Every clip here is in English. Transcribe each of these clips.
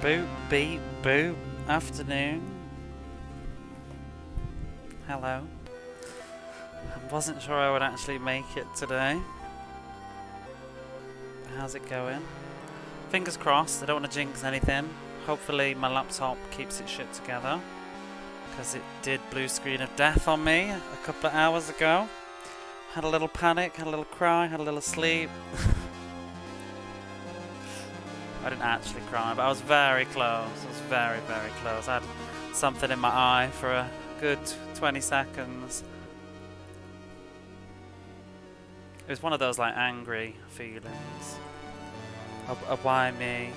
Boop, beep, boop. Afternoon. Hello. I wasn't sure I would actually make it today. How's it going? Fingers crossed, I don't want to jinx anything. Hopefully my laptop keeps its shit together. Because it did blue screen of death on me a couple of hours ago. Had a little panic, had a little cry, had a little sleep. I didn't actually cry, but I was very close. I was very, very close. I had something in my eye for a good 20 seconds. It was one of those like angry feelings. Why me?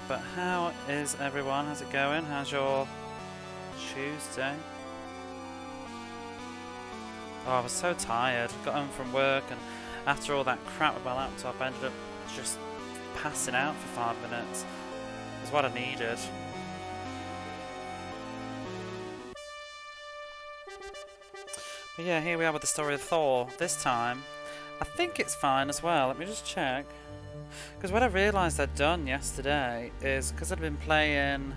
But how is everyone? How's it going? How's your Tuesday? Oh, I was so tired. Got home from work and after all that crap with my laptop, I ended up just passing out for 5 minutes. It's what I needed. But yeah, here we are with the story of Thor. This time, I think it's fine as well. Let me just check. Because what I realised I'd done yesterday is, because I'd been playing...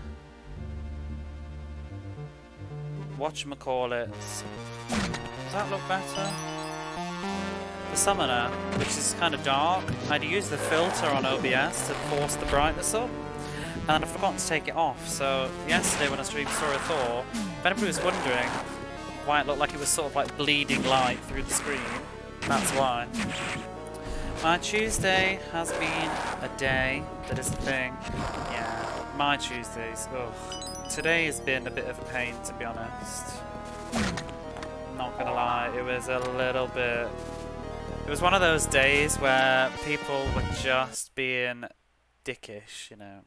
whatchamacallit. Does that look better? The Summoner, which is kind of dark. I'd used the filter on OBS to force the brightness up. And I'd forgotten to take it off. So yesterday when I streamed Story of Thor, if anybody was wondering why it looked like it was sort of like bleeding light through the screen, that's why. My Tuesday has been a day that is a thing. Yeah, my Tuesdays. Ugh. Today has been a bit of a pain, to be honest. Not gonna lie, it was a little bit... It was one of those days where people were just being dickish, you know.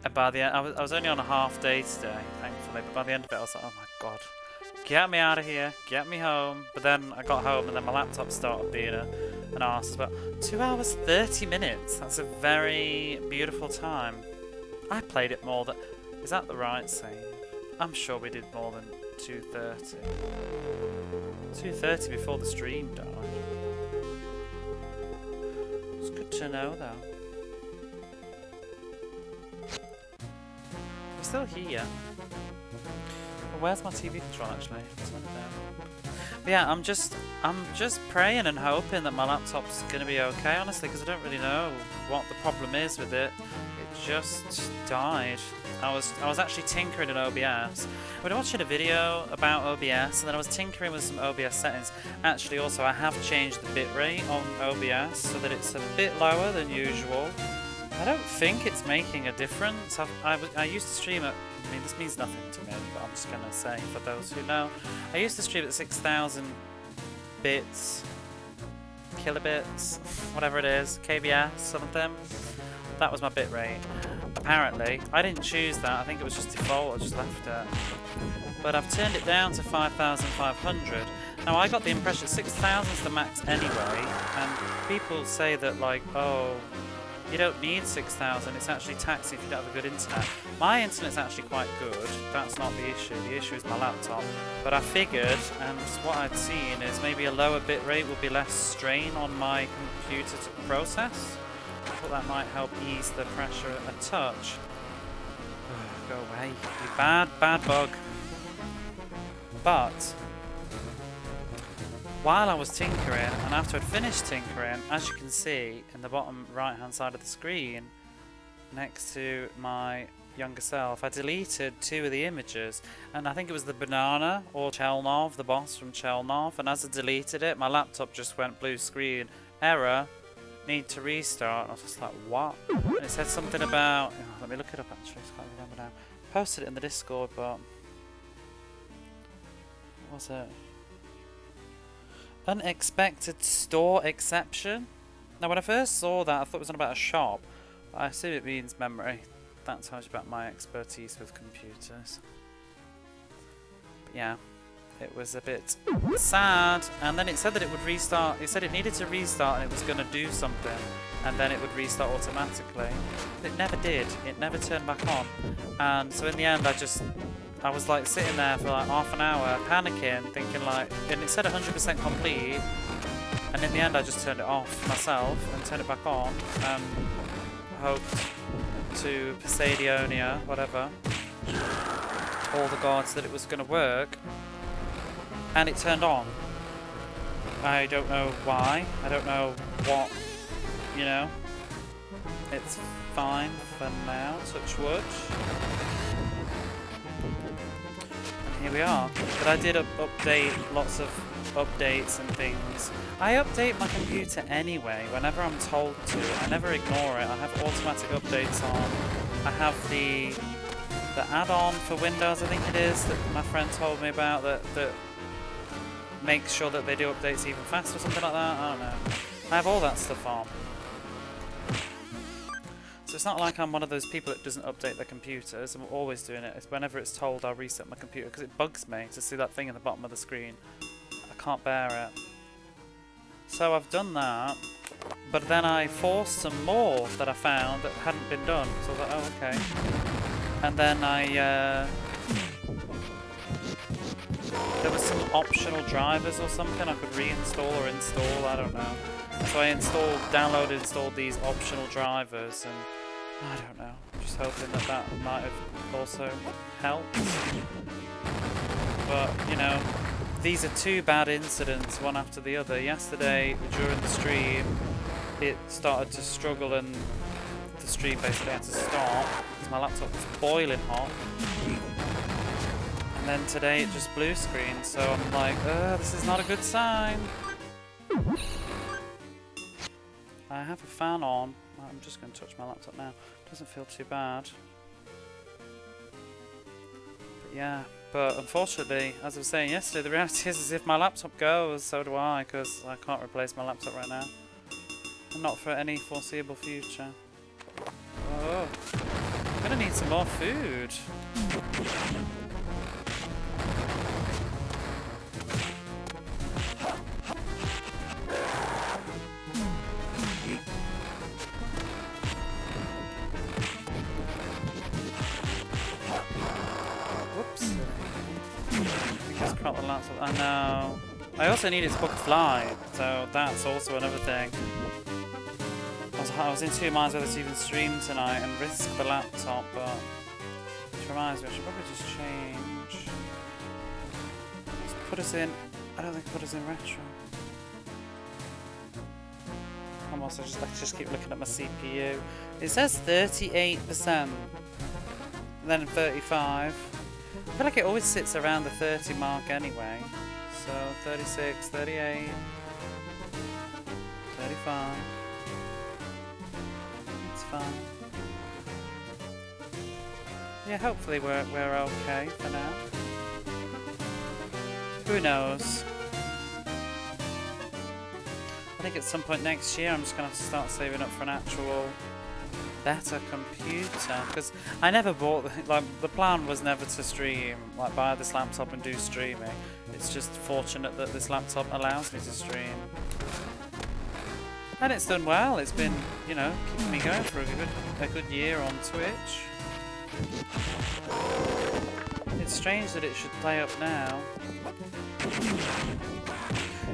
And by the end, I was only on a half day today, thankfully, but by the end of it I was like, oh my god. Get me out of here, get me home. But then I got home and then my laptop started being an arse as well. 2 hours 30 minutes. That's a very beautiful time. I played it more than... Is that the right save? I'm sure we did more than 2:30. 2:30 before the stream died. It's good to know though. We're still here. Where's my TV control actually? Turn it down. But yeah, I'm just praying and hoping that my laptop's gonna be okay, honestly, because I don't really know what the problem is with it. It just died. I was actually tinkering in OBS. We were watching a video about OBS, and then I was tinkering with some OBS settings. Actually, also I have changed the bitrate on OBS so that it's a bit lower than usual. I don't think it's making a difference. I used to stream at... I mean, this means nothing to me, but I'm just going to say for those who know. I used to stream at 6,000 bits, kilobits, whatever it is, kbs, something. That was my bitrate. Apparently, I didn't choose that. I think it was just default. I just left it. But I've turned it down to 5,500. Now, I got the impression 6,000 is the max anyway, and people say that, like, oh... You don't need 6,000, it's actually taxing if you don't have a good internet. My internet's actually quite good, that's not the issue. The issue is my laptop. But I figured, and what I'd seen is maybe a lower bitrate would be less strain on my computer to process. I thought that might help ease the pressure a touch. Go away, you bad, bad bug. But... while I was tinkering, and after I'd finished tinkering, as you can see in the bottom right hand side of the screen, next to my younger self, I deleted 2 of the images, and I think it was the banana, or Chelnov, the boss from Chelnov, and as I deleted it, my laptop just went blue screen, error, need to restart, and I was just like, what? And it said something about, oh, let me look it up actually, I can't remember now, posted it in the Discord, but, what was it? Unexpected store exception. Now when I first saw that I thought it was on about a shop, but I assume it means memory. That tells you about my expertise with computers. But yeah, it was a bit sad, and then it said that it would restart. It said it needed to restart and it was going to do something, and then it would restart automatically. It never did. It never turned back on, and so in the end I was like sitting there for like half an hour panicking, thinking like, and it said 100% complete, And in the end I just turned it off myself and turned it back on and hoped to Poseidionia, whatever, all the gods, that it was going to work. And it turned on. I don't know why. I don't know what, you know. It's fine for now, touch wood. And here we are. But I did update lots of updates and things. I update my computer anyway, whenever I'm told to. I never ignore it. I have automatic updates on. I have the add-on for Windows, I think it is, that my friend told me about, that makes sure that they do updates even faster or something like that. I don't know. I have all that stuff on. So it's not like I'm one of those people that doesn't update their computers. I'm always doing it. It's whenever it's told, I'll reset my computer because it bugs me to see that thing in the bottom of the screen. I can't bear it. So I've done that, but then I forced some more that I found that hadn't been done. So I was like, oh, okay. And then there was some optional drivers or something I could reinstall or install, I don't know. So I downloaded, installed these optional drivers, and I don't know. I'm just hoping that that might have also helped. But, you know, these are two bad incidents, one after the other. Yesterday, during the stream, it started to struggle and the stream basically had to stop because my laptop was boiling hot. And then today it just blue screened, so I'm like, this is not a good sign. I have a fan on. I'm just going to touch my laptop now. Doesn't feel too bad. But yeah, but unfortunately, as I was saying yesterday, the reality is if my laptop goes, so do I, because I can't replace my laptop right now. And not for any foreseeable future. Oh, I'm going to need some more food. The laptop. I know. I also need its book of flight, so that's also another thing. I was in two minds whether to even stream tonight and risk the laptop, but which reminds me, I should probably just change. Let's put us in. I don't think put us in retro. I'm also just keep looking at my CPU. It says 38%, and then 35%. I feel like it always sits around the 30 mark anyway. So 36, 38, 35. It's fine. Yeah, hopefully we're okay for now. Who knows? I think at some point next year I'm just gonna have to start saving up for an actual better computer, because I never bought the plan was never to stream, like buy this laptop and do streaming. It's just fortunate that this laptop allows me to stream, and it's done well. It's been, you know, keeping me going for a good year on Twitch. It's strange that it should play up now,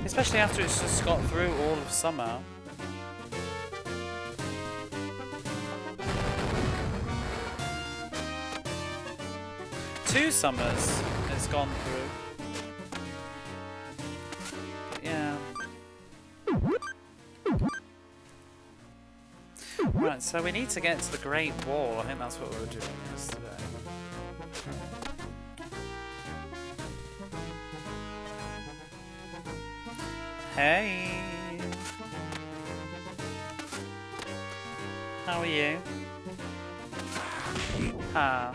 especially after it's just got through all of summer. Two summers it's gone through. But yeah. Right, so we need to get to the Great Wall. I think that's what we were doing yesterday. Hey! How are you? Ah.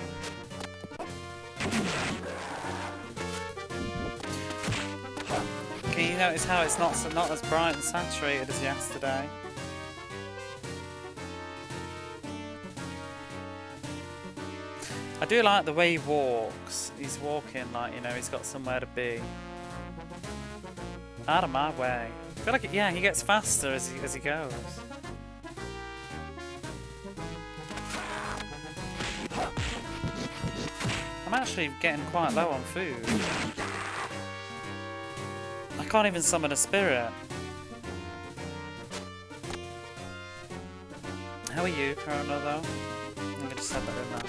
Can you notice how it's not as bright and saturated as yesterday? I do like the way he walks. He's walking like, you know, he's got somewhere to be. Out of my way. I feel like, yeah, he gets faster as he goes. I'm actually getting quite low on food. I can't even summon a spirit. How are you, Corona, though? I'm gonna just set that in now.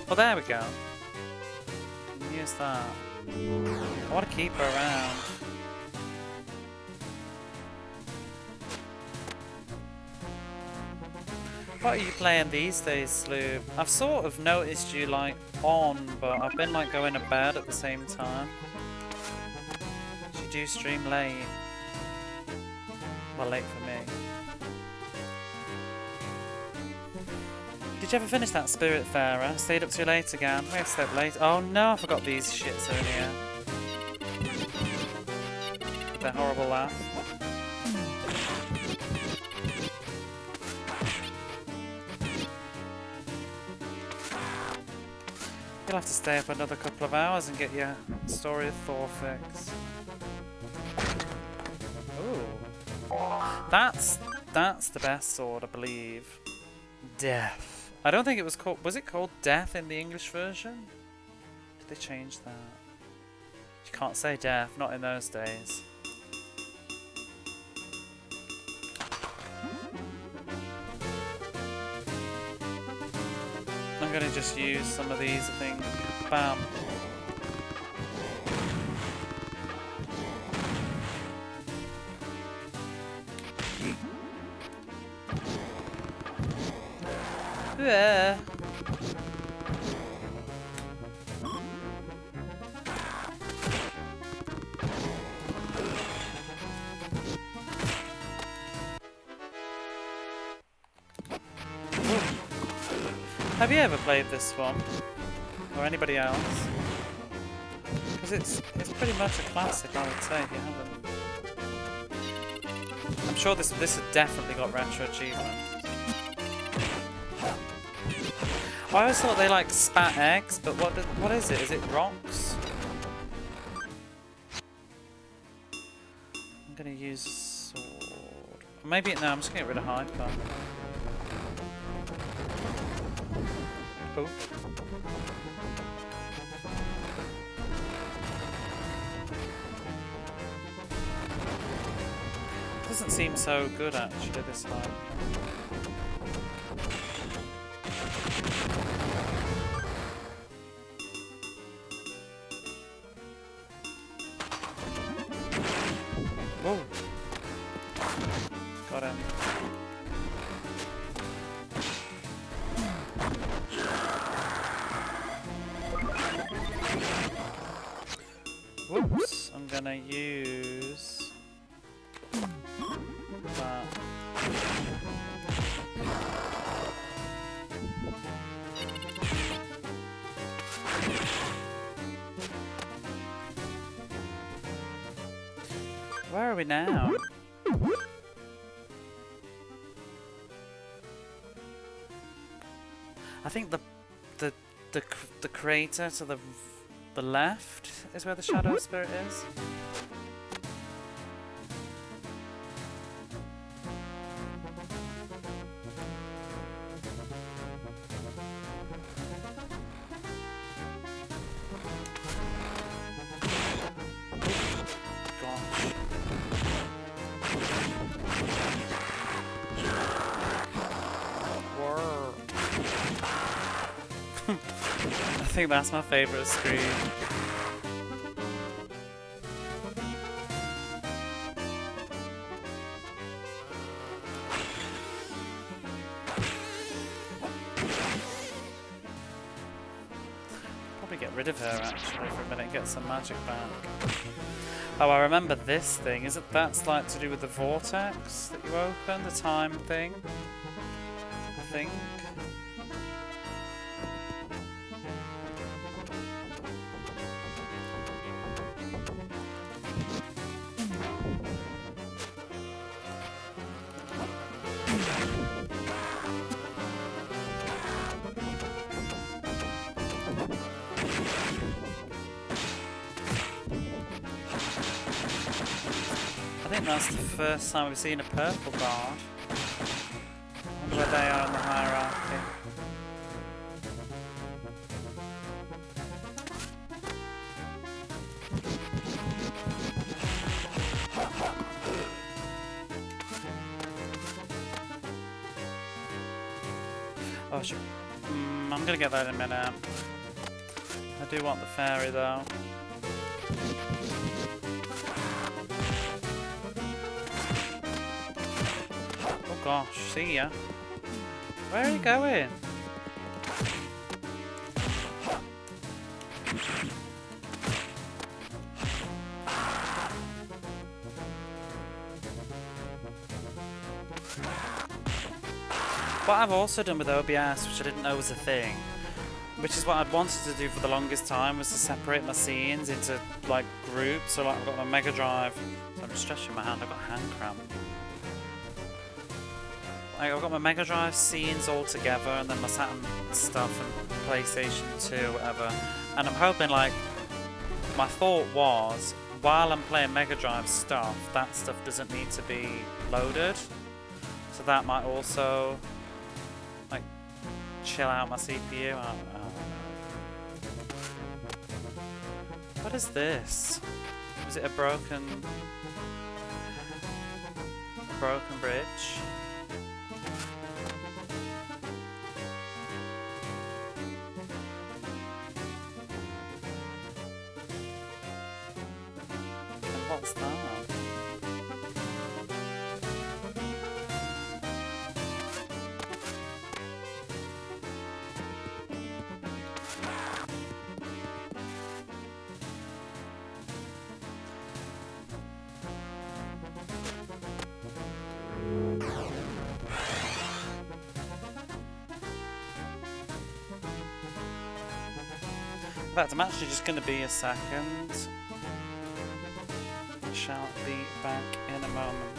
Well, there we go. Use that. I want to keep her around. What are you playing these days, Sloop? I've sort of noticed you like on, but I've been like going to bed at the same time. You do stream late. Well, late for me. Did you ever finish that Spiritfarer? Stayed up too late again. We have to stay up late. Oh no, I forgot these shits in here. Their horrible laugh. You'll have to stay up another couple of hours and get your story of Thor fixed. Ooh. That's the best sword, I believe. Death. I don't think it was called... Was it called Death in the English version? Did they change that? You can't say death, not in those days. I'm gonna just use some of these, I think. Bam. Yeah. Have you ever played this one? Or anybody else? Because it's pretty much a classic, I would say, if you haven't. I'm sure this has definitely got retro achievement. I always thought they like spat eggs, but what is it? Is it rocks? I'm gonna use a sword. Maybe no, I'm just gonna get rid of Hyper. Oh. Doesn't seem so good actually this time. Whoa. Got him. Whoops, I'm gonna use that. Where are we now? I think the crater to the left is where the Shadow Spirit is. I think that's my favourite screen. Probably get rid of her actually for a minute and get some magic back. Oh, I remember this thing. Isn't that's like to do with the vortex that you open, the time thing? I think. I think that's the first time we've seen a purple guard. I wonder where they are in the hierarchy. Potion. I'm gonna get that in a minute. I do want the fairy though. Oh gosh, see ya. Where are you going? What I've also done with OBS, which I didn't know was a thing, which is what I'd wanted to do for the longest time, was to separate my scenes into like groups. So like I've got my Mega Drive, so I'm just stretching my hand, I've got hand cramp. Like I've got my Mega Drive scenes all together, and then my Saturn stuff and PlayStation 2, whatever. And I'm hoping, like, my thought was, while I'm playing Mega Drive stuff, that stuff doesn't need to be loaded. So that might also, like, chill out my CPU. I don't know. What is this? Is it a broken bridge? And what's that? In fact, I'm actually just going to be a second. I shall be back in a moment.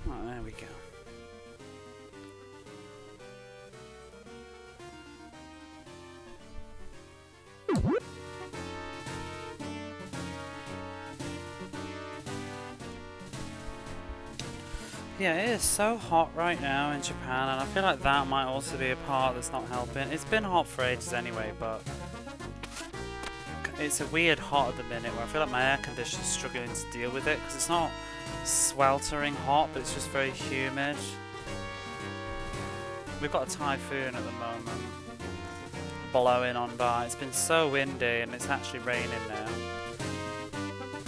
Oh, there we go. Yeah, it is so hot right now in Japan, and I feel like that might also be a part that's not helping. It's been hot for ages anyway, but it's a weird hot at the minute where I feel like my air conditioner's struggling to deal with it, because it's not sweltering hot, but it's just very humid. We've got a typhoon at the moment blowing on by. It's been so windy, and it's actually raining now.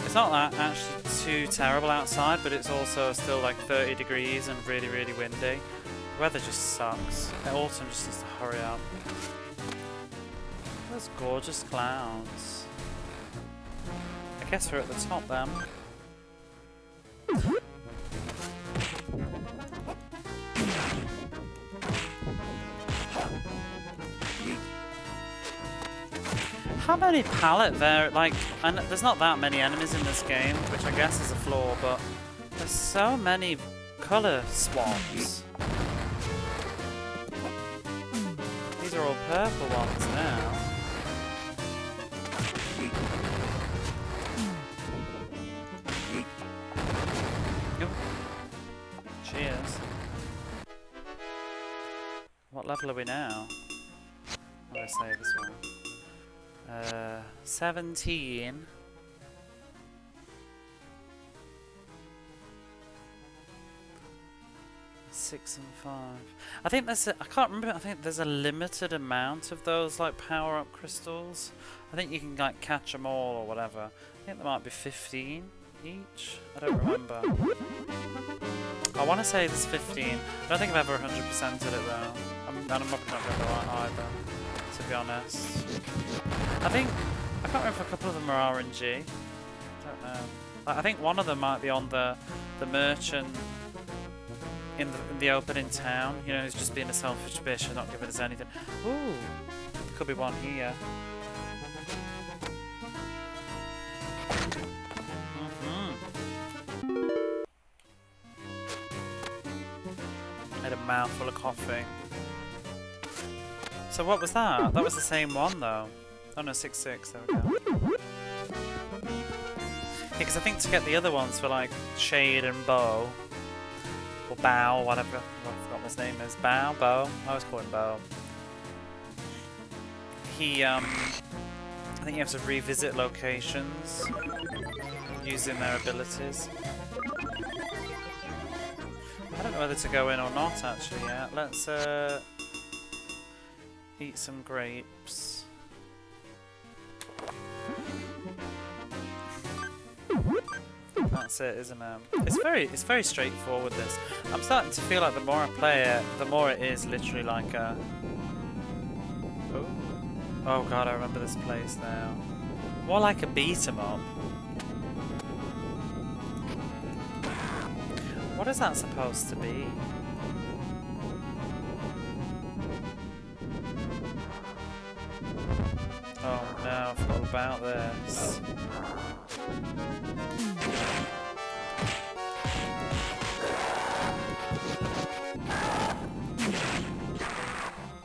It's not that actually too terrible outside, but it's also still like 30 degrees and really, really windy. The weather just sucks. Autumn just needs to hurry up. Those gorgeous clouds. I guess we're at the top then. how many palette like, and there's not that many enemies in this game, which I guess is a flaw, but there's so many colour swaps. These are all purple ones now. Cheers. What level are we now? I'm gonna save this one. 17. Six and 5. I think there's I can't remember. I think there's a limited amount of those like power-up crystals. I think you can like catch them all or whatever. I think there might be 15 each. I don't remember. I want to say there's 15. I don't think I've ever 100%ed it though. And I'm probably not going to go out either, to be honest. I think I can't remember if a couple of them are RNG. I don't know. Like, I think one of them might be on the merchant in the opening town. You know, he's just being a selfish bitch and not giving us anything. Ooh, there could be one here. Had a mouthful of coffee. So what was that? That was the same one though. Oh no, 6-6, there we go. Yeah, because I think to get the other ones for like Shade and Bow, or Bow, whatever, I forgot what his name is. Bow? I always call him Bow. He, I think you have to revisit locations using their abilities. I don't know whether to go in or not actually yet. Let's eat some grapes. That's it, isn't it? It's very straightforward this. I'm starting to feel like the more I play it, the more it is literally like a oh god, I remember this place now. More like a beat 'em up. What is that supposed to be? Oh no, I forgot about this.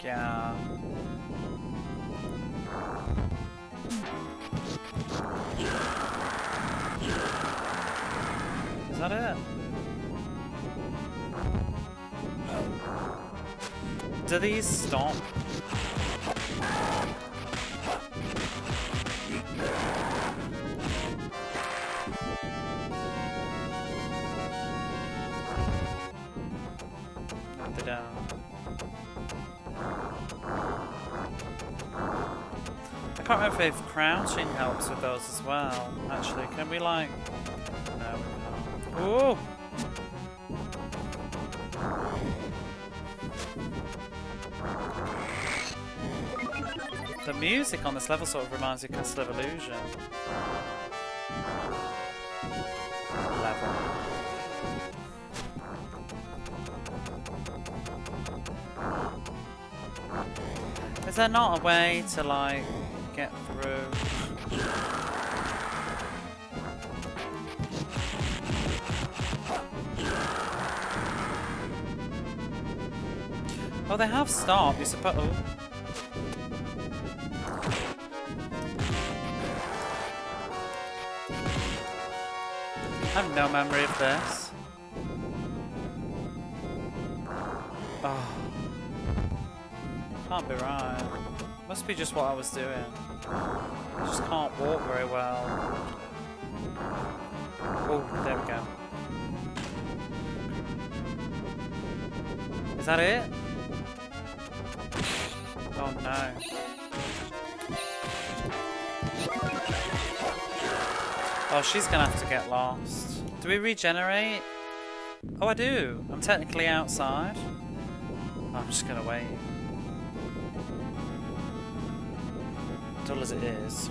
Yeah. Is that it? Do these stop? No, they don't. I can't remember if crouching helps with those as well. Actually, can we like? No, we can't. Ooh! The music on this level sort of reminds me of Castle of Illusion. Level. Is there not a way to like get through? Oh, they have stopped. You suppose. Oh. I have no memory of this. Oh. Can't be right. Must be just what I was doing. I just can't walk very well. Oh, there we go. Is that it? Oh no. Oh, she's gonna have to get lost. Do we regenerate? Oh, I do. I'm technically outside. Oh, I'm just gonna wait. Dull as it is.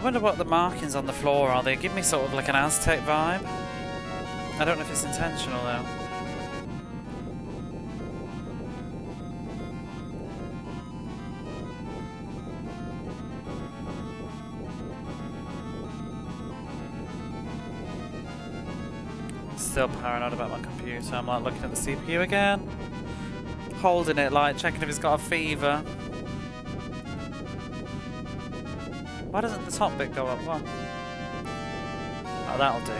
I wonder what the markings on the floor are. They give me sort of like an Aztec vibe. I don't know if it's intentional though. Still paranoid about my computer. I'm like looking at the CPU again. Holding it, like checking if it's got a fever. Why doesn't the top bit go up? Well, oh, that'll do.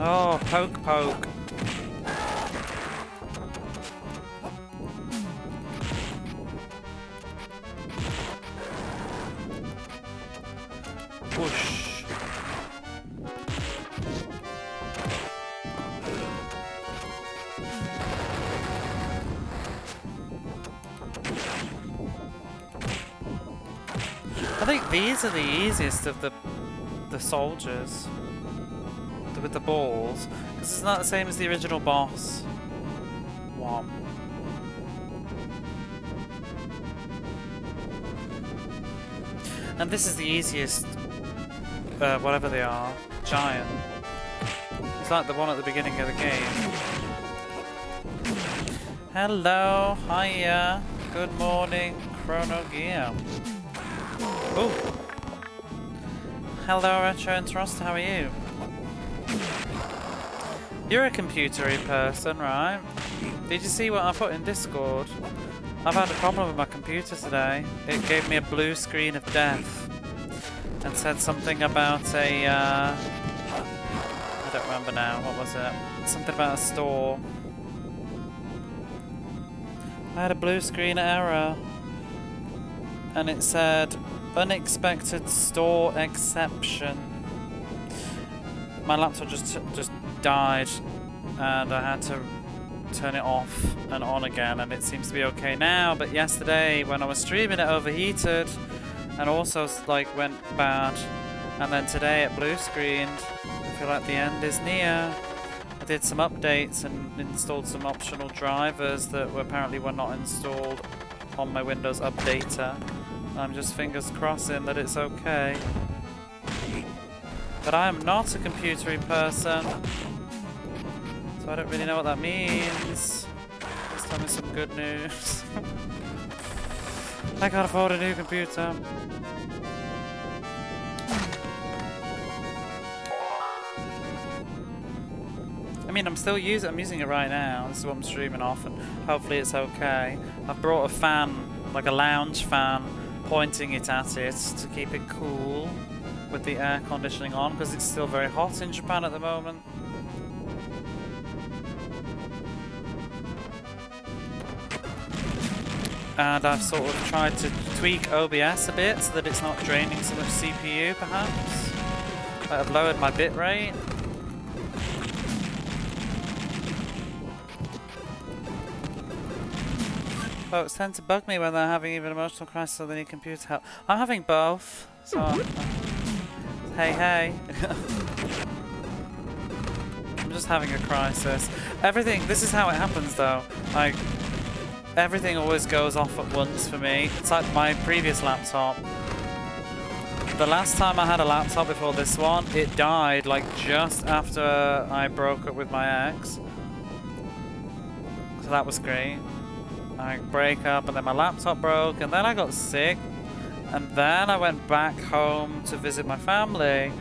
Oh, poke poke. Whoosh. I think these are the easiest of the soldiers with the balls, because it's not the same as the original boss one. And this is the easiest, whatever they are, giant. It's like the one at the beginning of the game. Hello, hiya, good morning, Chrono Gear. Oh, hello, Retro and Trost, how are you? You're a computery person, right? Did you see what I put in Discord? I've had a problem with my computer today. It gave me a blue screen of death and said something about a I don't remember now, what was it? Something about a store. I had a blue screen error and it said unexpected store exception. My laptop just died and I had to turn it off and on again, and it seems to be okay now, but yesterday when I was streaming it overheated and also like went bad, and then today it blue screened. I feel like the end is near. I did some updates and installed some optional drivers that apparently were not installed on my Windows Updater. I'm just fingers crossing that it's okay. But I am not a computery person, so I don't really know what that means. Please tell me some good news. I can't afford a new computer. I mean, I'm using it right now. This is what I'm streaming off, and hopefully it's okay. I've brought a fan, like a lounge fan, pointing it at it to keep it cool with the air conditioning on, because it's still very hot in Japan at the moment. And I've sort of tried to tweak OBS a bit so that it's not draining so much CPU, perhaps. I've lowered my bitrate. Folks tend to bug me when they're having even emotional crisis or they need computer help. I'm having both, so hey hey. I'm just having a crisis. This is how it happens though. Like, everything always goes off at once for me. It's like my previous laptop. The last time I had a laptop before this one, it died like just after I broke up with my ex. So that was great. I break up and then my laptop broke and then I got sick and then I went back home to visit my family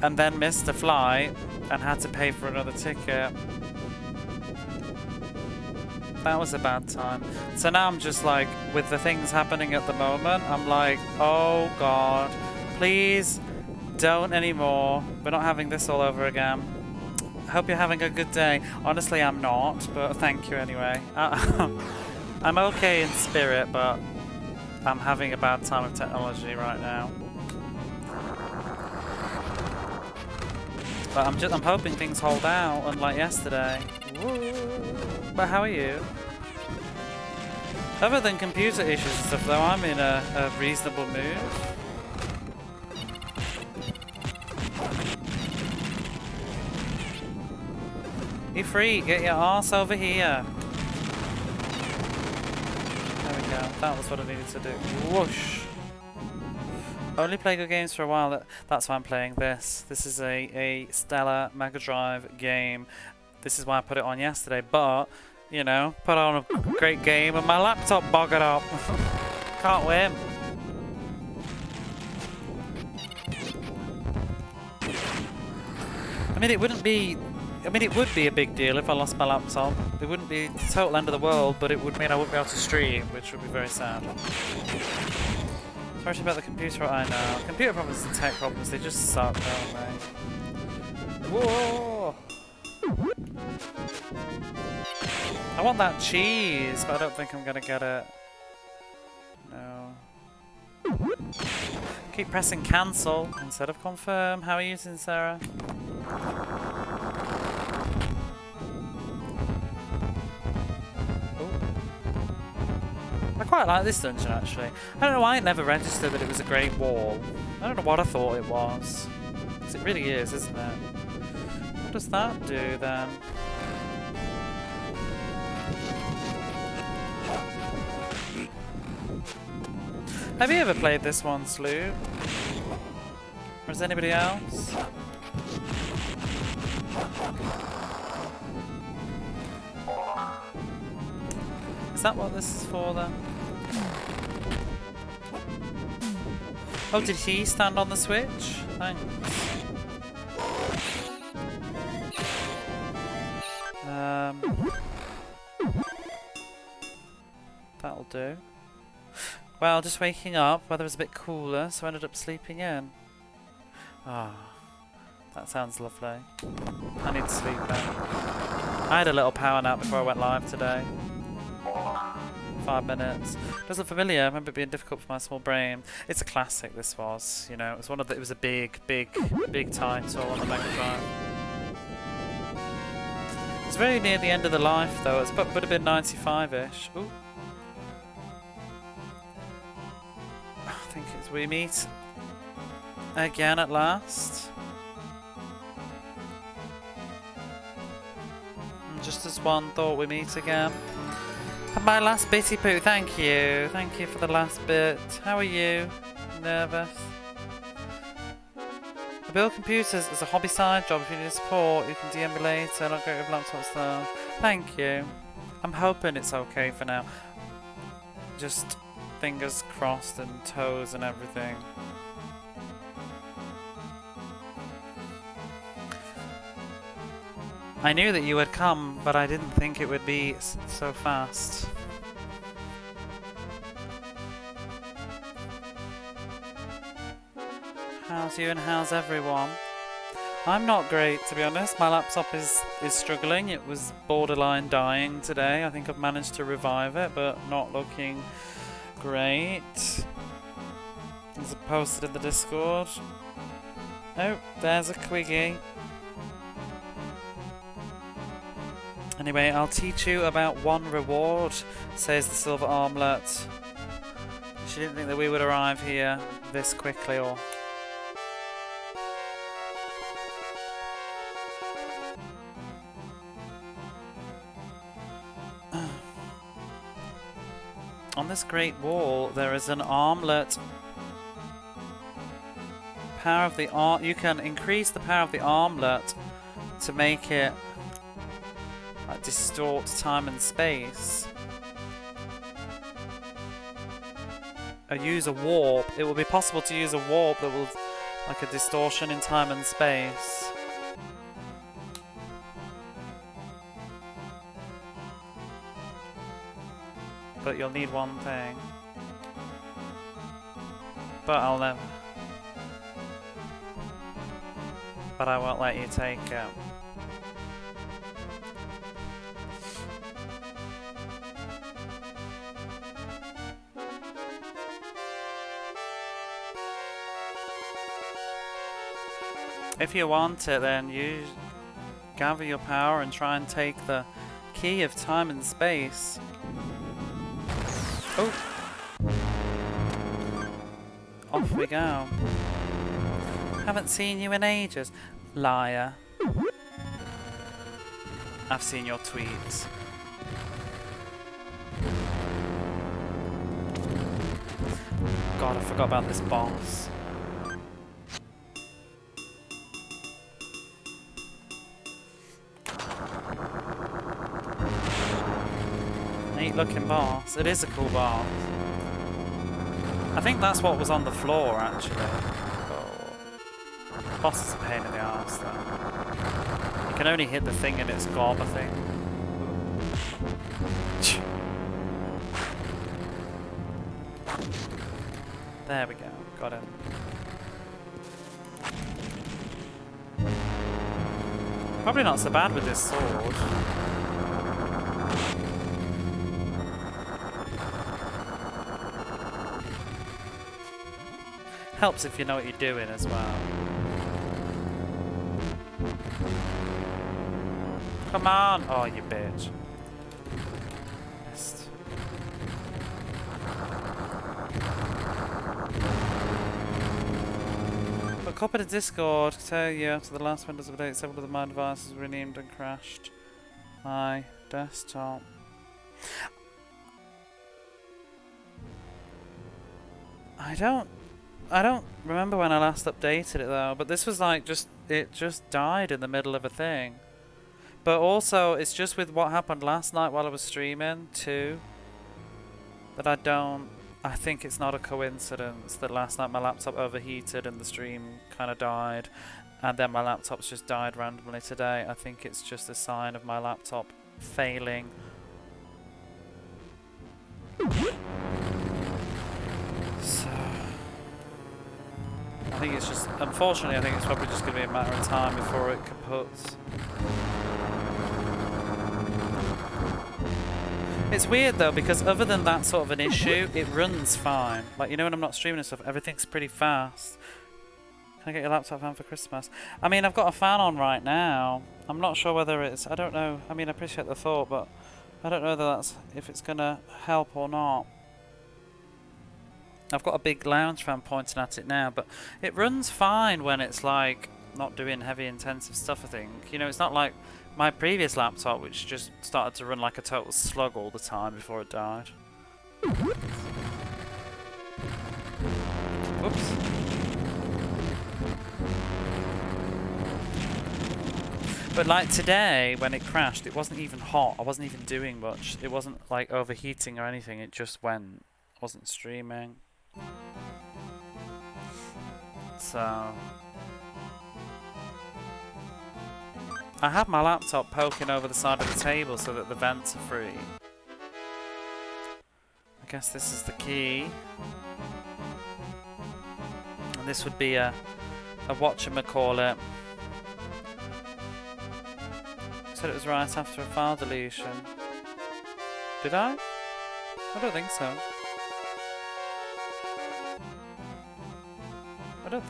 and then missed a flight and had to pay for another ticket. That was a bad time. So now I'm just like, with the things happening at the moment, I'm like, oh god, please don't anymore. We're not having this all over again. I hope you're having a good day. Honestly, I'm not, but thank you anyway. I'm okay in spirit, but I'm having a bad time with technology right now. But I'm hoping things hold out, unlike yesterday. Woo. But how are you? Other than computer issues and stuff though, I'm in a reasonable mood. You freak, get your arse over here. There we go. That was what I needed to do. Whoosh. Only play good games for a while. That's why I'm playing this. This is a stellar Mega Drive game. This is why I put it on yesterday. But, you know, put on a great game and my laptop buggered up. Can't win. I mean, it would be a big deal if I lost my laptop. It wouldn't be the total end of the world, but it would mean I wouldn't be able to stream, which would be very sad. Sorry about the computer, I know. Computer problems and tech problems, they just suck, don't they? Whoa! I want that cheese, but I don't think I'm gonna get it. No. Keep pressing cancel instead of confirm. How are you doing, Sarah? I quite like this dungeon actually. I don't know why it never registered that it was a great wall. I don't know what I thought it was. Because it really is, isn't it? What does that do then? Have you ever played this one, Sloop? Or is anybody else? Is that what this is for then? Oh, did he stand on the switch? Thanks. That'll do. Well, just waking up, weather was a bit cooler, so I ended up sleeping in. Ah, that sounds lovely. I need to sleep now. I had a little power nap before I went live today. 5 minutes. Does look familiar. I remember it being difficult for my small brain. It's a classic, this was. You know, it was one of the, it was a big title on the Mega Drive. It's very near the end of the life though. It would have been 95-ish. Ooh. I think it's we meet again at last. And just as one thought, we meet again. And my last bitty poo, thank you. Thank you for the last bit. How are you? Nervous? I build computers as a hobby side job. If you need support, you can DM me later. I'll go with laptops though. Thank you. I'm hoping it's okay for now. Just fingers crossed and toes and everything. I knew that you would come, but I didn't think it would be so fast. How's you and how's everyone? I'm not great, to be honest. My laptop is struggling. It was borderline dying today. I think I've managed to revive it, but not looking great. As it posted in the Discord. Oh, there's a Quiggy. Anyway, I'll teach you about one reward, says the silver armlet. She didn't think that we would arrive here this quickly, or... On this great wall, there is an armlet. Power of the arm. You can increase the power of the armlet to make it distort time and space. Or use a warp. It will be possible to use a warp that will, like a distortion in time and space. But you'll need one thing. But I'll never. But I won't let you take it. If you want it, then you gather your power and try and take the key of time and space. Oh! Off we go. Haven't seen you in ages, liar. I've seen your tweets. God, I forgot about this boss. Neat looking boss. It is a cool boss. I think that's what was on the floor, actually. Oh. Boss is a pain in the arse, though. You can only hit the thing and it's gob, I think. There we go. Got him. Probably not so bad with this sword. Helps if you know what you're doing as well. Come on! Oh, you bitch. Missed. Look up at the Discord. Tell you after the last Windows update, several of my devices were renamed and crashed. My desktop. I don't remember when I last updated it though, but this was like it just died in the middle of a thing. But also, it's just with what happened last night while I was streaming too, that I think it's not a coincidence that last night my laptop overheated and the stream kind of died, and then my laptop's just died randomly today. I think it's just a sign of my laptop failing. So I think it's just, unfortunately, I think it's probably just going to be a matter of time before it kaputs. It's weird though, because other than that sort of an issue, it runs fine. Like, you know, when I'm not streaming and stuff, everything's pretty fast. Can I get your laptop fan for Christmas? I mean, I've got a fan on right now. I'm not sure whether it's, I don't know. I mean, I appreciate the thought, but I don't know whether if it's going to help or not. I've got a big lounge fan pointing at it now, but it runs fine when it's like not doing heavy intensive stuff, I think. You know, it's not like my previous laptop, which just started to run like a total slug all the time before it died. Whoops. But like today, when it crashed, it wasn't even hot. I wasn't even doing much. It wasn't like overheating or anything. It just went. I wasn't streaming. So I have my laptop poking over the side of the table so that the vents are free. I guess this is the key. And this would be a whatchamacallit. Said it was right after a file deletion. Did I? I don't think so. I don't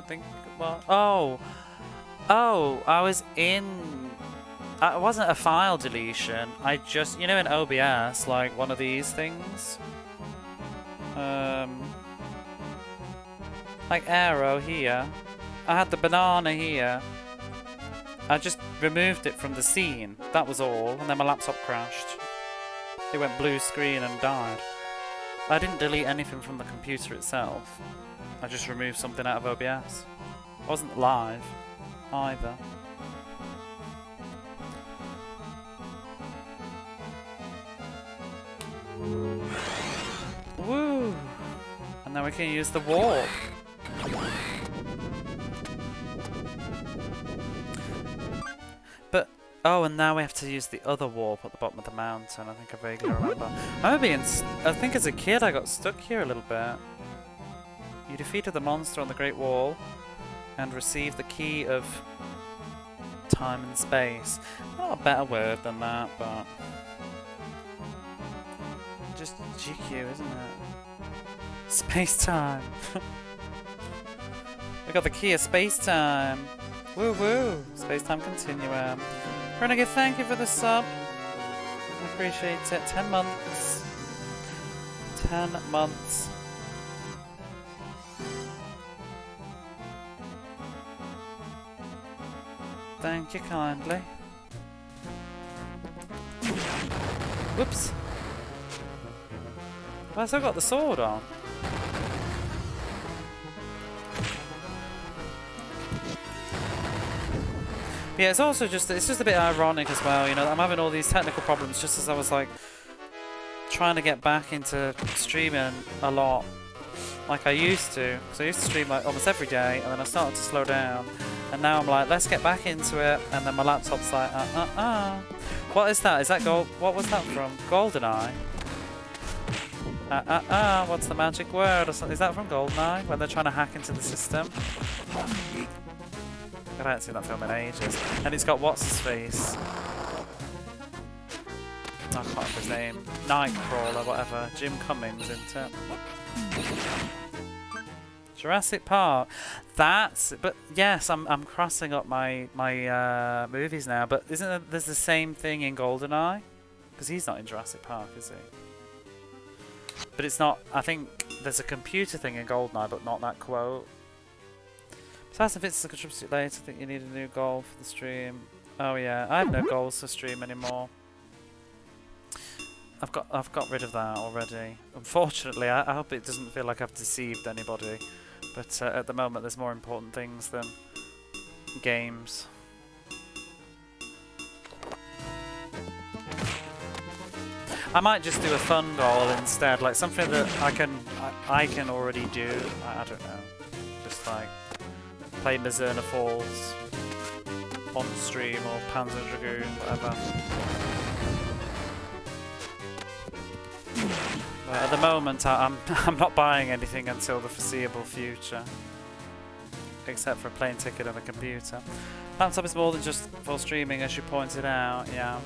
think, well, oh, I was in, it wasn't a file deletion, I just, you know, in OBS, like one of these things, like arrow here, I had the banana here, I just removed it from the scene, that was all, and then my laptop crashed, it went blue screen and died. I didn't delete anything from the computer itself. I just removed something out of OBS. I wasn't live either. Woo! And now we can use the warp. But oh, and now we have to use the other warp at the bottom of the mountain. I think I vaguely remember. I think as a kid I got stuck here a little bit. You defeated the monster on the Great Wall and received the key of time and space. Not a better word than that, but just GQ, isn't it? Space-time. We got the key of space-time. Woo woo! Space-time continuum. Renegade, thank you for the sub. I appreciate it. 10 months. 10 months. Thank you kindly. Whoops. Well, I still got the sword on. Yeah, it's also just, it's just a bit ironic as well, you know, I'm having all these technical problems just as I was like trying to get back into streaming a lot like I used to. Because I used to stream like almost every day, and then I started to slow down, and now I'm like, let's get back into it, and then my laptop's like, What is that? Is that gold? What was that from? GoldenEye? What's the magic word or something? Is that from GoldenEye? When they're trying to hack into the system? I haven't seen that film in ages. And it's got what's his face? I can't remember his name. Nightcrawler, whatever. Jim Cummings, isn't it? Jurassic Park. That's. But yes, I'm crossing up my movies now. But isn't there's the same thing in GoldenEye? Because he's not in Jurassic Park, is he? But it's not. I think there's a computer thing in GoldenEye, but not that quote. Besides, if it's a contributor later, I think you need a new goal for the stream. Oh yeah, I have no goals to stream anymore. I've got rid of that already. Unfortunately, I hope it doesn't feel like I've deceived anybody. But at the moment, there's more important things than games. I might just do a fun goal instead, like something that I can already do. I don't know, just like play Mizurna Falls on stream or Panzer Dragoon, whatever. But at the moment, I'm not buying anything until the foreseeable future, except for a plane ticket and a computer. Laptop is more than just for streaming, as you pointed out. Yeah.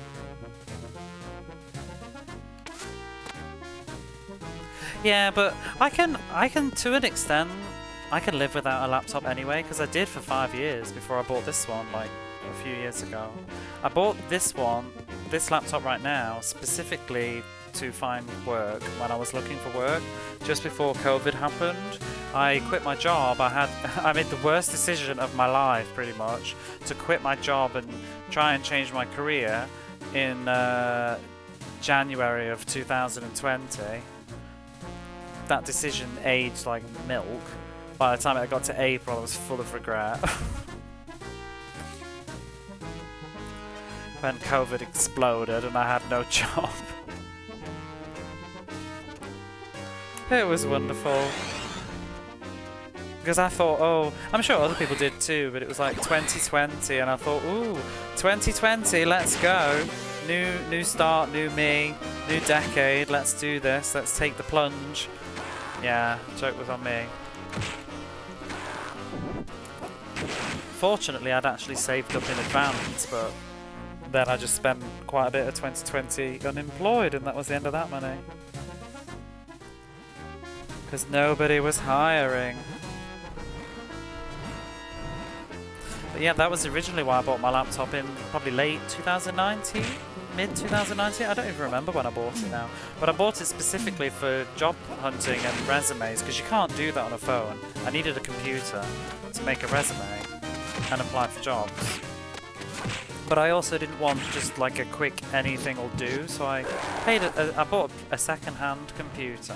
Yeah, but I can to an extent, I can live without a laptop anyway, because I did for 5 years before I bought this one, like a few years ago. I bought this laptop right now, specifically to find work when I was looking for work. Just before COVID happened, I quit my job. I made the worst decision of my life, pretty much, to quit my job and try and change my career in January of 2020. That decision aged like milk. By the time I got to April, I was full of regret. When COVID exploded and I had no job. It was wonderful. Because I thought, oh, I'm sure other people did too, but it was like 2020 and I thought, ooh, 2020, let's go. New start, new me, new decade, let's do this, let's take the plunge. Yeah, joke was on me. Fortunately, I'd actually saved up in advance, but then I just spent quite a bit of 2020 unemployed, and that was the end of that money. Because nobody was hiring. But yeah, that was originally why I bought my laptop in probably late 2019? Mid 2019? I don't even remember when I bought it now. But I bought it specifically for job hunting and resumes, because you can't do that on a phone. I needed a computer to make a resume and apply for jobs. But I also didn't want just like a quick anything will do, so I bought a second-hand computer.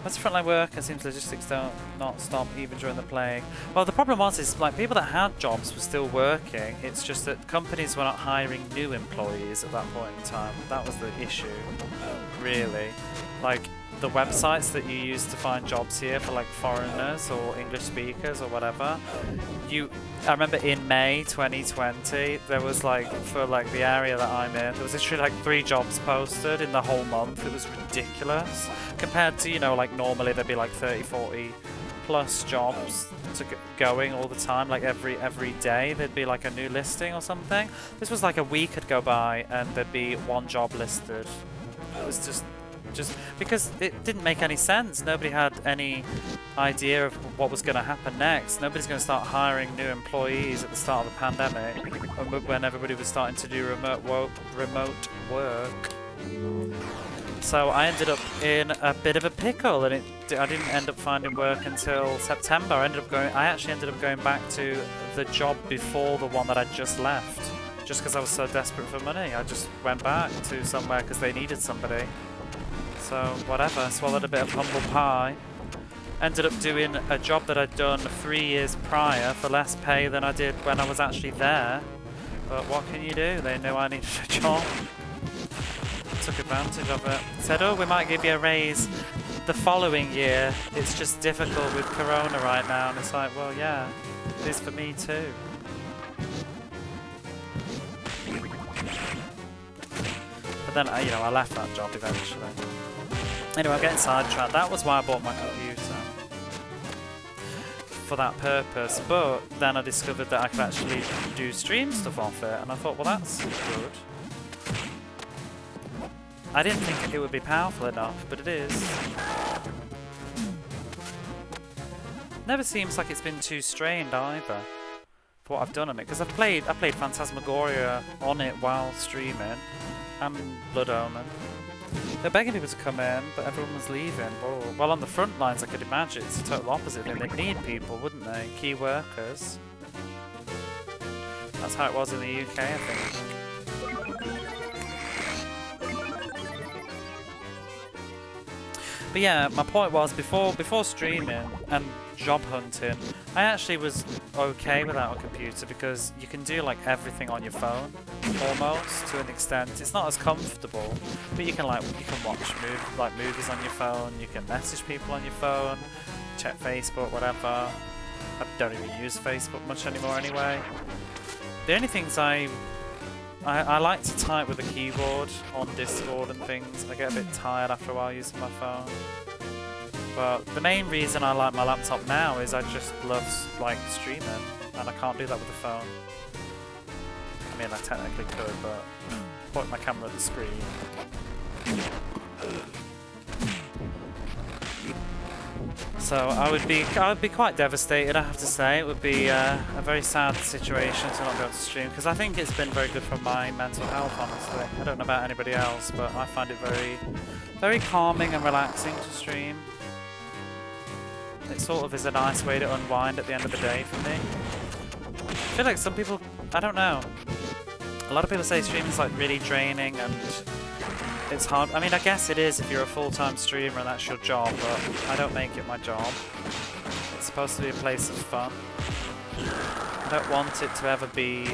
As frontline work, it seems logistics don't not stop even during the plague. Well, the problem is like people that had jobs were still working. It's just that companies were not hiring new employees at that point in time. That was the issue, really. Like the websites that you use to find jobs here for like foreigners or English speakers or whatever. I remember in May 2020, there was like, for like the area that I'm in, there was literally like 3 jobs posted in the whole month. It was ridiculous. Compared to, you know, like normally there'd be like 30, 40 plus jobs going all the time, like every day there'd be like a new listing or something. This was like a week would go by and there'd be 1 job listed. It was just because it didn't make any sense. Nobody had any idea of what was going to happen next. Nobody's going to start hiring new employees at the start of the pandemic when everybody was starting to do remote work. So I ended up in a bit of a pickle, and I didn't end up finding work until September. I actually ended up going back to the job before the one that I just left, just because I was so desperate for money. I just went back to somewhere because they needed somebody. So whatever, swallowed a bit of humble pie. Ended up doing a job that I'd done 3 years prior for less pay than I did when I was actually there. But what can you do? They knew I needed a job. Took advantage of it. Said, oh, we might give you a raise the following year. It's just difficult with Corona right now. And it's like, well, yeah, it is for me too. But then, you know, I left that job eventually. Anyway, I'm getting sidetracked. That was why I bought my computer. For that purpose. But then I discovered that I could actually do stream stuff off it. And I thought, well, that's good. I didn't think it would be powerful enough, but it is. Never seems like it's been too strained either for what I've done on it. Because I played Phantasmagoria on it while streaming. And Blood Omen. They're begging people to come in, but everyone was leaving. Oh. Well, on the front lines, I could imagine it's the total opposite. They'd need people, wouldn't they? Key workers. That's how it was in the UK, I think. But yeah, my point was, before streaming and job hunting, I actually was okay without a computer because you can do like everything on your phone, almost to an extent. It's not as comfortable, but you can watch movies on your phone. You can message people on your phone, check Facebook, whatever. I don't even use Facebook much anymore anyway. The only things I like to type with a keyboard on Discord and things. I get a bit tired after a while using my phone. But the main reason I like my laptop now is I just love streaming, and I can't do that with the phone. I mean, I technically could, but point my camera at the screen. So I would be quite devastated, I have to say. It would be a very sad situation to not be able to stream, because I think it's been very good for my mental health, honestly. I don't know about anybody else, but I find it very, very calming and relaxing to stream. It sort of is a nice way to unwind at the end of the day for me. I feel like some people, I don't know. A lot of people say streaming is like really draining and it's hard. I mean, I guess it is if you're a full-time streamer and that's your job, but I don't make it my job. It's supposed to be a place of fun. I don't want it to ever be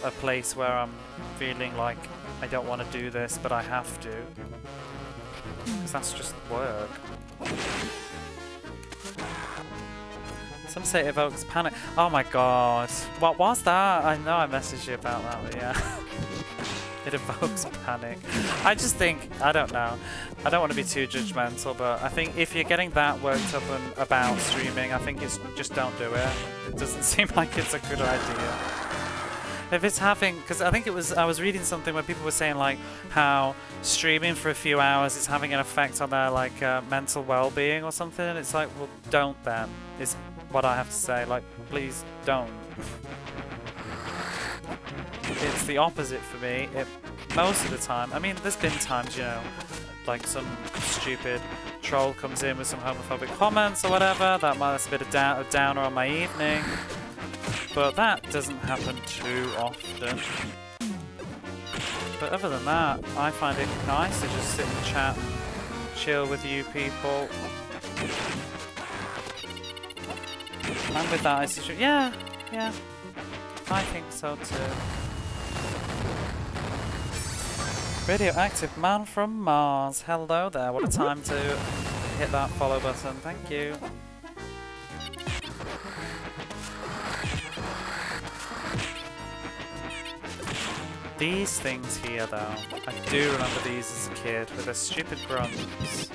a place where I'm feeling like I don't want to do this, but I have to. Because that's just work. Some say it evokes panic. Oh my god. What was that? I know I messaged you about that, but yeah. It evokes panic. I just think, I don't know. I don't want to be too judgmental, but I think if you're getting that worked up about streaming, I think it's just don't do it. It doesn't seem like it's a good idea. If it's having, because I think I was reading something where people were saying like how streaming for a few hours is having an effect on their like mental well-being or something, and it's like, well, don't then, is what I have to say. Like, please don't. It's the opposite for me. Most of the time, I mean, there's been times, you know, like some stupid troll comes in with some homophobic comments or whatever, that's a bit of a downer on my evening. But that doesn't happen too often. But other than that, I find it nice to just sit and chat and chill with you people. And with that, it's just, yeah, I think so too. Radioactive Man from Mars. Hello there, what a time to hit that follow button, thank you. These things here though, I do remember these as a kid with their stupid grunts.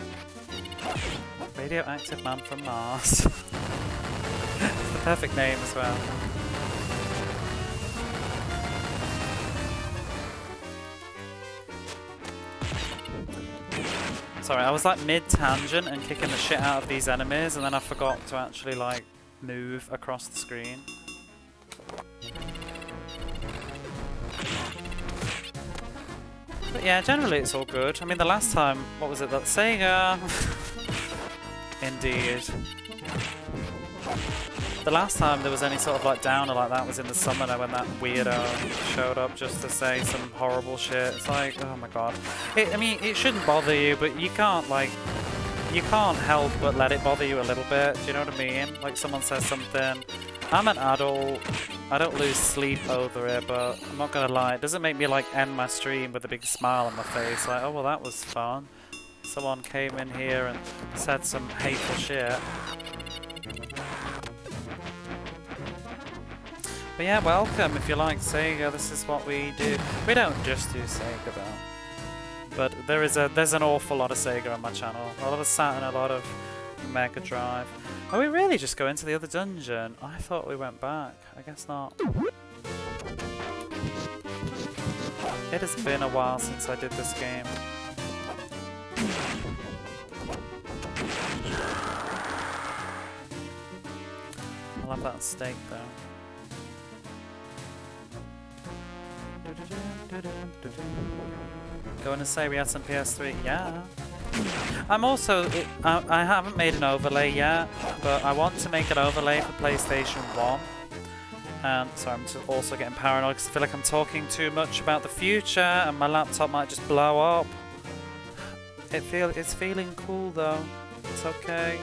Radioactive Man from Mars. It's the perfect name as well. Sorry, I was like mid-tangent and kicking the shit out of these enemies, and then I forgot to actually like move across the screen. But yeah, generally it's all good. I mean, the last time, what was it, that Sega? Indeed. The last time there was any sort of like downer like that was in the summoner when that weirdo showed up just to say some horrible shit. It's like, oh my god. I mean, it shouldn't bother you, but you can't help but let it bother you a little bit. Do you know what I mean? Like someone says something. I'm an adult. I don't lose sleep over it, but I'm not gonna lie. It doesn't make me like end my stream with a big smile on my face. Like, oh well, that was fun. Someone came in here and said some hateful shit. But yeah, welcome if you like Sega. This is what we do. We don't just do Sega though. But there's an awful lot of Sega on my channel. A lot of Saturn, a lot of Mega Drive. Are we really just going to the other dungeon? I thought we went back. I guess not. It has been a while since I did this game. I'll have that steak though. Going to say we had some PS3? Yeah. I'm also... I haven't made an overlay yet, but I want to make an overlay for PlayStation 1. And so I'm also getting paranoid because I feel like I'm talking too much about the future and my laptop might just blow up. It's feeling cool though. It's okay.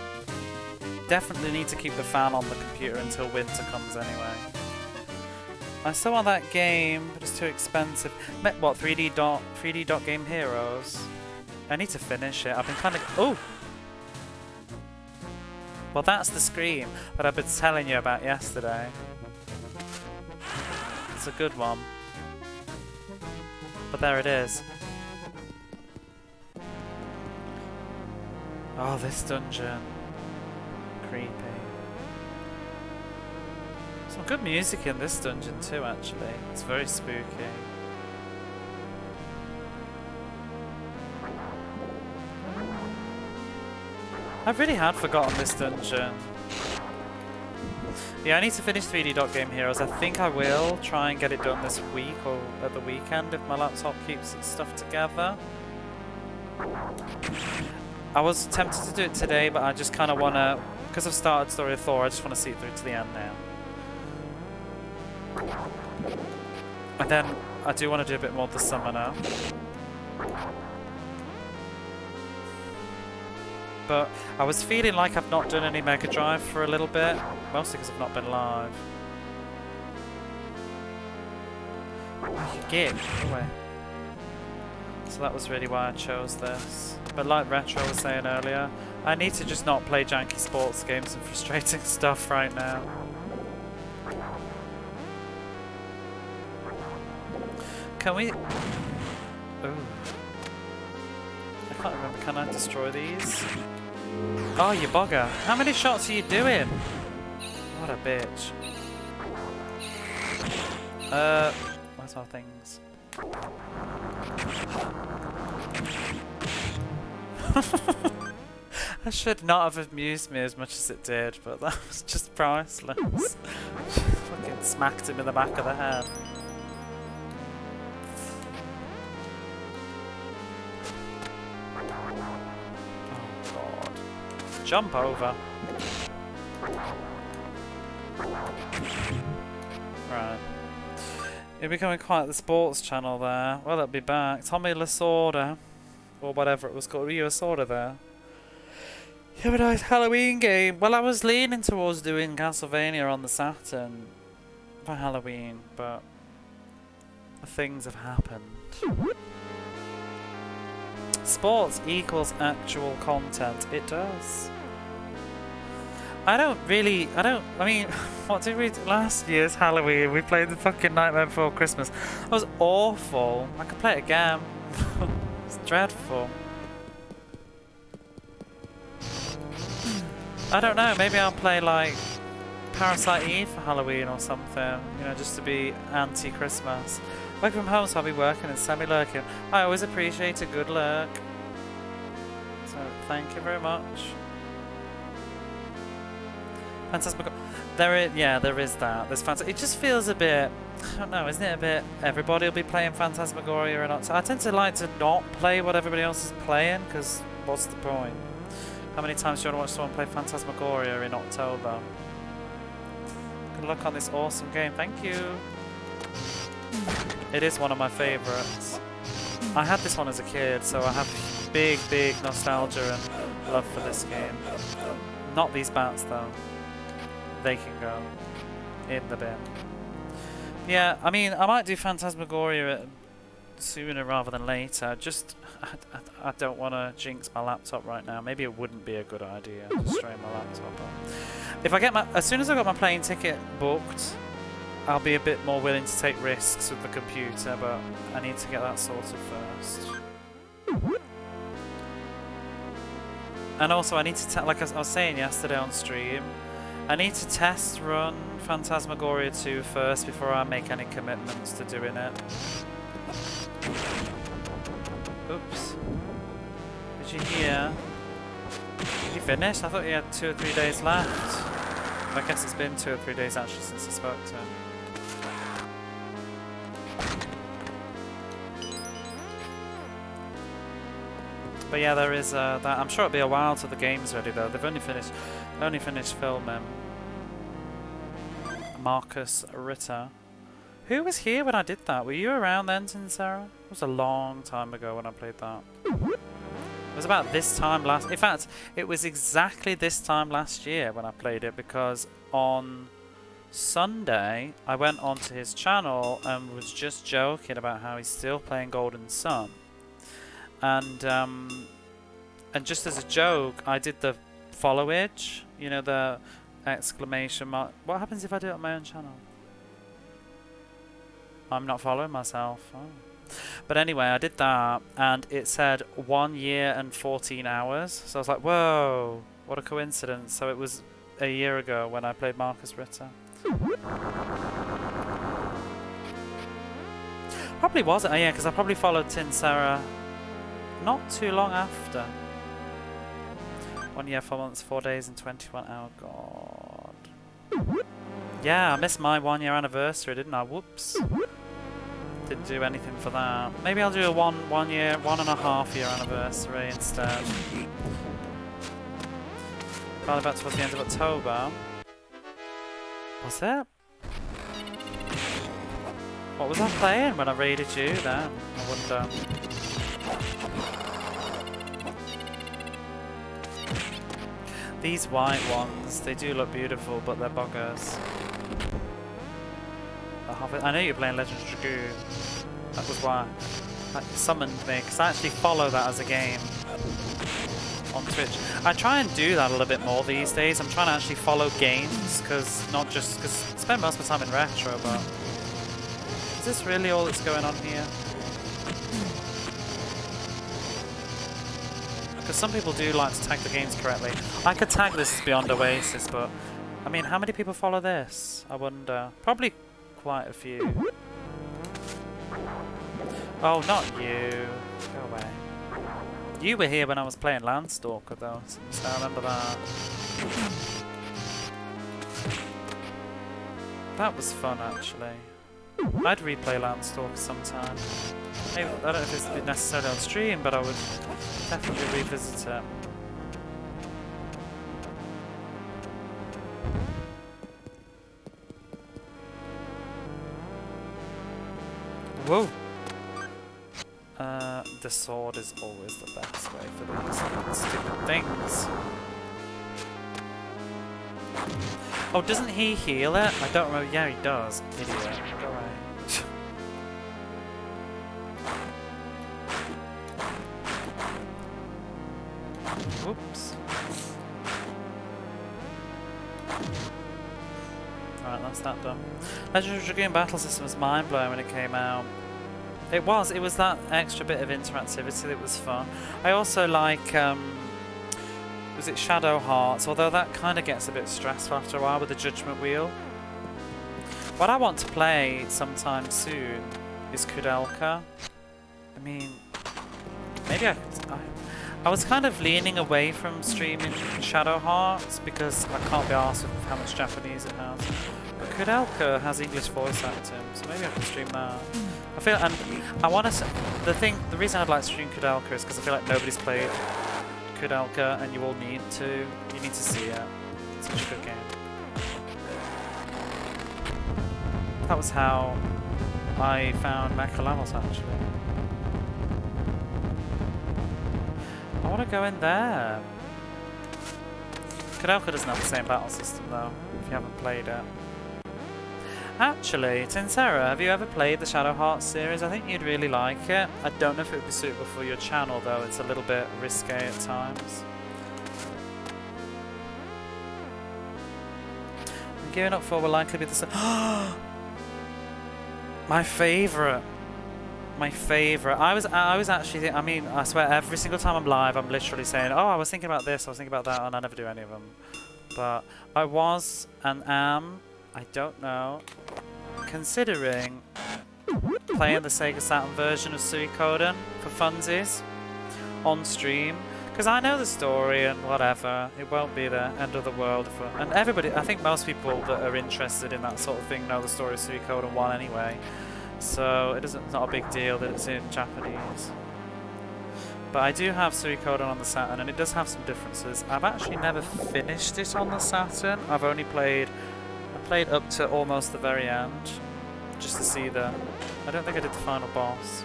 Definitely need to keep the fan on the computer until winter comes anyway. I still want that game, but it's too expensive. What, 3D Dot Game Heroes? I need to finish it. I've been kind of... Oh! Well, that's the Scream that I've been telling you about yesterday. It's a good one. But there it is. Oh, this dungeon. Creepy. Some good music in this dungeon too, actually. It's very spooky. I really had forgotten this dungeon. Yeah, I need to finish 3D Dot Game Heroes. I think I will try and get it done this week or at the weekend if my laptop keeps its stuff together. I was tempted to do it today, but I just kind of want to, because I've started Story of Thor, I just want to see it through to the end now. And then I do want to do a bit more of the summoner. But I was feeling like I've not done any Mega Drive for a little bit, mostly because I've not been live. Oh, you gig. Away. So that was really why I chose this. But like Retro was saying earlier, I need to just not play janky sports games and frustrating stuff right now. Can we... Ooh. I can't remember, can I destroy these? Oh, you bugger. How many shots are you doing? What a bitch. Where's our things? I should not have amused me as much as it did, but that was just priceless. Fucking smacked him in the back of the head. Jump over. Right. You're becoming quite the sports channel there. Well, it'll be back. Tommy Lasorda. Or whatever it was called. Were you a sorta there? You have a nice Halloween game. Well, I was leaning towards doing Castlevania on the Saturn for Halloween, but things have happened. Sports equals actual content. It does. I mean, what did we do last year's Halloween? We played the fucking Nightmare Before Christmas. It was awful. I could play it again. It's dreadful. I don't know, maybe I'll play like Parasite Eve for Halloween or something. You know, just to be anti-Christmas. Working from home, so I'll be working and semi-lurking. I always appreciate a good lurk. So, thank you very much. Phantasmagoria. There is that. There's it just feels a bit, I don't know, isn't it a bit, everybody will be playing Phantasmagoria or not. So I tend to like to not play what everybody else is playing, because what's the point? How many times do you want to watch someone play Phantasmagoria in October? Good luck on this awesome game. Thank you. It is one of my favourites. I had this one as a kid, so I have big nostalgia and love for this game. Not these bats though. They can go in the bin. Yeah, I mean, I might do Phantasmagoria sooner rather than later. Just, I don't want to jinx my laptop right now. Maybe it wouldn't be a good idea to strain my laptop on. If I get as soon as I got my plane ticket booked, I'll be a bit more willing to take risks with the computer, but I need to get that sorted first. And also I need to, like I was saying yesterday on stream, I need to test run Phantasmagoria 2 first before I make any commitments to doing it. Oops. Did you hear? Did you finish? I thought you had 2 or 3 days left. I guess it's been 2 or 3 days actually since I spoke to him. But yeah, there is that. I'm sure it'll be a while till the game's ready though. They've only finished filming. Marcus Ritter. Who was here when I did that? Were you around then, Sarah? It was a long time ago when I played that. It was about this time last... In fact, it was exactly this time last year when I played it, because on Sunday I went onto his channel and was just joking about how he's still playing Golden Sun. And just as a joke, I did the followage, you know, the exclamation mark. What happens if I do it on my own channel? I'm not following myself. Oh. But anyway, I did that, and it said 1 year and 14 hours. So I was like, whoa, what a coincidence. So it was a year ago when I played Marcus Ritter. Probably wasn't. Yeah, because I probably followed Tin Sarah not too long after. 1 year, 4 months, 4 days, and 21 hours. God. Yeah, I missed my 1 year anniversary, didn't I? Whoops. Didn't do anything for that. Maybe I'll do a 1 year, 1.5 year anniversary instead. Probably about towards the end of October. Was it? What was I playing when I raided you then? I wonder. These white ones, they do look beautiful, but they're buggers. I know you're playing Legends Dragoon. That was why that summoned me, because I actually follow that as a game on Twitch. I try and do that a little bit more these days. I'm trying to actually follow games, because not just because I spend most of my time in retro, but is this really all that's going on here? Because some people do like to tag the games correctly. I could tag this as Beyond Oasis, but I mean, how many people follow this? I wonder. Probably quite a few. Oh, not you. Go away. You were here when I was playing Landstalker, though, so I remember that. That was fun, actually. I'd replay Landstalker sometime. Maybe, I don't know if it's necessarily on stream, but I would definitely revisit it. Whoa! The sword is always the best way for these stupid things. Oh, doesn't he heal it? I don't remember. Yeah, he does. Idiot. Go away. Whoops. Alright, that's that done. Legend of Dragoon battle system was mind-blowing when it came out. It was that extra bit of interactivity that was fun. I also like, was it Shadow Hearts? Although that kind of gets a bit stressful after a while with the Judgment Wheel. What I want to play sometime soon is Kudelka. I mean, maybe I could... I was kind of leaning away from streaming Shadow Hearts because I can't be arsed with how much Japanese it has. But Kudelka has English voice acting, so maybe I can stream that. I feel, and I want to. The reason I'd like to stream Kudelka is because I feel like nobody's played Kudelka, and you all need to. You need to see it. It's such a good game. That was how I found Mecha Levels, actually. I want to go in there. Kudelka doesn't have the same battle system, though, if you haven't played it. Actually, Tinsera, have you ever played the Shadow Hearts series? I think you'd really like it. I don't know if it would be suitable for your channel, though. It's a little bit risque at times. I'm gearing up for will likely be the same. My favourite. My favourite. I was actually, I mean, I swear every single time I'm live, I'm literally saying, oh, I was thinking about this, I was thinking about that, and I never do any of them. But I was and am, I don't know, considering playing the Sega Saturn version of Suikoden for funsies on stream. Because I know the story and whatever, it won't be the end of the world. And everybody, I think most people that are interested in that sort of thing know the story of Suikoden 1 anyway. So it's not a big deal that it's in Japanese. But I do have Suikoden on the Saturn, and it does have some differences. I've actually never finished it on the Saturn. I've only played up to almost the very end, just to see the... I don't think I did the final boss.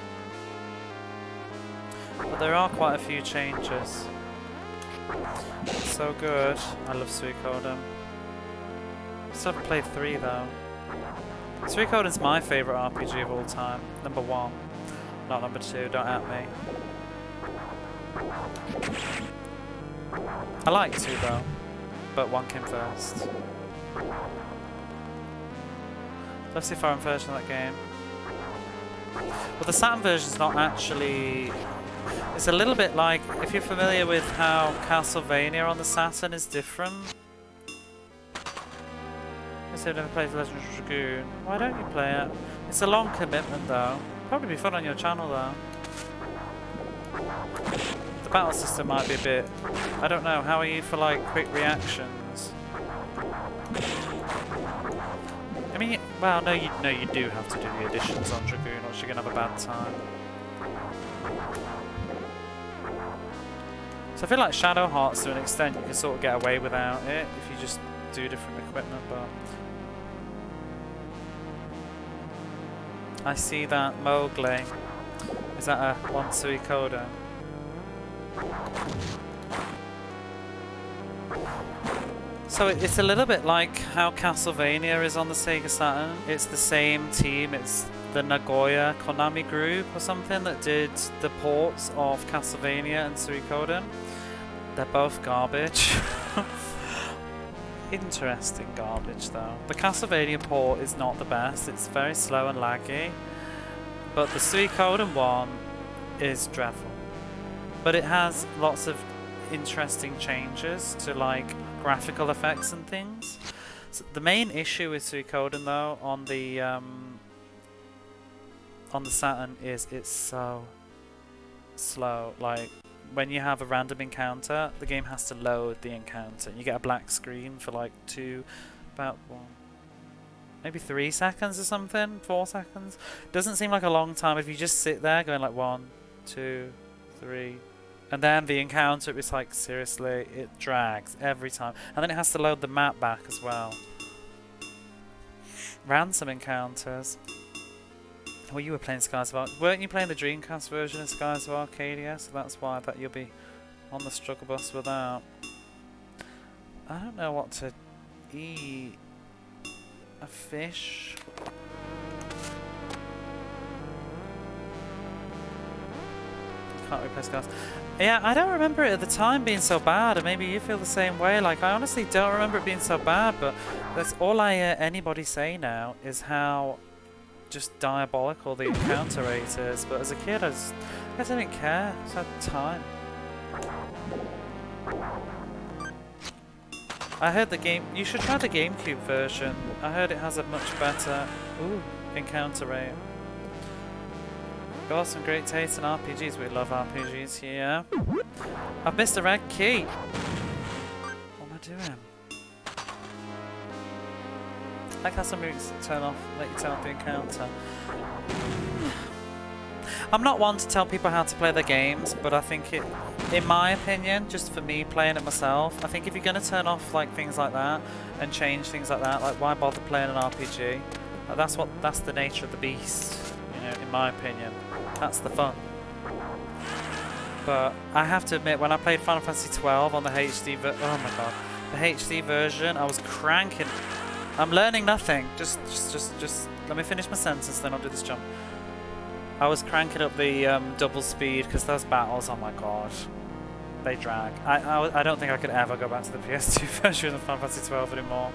But there are quite a few changes. It's so good. I love Suikoden. Still haven't played 3 though. Suikoden's my favourite RPG of all time. Number 1. Not number 2, don't at me. I like 2 though, but 1 came first. Let's see foreign version of that game. Well, the Saturn version's not actually... It's a little bit like, if you're familiar with how Castlevania on the Saturn is different. I've never played Legend of Dragoon. Why don't you play it? It's a long commitment though. Probably be fun on your channel though. The battle system might be a bit... I don't know, how are you for like quick reactions? I mean, well, no, you do have to do the additions on Dragoon, or you're gonna have a bad time. So I feel like Shadow Hearts, to an extent, you can sort of get away without it if you just do different equipment, but... I see that Mowgli. Is that a one Suikoden? So it's a little bit like how Castlevania is on the Sega Saturn. It's the same team. It's the Nagoya Konami group or something that did the ports of Castlevania and Suikoden. They're both garbage. Interesting garbage though. The Castlevania port is not the best. It's very slow and laggy. But the Suikoden one is dreadful. But it has lots of interesting changes to like graphical effects and things. So the main issue with Suikoden though on the Saturn is it's so slow. Like when you have a random encounter, the game has to load the encounter. You get a black screen for like maybe 3 seconds or something, 4 seconds. Doesn't seem like a long time if you just sit there going like 1, 2, 3, and then the encounter, it's like seriously, it drags every time, and then it has to load the map back as well. Ransom encounters. Well, you were playing Skies of Arcadia. Weren't you playing the Dreamcast version of Skies of Arcadia? So that's why I bet you'll be on the struggle bus with that. I don't know what to eat. A fish? Can't replay Skies. Yeah, I don't remember it at the time being so bad, and maybe you feel the same way. Like, I honestly don't remember it being so bad, but that's all I hear anybody say now is how just diabolical the encounter rate is. But as a kid, I didn't care. I just had time. I heard the game... You should try the GameCube version. I heard it has a much better encounter rate. Got some great taste in RPGs. We love RPGs here. I've missed a red key. What am I doing? I like how some movies let you turn off the encounter. I'm not one to tell people how to play their games, but I think In my opinion, just for me playing it myself, I think if you're going to turn off like things like that and change things like that, like why bother playing an RPG? Like, that's the nature of the beast, you know, in my opinion. That's the fun. But I have to admit, when I played Final Fantasy 12 on the HD oh my god, the HD version, I was cranking. I'm learning nothing. Just let me finish my sentence, then I'll do this jump. I was cranking up the double speed because those battles, oh my god, they drag. I don't think I could ever go back to the PS2 version of Final Fantasy 12 anymore.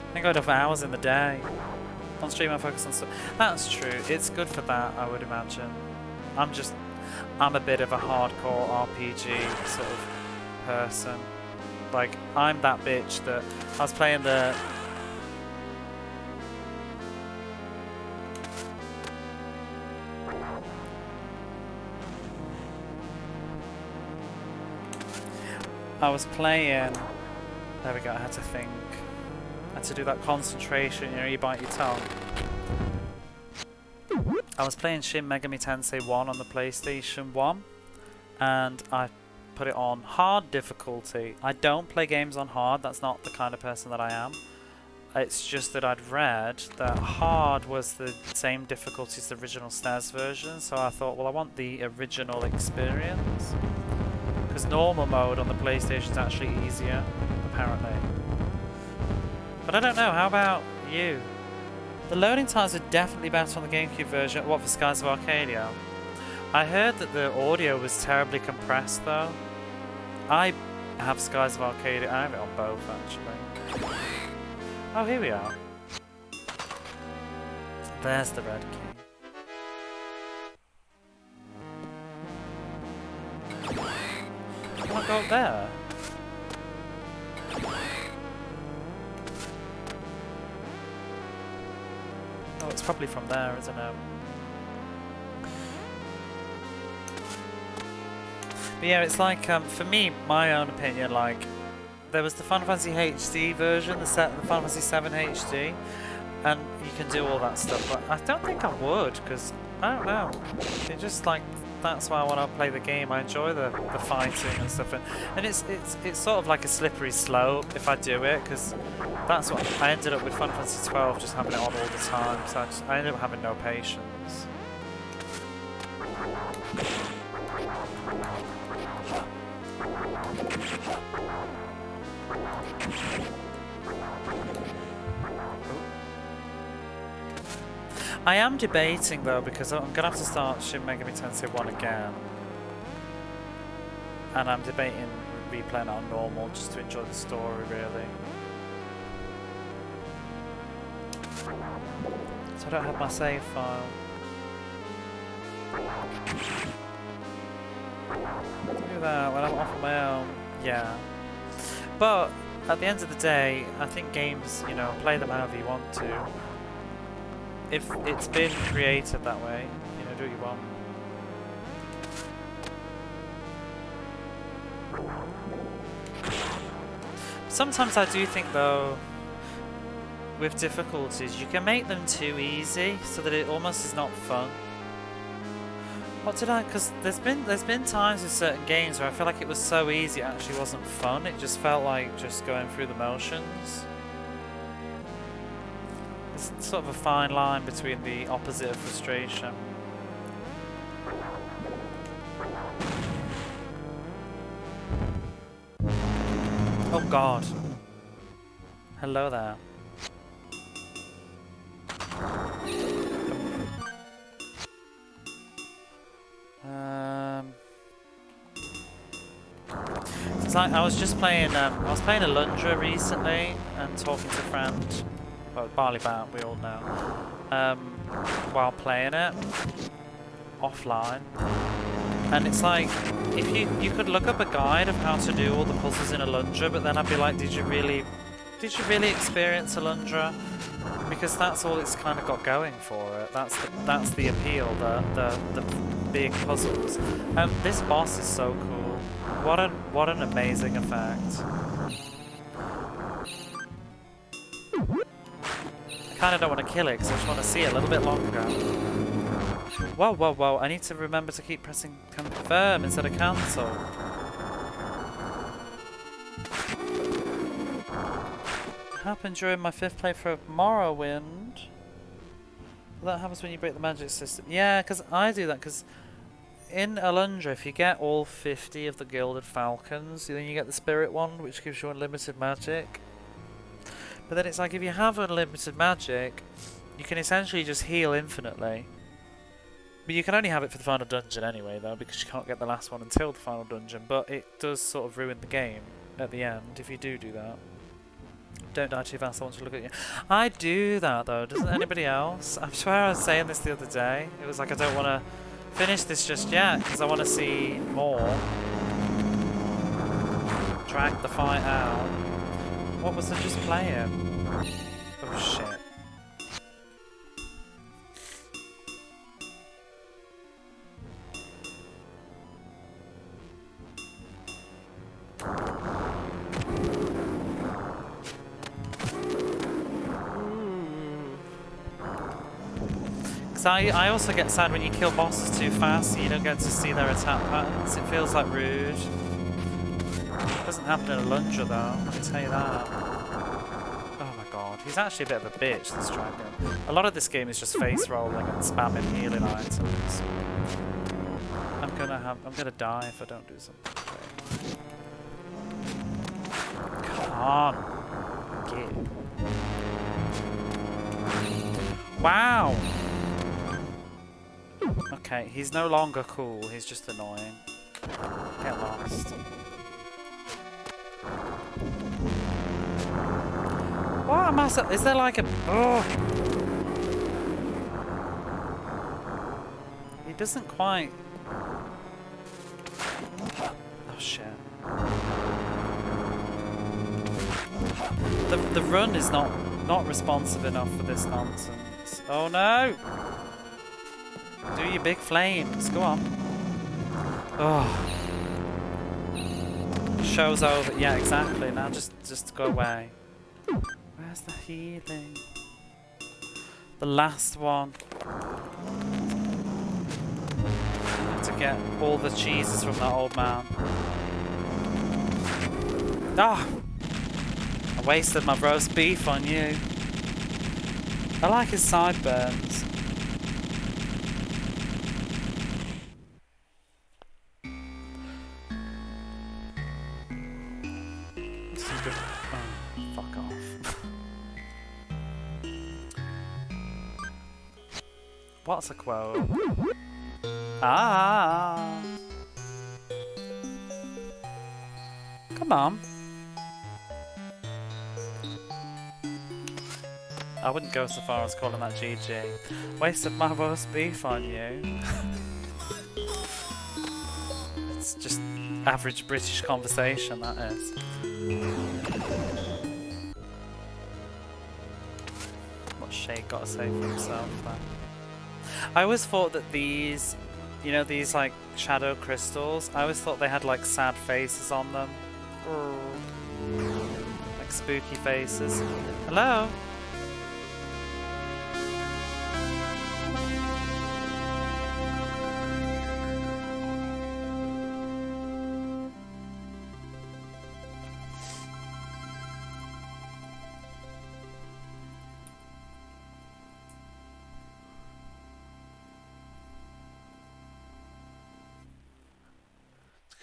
I think I'd have hours in the day. On stream I focus on stuff. That's true, it's good for that, I would imagine. I'm a bit of a hardcore RPG sort of person. Like, I'm that bitch that I was playing the... There we go, I had to think. I had to do that concentration, you know, you bite your tongue. I was playing Shin Megami Tensei 1 on the PlayStation 1, and I put it on hard difficulty. I don't play games on hard, that's not the kind of person that I am. It's just that I'd read that hard was the same difficulty as the original SNES version, so I thought, well, I want the original experience. Because normal mode on the PlayStation is actually easier, apparently. But I don't know, how about you? The loading times are definitely better on the GameCube version. What, for Skies of Arcadia? I heard that the audio was terribly compressed though. I have Skies of Arcadia, I have it on both actually. Oh, here we are. There's the red key. Can I go up there? Oh, it's probably from there, isn't it? But yeah, it's like, for me, my own opinion, like, there was the Final Fantasy HD version, the Final Fantasy 7 HD, and you can do all that stuff, but I don't think I would, because, I don't know, it just like, that's why I want to play the game. I enjoy the fighting and stuff, and it's sort of like a slippery slope if I do it, because that's what I ended up with Final Fantasy 12, just having it on all the time, so I ended up having no patience. I am debating though, because I'm gonna have to start Shin Megami Tensei 1 again, and I'm debating replaying it on normal just to enjoy the story really. So I don't have my save file. Do that when I'm off on my own, yeah. But at the end of the day, I think games, you know, play them however you want to. If it's been created that way, you know, do what you want. Sometimes I do think though, with difficulties, you can make them too easy so that it almost is not fun. What did I? Because there's been times with certain games where I feel like it was so easy it actually wasn't fun. It just felt like just going through the motions. It's sort of a fine line between the opposite of frustration. Oh god. Hello there. It's like I was just playing. I was playing Alundra recently and talking to a friend. Well, Barley Bat, we all know. While playing it offline, and it's like if you could look up a guide of how to do all the puzzles in Alundra, but then I'd be like, did you really experience Alundra? Because that's all it's kind of got going for it. That's the appeal, the big puzzles. This boss is so cool. What an amazing effect. I kind of don't want to kill it because I just want to see it a little bit longer. Whoa, whoa, whoa. I need to remember to keep pressing confirm instead of cancel. Happened during my 5th playthrough of Morrowind. That happens when you break the magic system. Yeah, because I do that, because in Alundra, if you get all 50 of the Gilded Falcons, then you get the Spirit Wand, which gives you unlimited magic. But then it's like, if you have unlimited magic, you can essentially just heal infinitely. But you can only have it for the final dungeon anyway, though, because you can't get the last one until the final dungeon. But it does sort of ruin the game at the end if you do that. Don't die too fast, I want to look at you. I do that, though. Doesn't anybody else? I swear I was saying this the other day. It was like, I don't want to finish this just yet, because I want to see more. Drag the fight out. What was I just playing? Oh, shit. I also get sad when you kill bosses too fast and you don't get to see their attack patterns. It feels like rude. It doesn't happen in a Alundra though, I can tell you that. Oh my god, he's actually a bit of a bitch, this dragon. A lot of this game is just face rolling and spamming healing items. I'm gonna die if I don't do something. Come on. Get. Wow! Okay, he's no longer cool, he's just annoying. Get lost. What am I is there like a... Oh! He doesn't quite... Oh shit. The run is not responsive enough for this nonsense. Oh no! Do your big flames, go on. Oh. Show's over. Yeah, exactly. Now just go away. Where's the healing? The last one. To get all the cheeses from that old man. Ah! I wasted my roast beef on you. I like his sideburns. What's a quote? Ah! Come on. I wouldn't go so far as calling that GG. Wasted my roast beef on you. It's just average British conversation, that is. What's Shay got to say for himself then? I always thought that these, you know, these like shadow crystals, I always thought they had like sad faces on them. Like spooky faces. Hello?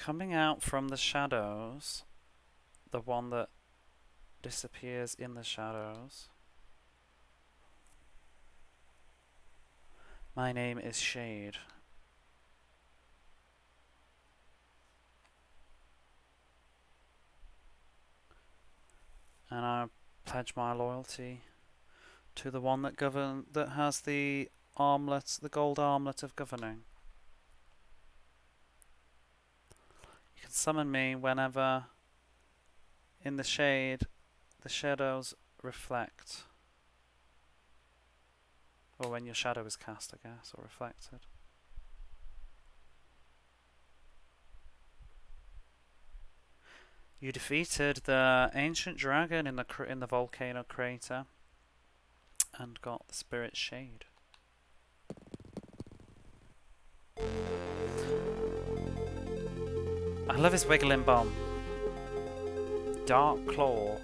Coming out from the shadows, the one that disappears in the shadows. My name is Shade. And I pledge my loyalty to the one that has the armlet, the gold armlet of governing. You can summon me whenever in the shade the shadows reflect. Or when your shadow is cast, I guess, or reflected. You defeated the ancient dragon in the volcano crater and got the spirit shade. I love his wiggling bomb. Dark Claw.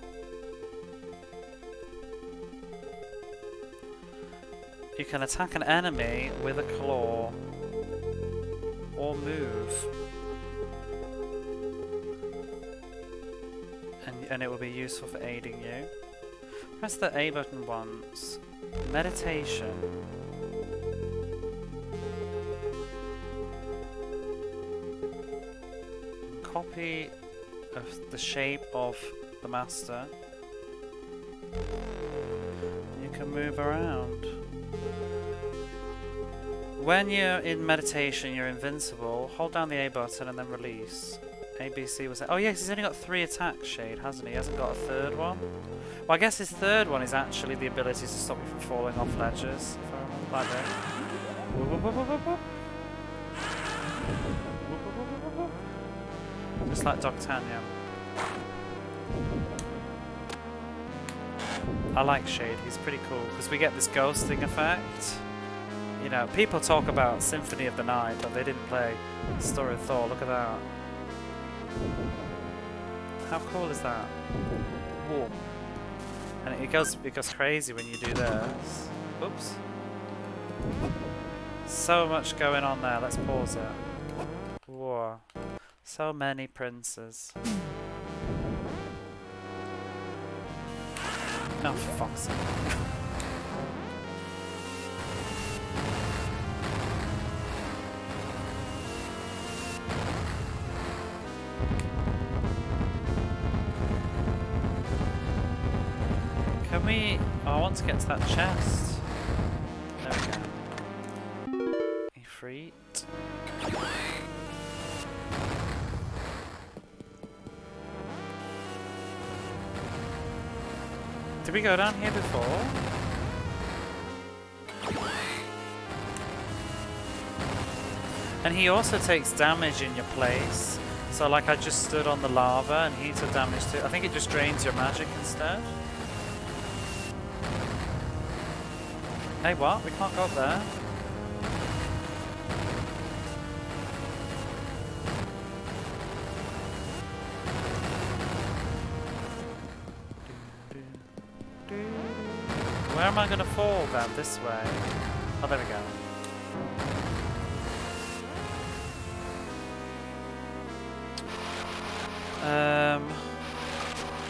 You can attack an enemy with a claw or move. And it will be useful for aiding you. Press the A button once. Meditation. Copy of the shape of the master. You can move around. When you're in meditation, you're invincible. Hold down the A button and then release. A, B, C was it? Oh yes, he's only got 3 attacks, Shade, hasn't he? He hasn't got a third one. Well, I guess his third one is actually the ability to stop you from falling off ledges. If I remember like that. Whoop, whoop, whoop, whoop, whoop. Just like D'Artagnan. I like Shade, he's pretty cool, because we get this ghosting effect. You know, people talk about Symphony of the Night, but they didn't play Story of Thor. Look at that. How cool is that? Whoa. And it goes crazy when you do this. Oops. So much going on there. Let's pause it. Whoa. So many princes. Oh, for fuck's sake. Can we... Oh, I want to get to that chest. There we go. Ifrit. Did we go down here before? And he also takes damage in your place. So like I just stood on the lava and he took damage too. I think it just drains your magic instead. Hey, what? We can't go up there. Where am I going to fall then? This way? Oh, there we go.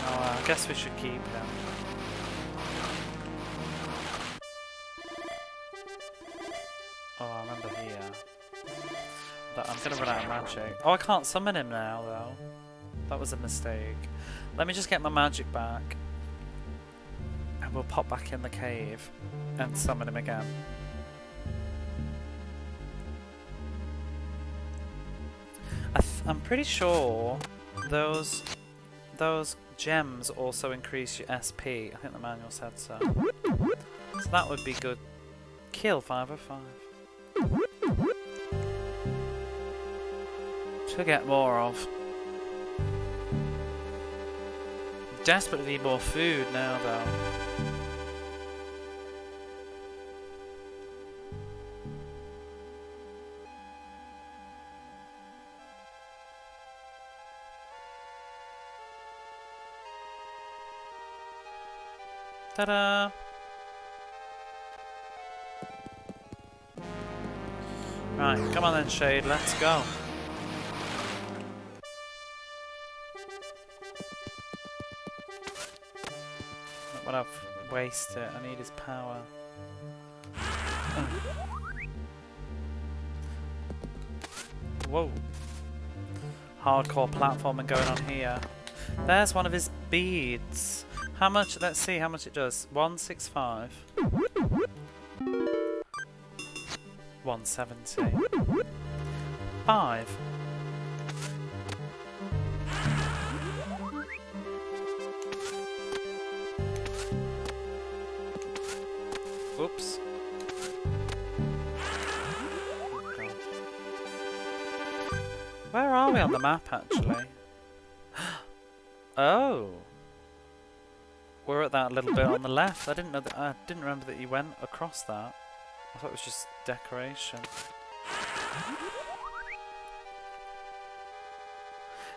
Oh, I guess we should keep him. Oh, I remember here. I'm going to run out of magic. Oh, I can't summon him now, though. That was a mistake. Let me just get my magic back. And we'll pop back in the cave and summon him again. I'm pretty sure those gems also increase your SP. I think the manual said so. So that would be good. Kill 505. To get more of. Desperately need more food now, though. Ta-da! Right, come on then, Shade, let's go. Not what I've wasted. I need his power. Whoa. Hardcore platforming going on here. There's one of his beads. How much? Let's see how much it does. 165. 170. 5. Oops. Where are we on the map, actually? Oh. We're at that little bit on the left. I didn't know that. I didn't remember that you went across that. I thought it was just decoration.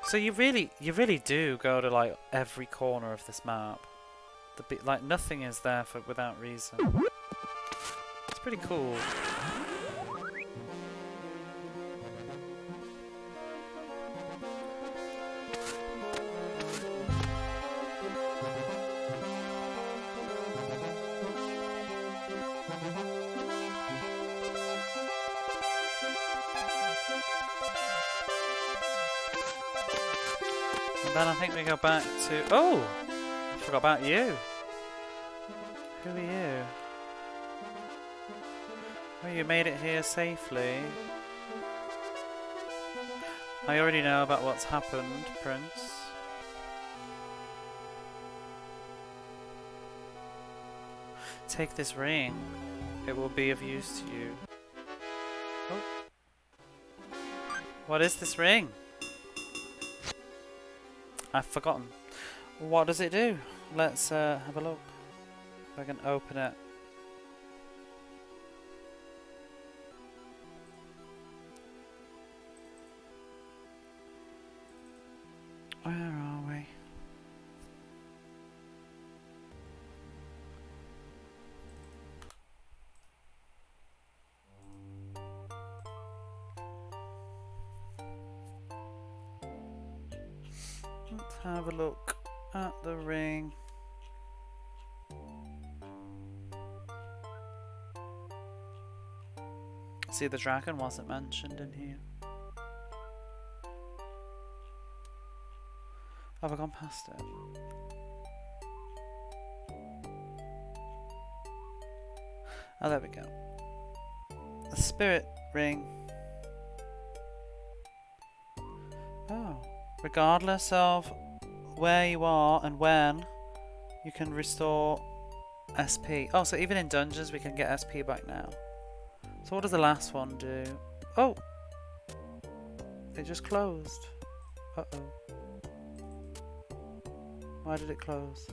So you really do go to like every corner of this map. Like nothing is there for without reason. It's pretty cool. And then I think we go back to... Oh! I forgot about you. Who are you? Oh, you made it here safely. I already know about what's happened, Prince. Take this ring. It will be of use to you. Oh. What is this ring? I've forgotten. What does it do? Let's have a look. If I can open it. Where are we? Let's have a look at the ring. See, the dragon wasn't mentioned in here. Have I gone past it? Oh, there we go. The spirit ring. Oh. Regardless of where you are and when, you can restore SP. Oh, so even in dungeons we can get SP back now. So what does the last one do? Oh! It just closed. Uh-oh. Why did it close?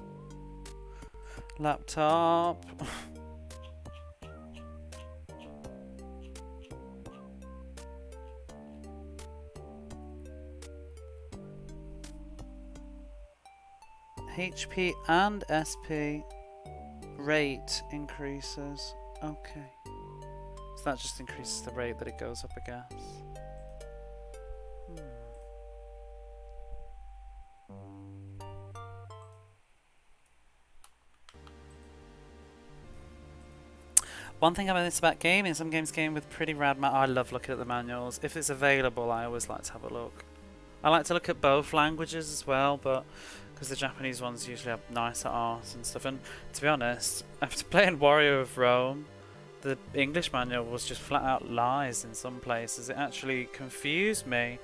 Laptop. HP and SP rate increases. Okay. So that just increases the rate that it goes up, I guess. One thing I miss about gaming, some games game with pretty rad I love looking at the manuals. If it's available, I always like to have a look. I like to look at both languages as well, but because the Japanese ones usually have nicer art and stuff. And to be honest, after playing Warrior of Rome, the English manual was just flat out lies in some places. It actually confused me.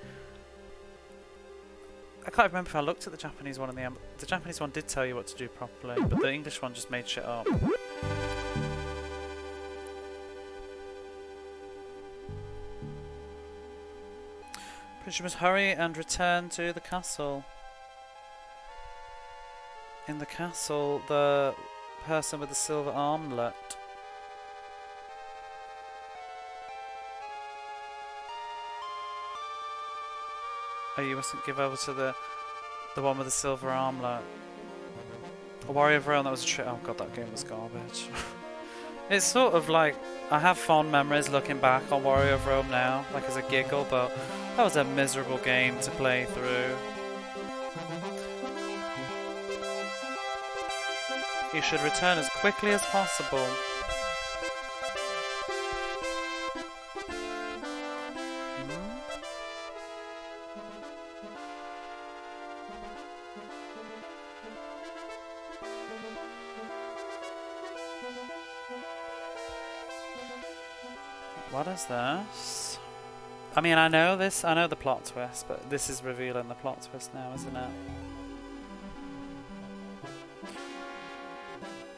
I can't remember if I looked at the Japanese one, and the Japanese one did tell you what to do properly, but the English one just made shit up. Prince must hurry and return to the castle. In the castle, the person with the silver armlet. Oh, you mustn't give over to the one with the silver armlet. A Warrior of Rome, that was a trick. Oh god, that game was garbage. It's sort of like, I have fond memories looking back on Warrior of Rome now, like as a giggle, but that was a miserable game to play through. You should return as quickly as possible. What is this? I mean, I know this, I know the plot twist, but this is revealing the plot twist now, isn't it?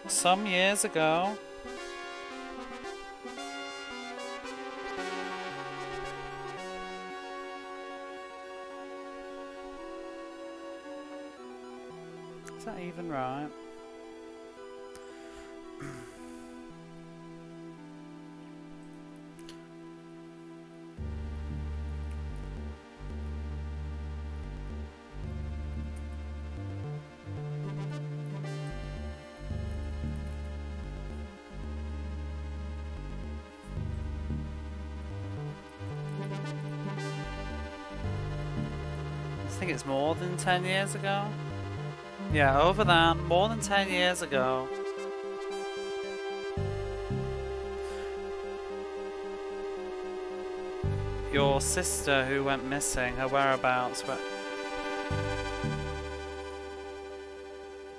Some years ago, is that even right? think it's more than 10 years ago. Yeah, over that, more than 10 years ago. Your sister who went missing, her whereabouts were...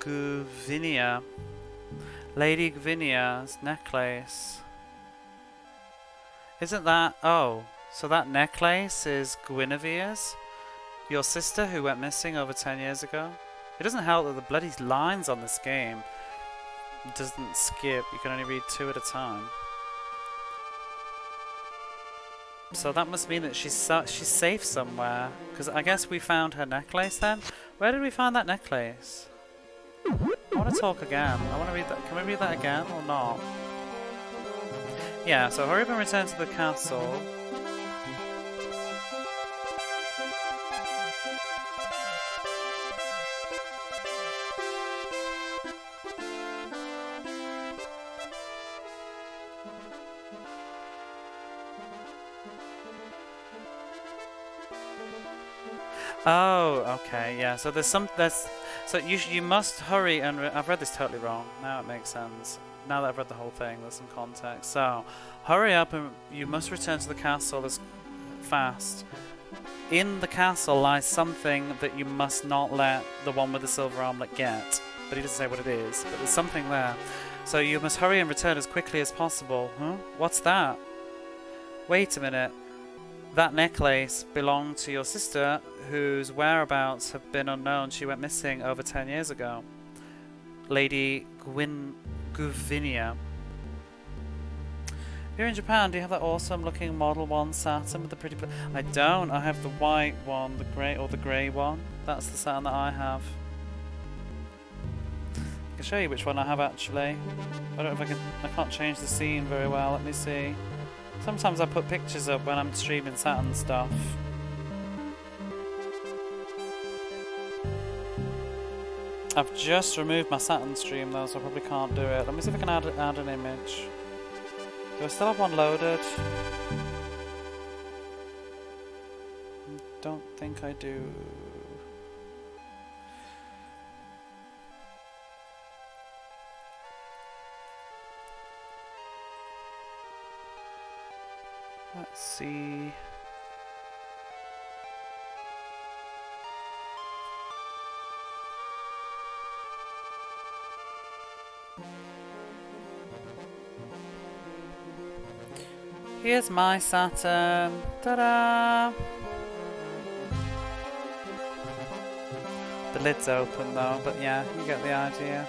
Guvinia. Lady Gvinia's necklace. Isn't that... Oh, so that necklace is Guinevere's? Your sister who went missing over 10 years ago? It doesn't help that the bloody lines on this game doesn't skip. You can only read 2 at a time. So that must mean that she's safe somewhere. Because I guess we found her necklace then. Where did we find that necklace? I want to talk again. I want to read that. Can we read that again or not? Yeah, so hurry up and return to the castle. Oh, okay, yeah. So so you must hurry and I've read this totally wrong. Now it makes sense. Now that I've read the whole thing, there's some context. So, hurry up and you must return to the castle as fast. In the castle lies something that you must not let the one with the silver armlet get. But he doesn't say what it is, but there's something there. So you must hurry and return as quickly as possible. Huh? What's that? Wait a minute. That necklace belonged to your sister, whose whereabouts have been unknown. She went missing over 10 years ago. Lady Guvinia. Here in Japan, do you have that awesome looking Model 1 Saturn with the pretty... I don't. I have the white one, the grey one. That's the Saturn that I have. I can show you which one I have actually. I don't know if I can... I can't change the scene very well. Let me see. Sometimes I put pictures up when I'm streaming Saturn stuff. I've just removed my Saturn stream though, so I probably can't do it. Let me see if I can add an image. Do I still have one loaded? Don't think I do. Let's see. Here's my Saturn. Ta-da! The lid's open though, but yeah, you get the idea.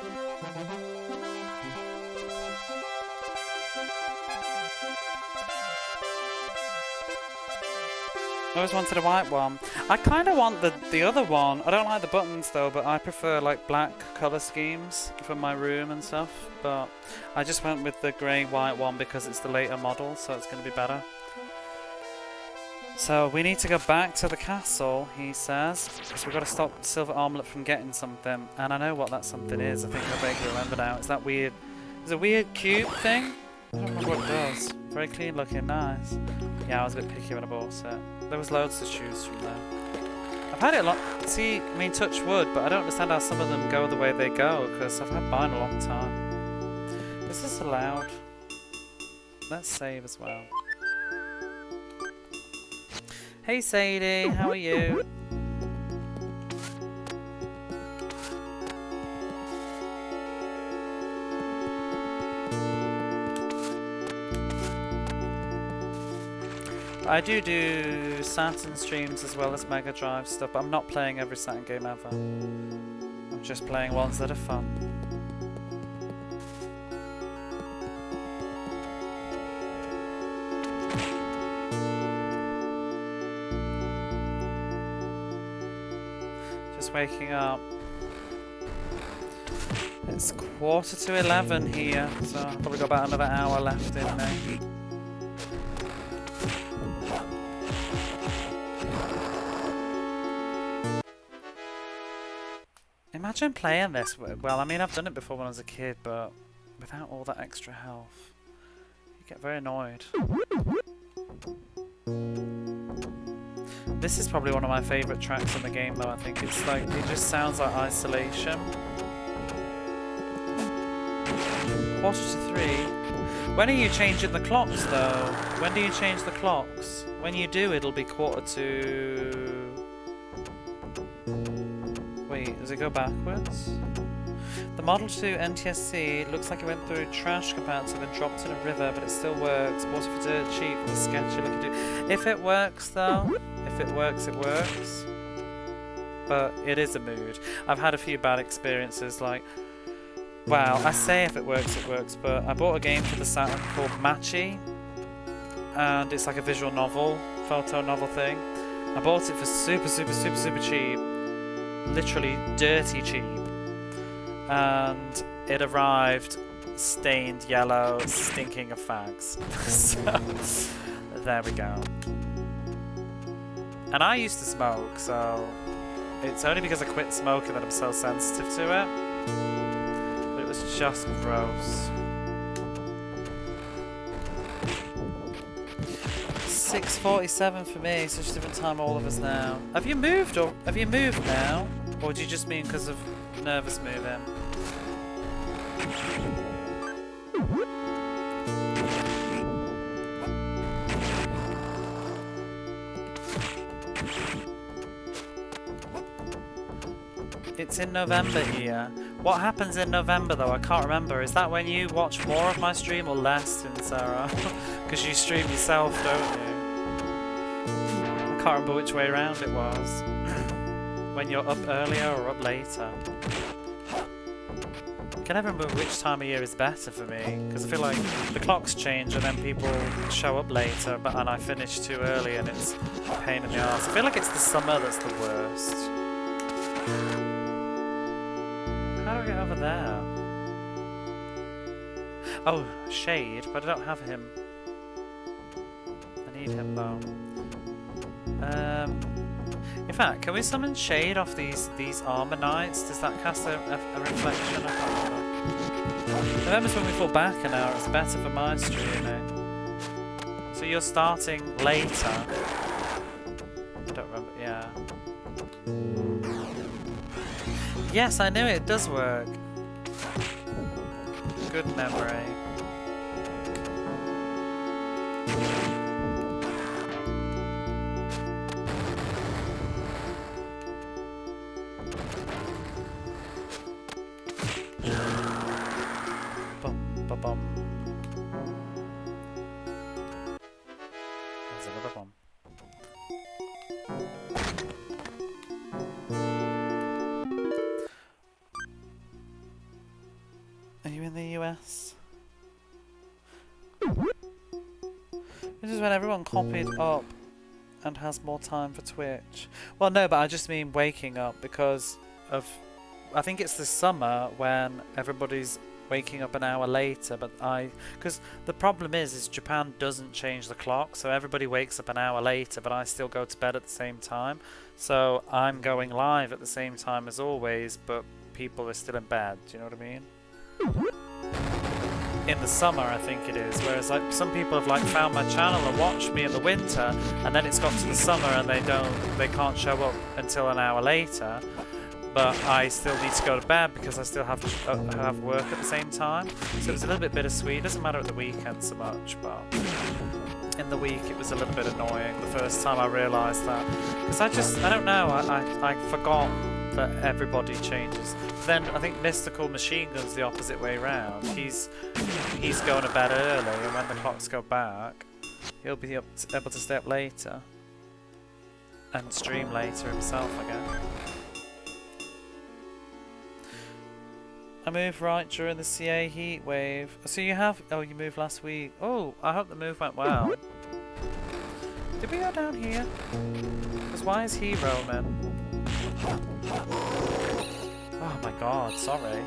I always wanted a white one. I kind of want the other one. I don't like the buttons though, but I prefer like black colour schemes for my room and stuff. But I just went with the grey white one because it's the later model, so it's going to be better. So we need to go back to the castle, he says, because we've got to stop the Silver Armlet from getting something. And I know what that something is. I think I vaguely remember now. It's that weird... It's a weird cube thing. I don't remember what it does. Very clean looking, nice. Yeah, I was a bit picky when I bought it. There was loads to choose from there. I've had it a lot. See, I mean, touch wood, but I don't understand how some of them go the way they go, because I've had mine a long time. Is this allowed? Let's save as well. Hey Sadie, how are you? I do Saturn streams as well as Mega Drive stuff, but I'm not playing every Saturn game ever. I'm just playing ones that are fun. Just waking up. It's 11:45 here, so I've probably got about another hour left in me. Imagine playing this. Well, I mean, I've done it before when I was a kid, but without all that extra health, you get very annoyed. This is probably one of my favourite tracks in the game though, I think. It's like, it just sounds like Isolation. 2:45. When are you changing the clocks though? When do you change the clocks? When you do, it'll be 2:45. Wait, does it go backwards? The Model 2 NTSC looks like it went through a trash compactor then dropped in a river, but it still works. Bought it for dirt cheap for the sketchy looking dude. If it works though, if it works, it works. But it is a mood. I've had a few bad experiences, like, wow, I say if it works, but I bought a game for the Saturn called Matchy, and it's like a visual novel, photo novel thing. I bought it for super cheap, literally dirty cheap, and it arrived stained yellow, stinking of fags. So, there we go. And I used to smoke, so it's only because I quit smoking that I'm so sensitive to it. But it was just gross. 6:47 for me, such a different time all of us now. Have you moved now? Or do you just mean because of nervous moving? It's in November here. What happens in November though? I can't remember. Is that when you watch more of my stream or less, Sarah? Because you stream yourself, don't you? I can't remember which way around it was. When you're up earlier or up later. I can never remember which time of year is better for me, because I feel like the clocks change and then people show up later, and I finish too early and it's a pain in the arse. I feel like it's the summer that's the worst. How do I get over there? Oh, Shade, but I don't have him. I need him though. In fact, can we summon Shade off these armor knights? Does that cast a reflection? I can't remember. November's when we fall back an hour. It's better for my streaming. So you're starting later. I don't remember. Yeah. Yes, I knew it does work. Good memory. There's another bomb. Are you in the US? This is when everyone copied up and has more time for Twitch. Well, no, but I just mean waking up because of... I think it's the summer when everybody's waking up an hour later, but because the problem is Japan doesn't change the clock, so everybody wakes up an hour later, but I still go to bed at the same time. So I'm going live at the same time as always, but people are still in bed. Do you know what I mean? In the summer, I think it is. Whereas like some people have like found my channel and watched me in the winter, and then it's got to the summer and they can't show up until an hour later. But I still need to go to bed because I still have to have work at the same time. So it was a little bit bittersweet. It doesn't matter at the weekend so much, but in the week it was a little bit annoying the first time I realised that. Because I don't know, I forgot that everybody changes. Then I think Mystical Machine Gun's the opposite way around. He's going to bed early, and when the clocks go back, he'll be able to stay up later and stream later himself, I guess. I moved right during the CA heat wave. So you have... Oh, you moved last week. Oh, I hope the move went well. Did we go down here? Because why is he roaming? Oh my god, sorry.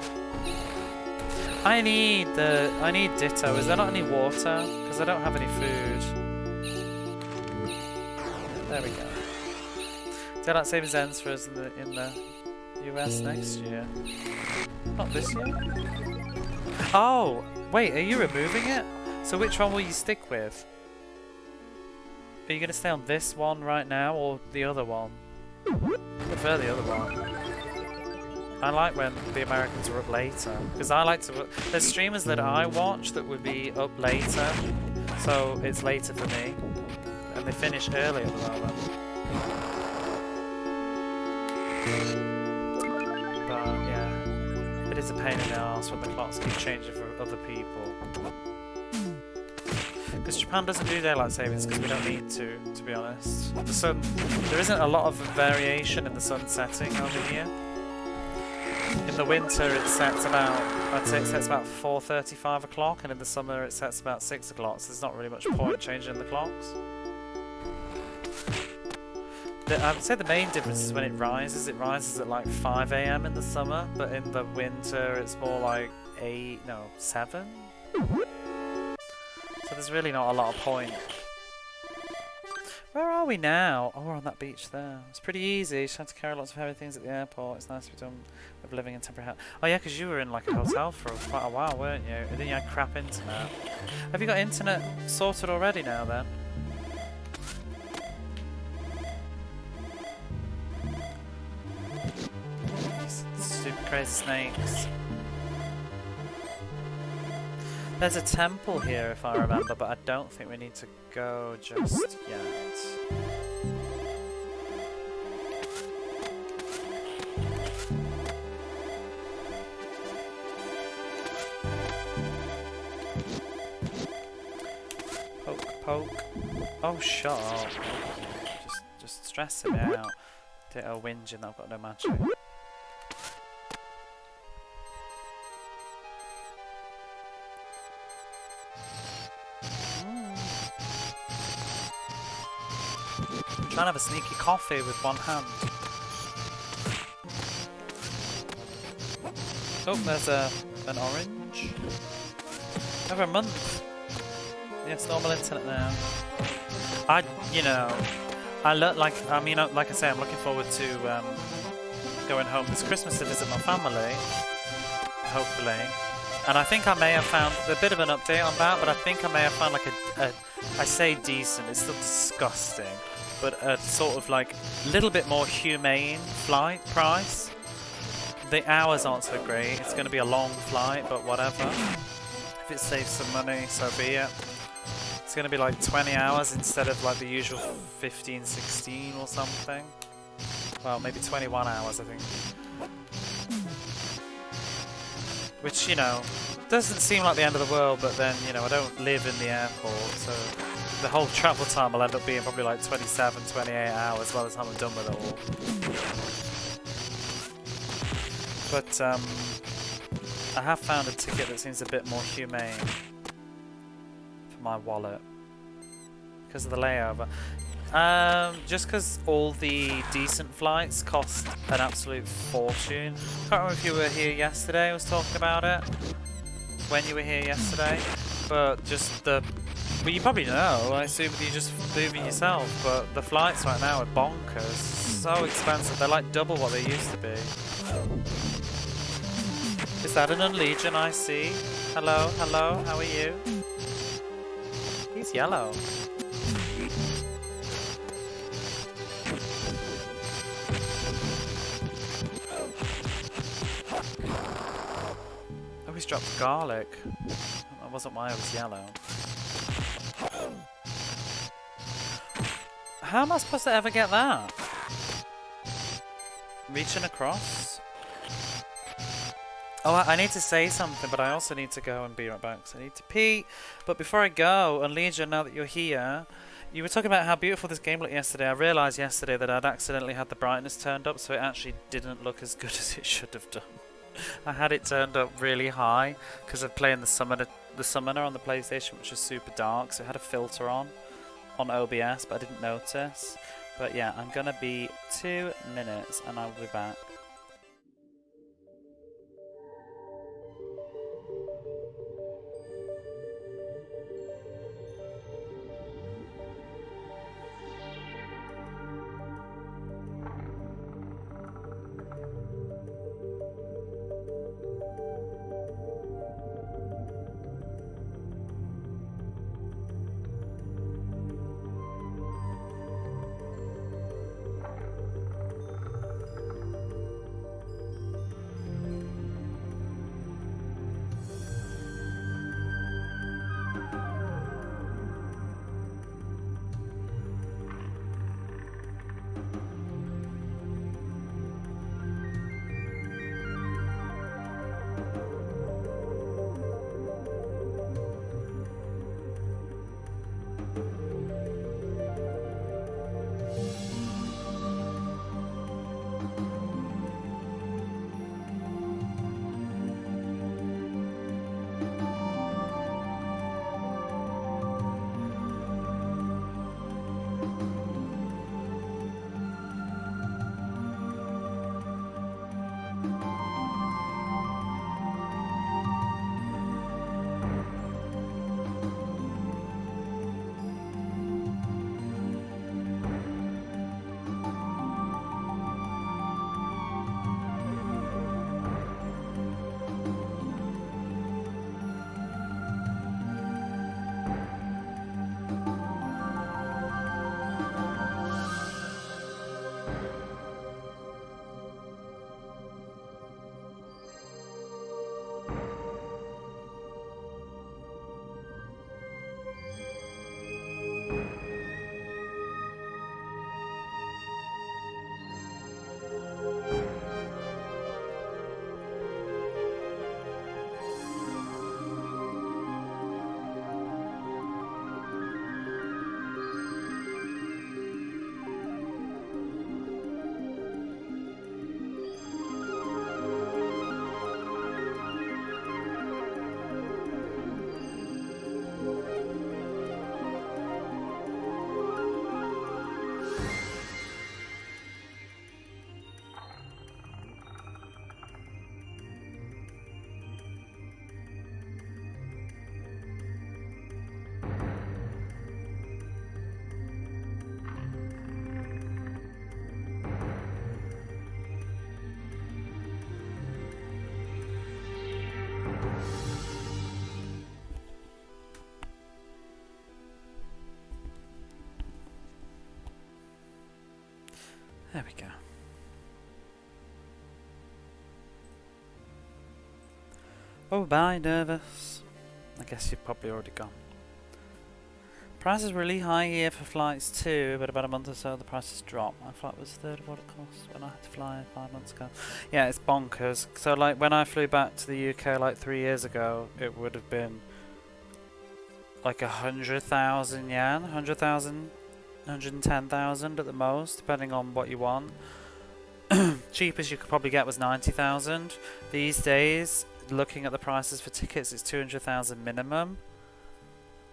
I need Ditto. Is there not any water? Because I don't have any food. There we go. Daylight savings ends for us in the US next year. Not this year? Oh! Wait, are you removing it? So which one will you stick with? Are you going to stay on this one right now or the other one? I prefer the other one. I like when the Americans are up later, because I like to. There's streamers that I watch that would be up later, so it's later for me, and they finish early at the moment. But yeah, it is a pain in the arse when the clocks keep changing for other people. Because Japan doesn't do daylight savings because we don't need to be honest. The sun, there isn't a lot of variation in the sun setting over here. In the winter it sets about, I'd say it sets about 4:30, 5 o'clock, and in the summer it sets about 6 o'clock, so there's not really much point changing the clocks. I would say the main difference is when it rises. It rises at like 5 AM in the summer, but in the winter it's more like 7? So there's really not a lot of point. Where are we now? Oh, we're on that beach there. It's pretty easy. You just have to carry lots of heavy things at the airport. It's nice to be done with living in temporary house. Oh yeah, because you were in like a hotel for quite a while, weren't you? And then you had crap internet. Have you got internet sorted already now then? Stupid crazy snakes. There's a temple here if I remember, but I don't think we need to go just yet. Poke, poke. Oh, shut up. Just stressing me out. Ditto whinging that I've got no magic. Trying to have a sneaky coffee with one hand. Oh, there's an orange. Over a month. Yes, normal internet now. Like I say, I'm looking forward to going home this Christmas to visit my family. Hopefully. And I think I may have found a bit of an update on that, but I think I may have found like I say decent, it's still disgusting, but a sort of like little bit more humane flight price. The hours aren't so great. It's going to be a long flight, but whatever. If it saves some money, so be it. It's going to be like 20 hours instead of like the usual 15, 16 or something. Well, maybe 21 hours, I think. Which, doesn't seem like the end of the world, but then, I don't live in the airport, so the whole travel time will end up being probably like 27, 28 hours by the time I'm done with it all. But I have found a ticket that seems a bit more humane for my wallet because of the layover. Just because all the decent flights cost an absolute fortune. Can't remember if you were here yesterday. I was talking about it when you were here yesterday, but just well, you probably know. I assume you just moving yourself, but the flights right now are bonkers. So expensive. They're like double what they used to be. Is that an Unlegion I see? Hello, hello, how are you? He's yellow. Oh, he's dropped garlic. That wasn't why I was yellow. How am I supposed to ever get that? Reaching across? Oh, I need to say something, but I also need to go and be right back, so I need to pee. But before I go, Unlegion, now that you're here, you were talking about how beautiful this game looked yesterday. I realised yesterday that I'd accidentally had the brightness turned up, so it actually didn't look as good as it should have done. I had it turned up really high because of playing the Summoner on the PlayStation, which was super dark, so it had a filter on OBS, but I didn't notice. But yeah, I'm gonna be 2 minutes and I'll be back. Oh, bye, nervous. I guess you've probably already gone. Prices were really high here for flights too, but about a month or so the prices dropped. My flight was a third of what it cost when I had to fly 5 months ago. Yeah, it's bonkers. So like when I flew back to the UK like 3 years ago, it would have been like 100,000 yen, 100,000, 110,000 at the most, depending on what you want. Cheapest you could probably get was 90,000. These days, looking at the prices for tickets, it's 200,000 minimum.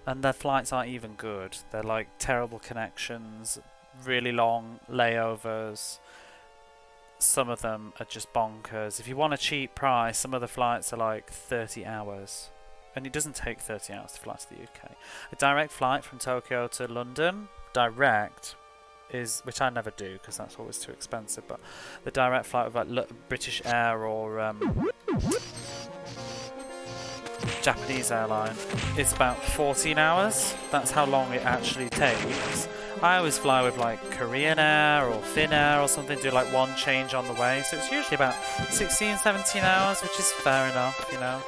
And their flights aren't even good. They're like terrible connections, really long layovers. Some of them are just bonkers. If you want a cheap price, some of the flights are like 30 hours. And it doesn't take 30 hours to fly to the UK. A direct flight from Tokyo to London, direct, is, which I never do because that's always too expensive, but the direct flight with like British Air or Japanese airline is about 14 hours. That's how long it actually takes. I always fly with like Korean Air or Finnair or something, do like one change on the way, so it's usually about 16, 17 hours, which is fair enough, you know,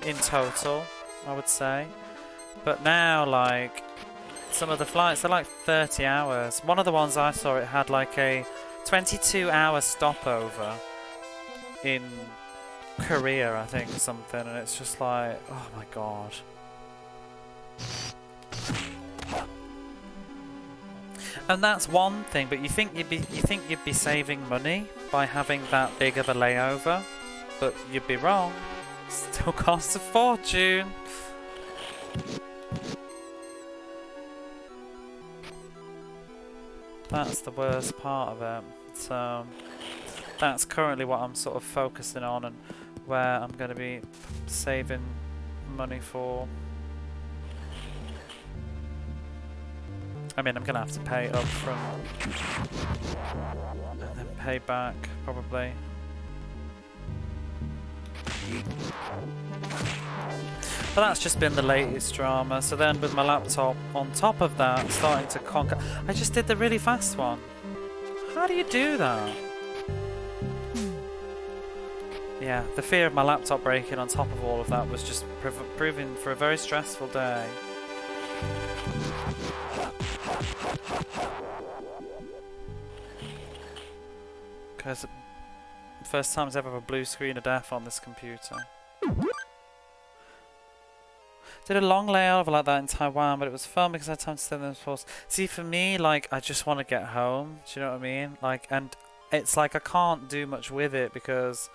in total, I would say. But now, like, some of the flights are like 30 hours. One of the ones I saw, it had like a 22-hour stopover in Korea, I think, or something, and it's just like, oh my god. And that's one thing, but you think you'd be saving money by having that big of a layover, but you'd be wrong. It still costs a fortune. That's the worst part of it. So that's currently what I'm sort of focusing on and where I'm going to be saving money for. I mean, I'm going to have to pay up front and then pay back, probably. But that's just been the latest drama. So then with my laptop on top of that, starting to conquer. I just did the really fast one. How do you do that? Yeah, the fear of my laptop breaking on top of all of that was just proving for a very stressful day. Because first time's ever a blue screen of death on this computer. Did a long layover like that in Taiwan, but it was fun because I had time to send them posts. See, for me, like, I just want to get home. Do you know what I mean? Like, and it's like I can't do much with it because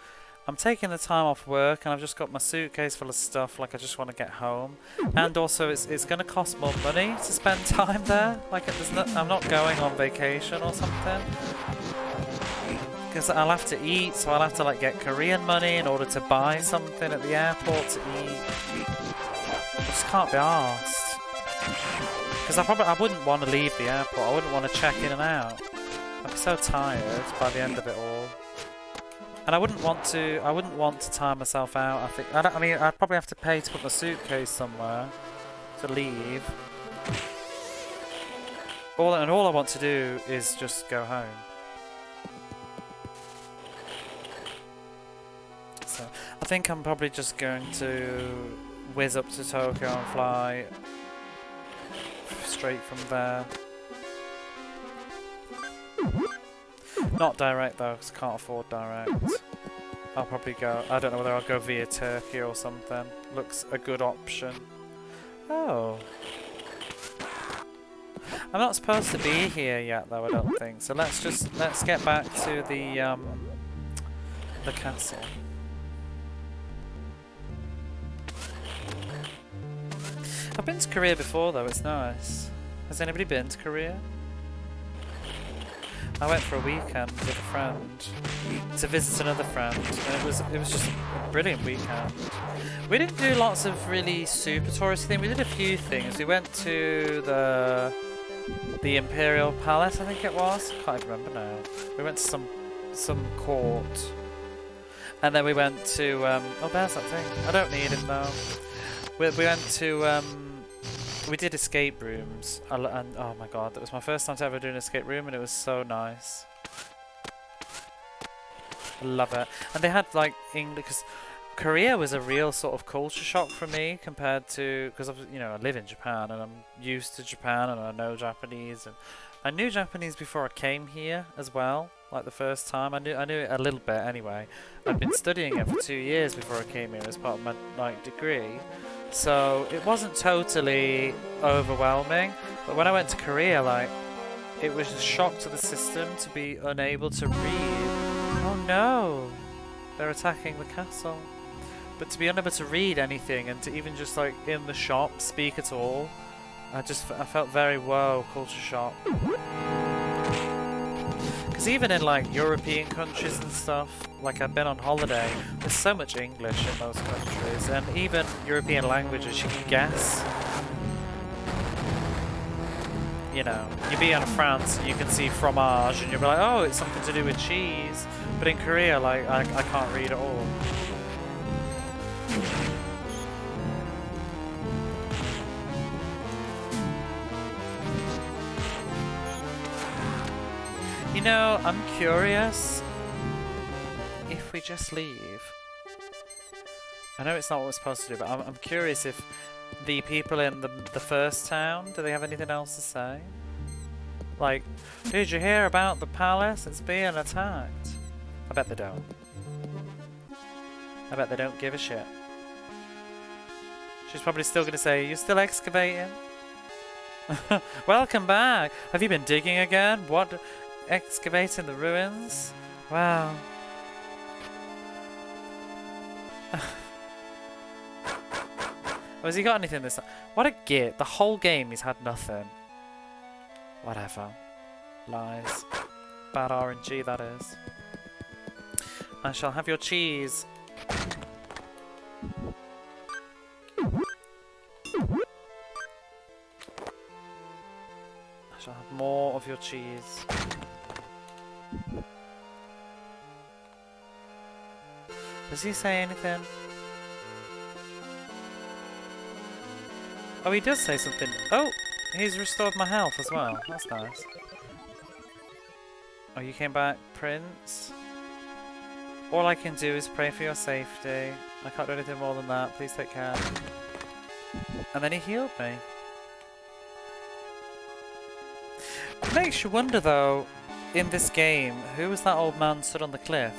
I'm taking the time off work and I've just got my suitcase full of stuff. Like, I just want to get home, and also it's going to cost more money to spend time there. Like, I'm not going on vacation or something. Because I'll have to eat, so I'll have to like get Korean money in order to buy something at the airport to eat. I just can't be arsed. Because I wouldn't want to leave the airport. I wouldn't want to check in and out. I'd be so tired by the end of it all. And I wouldn't want to tire myself out. I think. I mean, I'd probably have to pay to put my suitcase somewhere to leave. All I want to do is just go home. So I think I'm probably just going to whiz up to Tokyo and fly straight from there. Not direct though, because I can't afford direct. I'll probably go, I don't know whether I'll go via Turkey or something. Looks a good option. Oh. I'm not supposed to be here yet though, I don't think. So let's get back to the castle. I've been to Korea before though, it's nice. Has anybody been to Korea? I went for a weekend with a friend to visit another friend, and it was just a brilliant weekend. We didn't do lots of really super touristy things. We did a few things. We went to the Imperial Palace, I think it was. I can't even remember now. We went to some court, and then we went to oh, there's that thing. I don't need it though. We went to we did escape rooms, and oh my god, that was my first time to ever do an escape room, and it was so nice. I love it. And they had like English, because Korea was a real sort of culture shock for me compared to, because you know, I live in Japan and I'm used to Japan and I know Japanese, and I knew Japanese before I came here as well. Like the first time, I knew it a little bit anyway. I'd been studying it for 2 years before I came here as part of my like degree, so it wasn't totally overwhelming. But when I went to Korea, like, it was a shock to the system to be unable to read. Oh no, they're attacking the castle. But to be unable to read anything and to even just like in the shop speak at all, I felt very whoa, culture shock. Because even in like European countries and stuff, like I've been on holiday, there's so much English in those countries, and even European languages you can guess. You know, you be in France and you can see fromage and you'll be like, oh, it's something to do with cheese. But in Korea, like, I can't read at all. You know, I'm curious if we just leave. I know it's not what we're supposed to do, but I'm curious if the people in the first town, do they have anything else to say? Like, did you hear about the palace? It's being attacked. I bet they don't. I bet they don't give a shit. She's probably still going to say, you still excavating? Welcome back! Have you been digging again? What? Excavating the ruins? Wow. Oh, has he got anything this time? What a git. The whole game he's had nothing. Whatever. Lies. Bad RNG, that is. I shall have your cheese. I shall have more of your cheese. Does he say anything? Oh, he does say something. Oh, he's restored my health as well. That's nice. Oh, you came back, Prince? All I can do is pray for your safety. I can't do anything more than that. Please take care. And then he healed me. It makes you wonder, though, in this game, who was that old man stood on the cliff?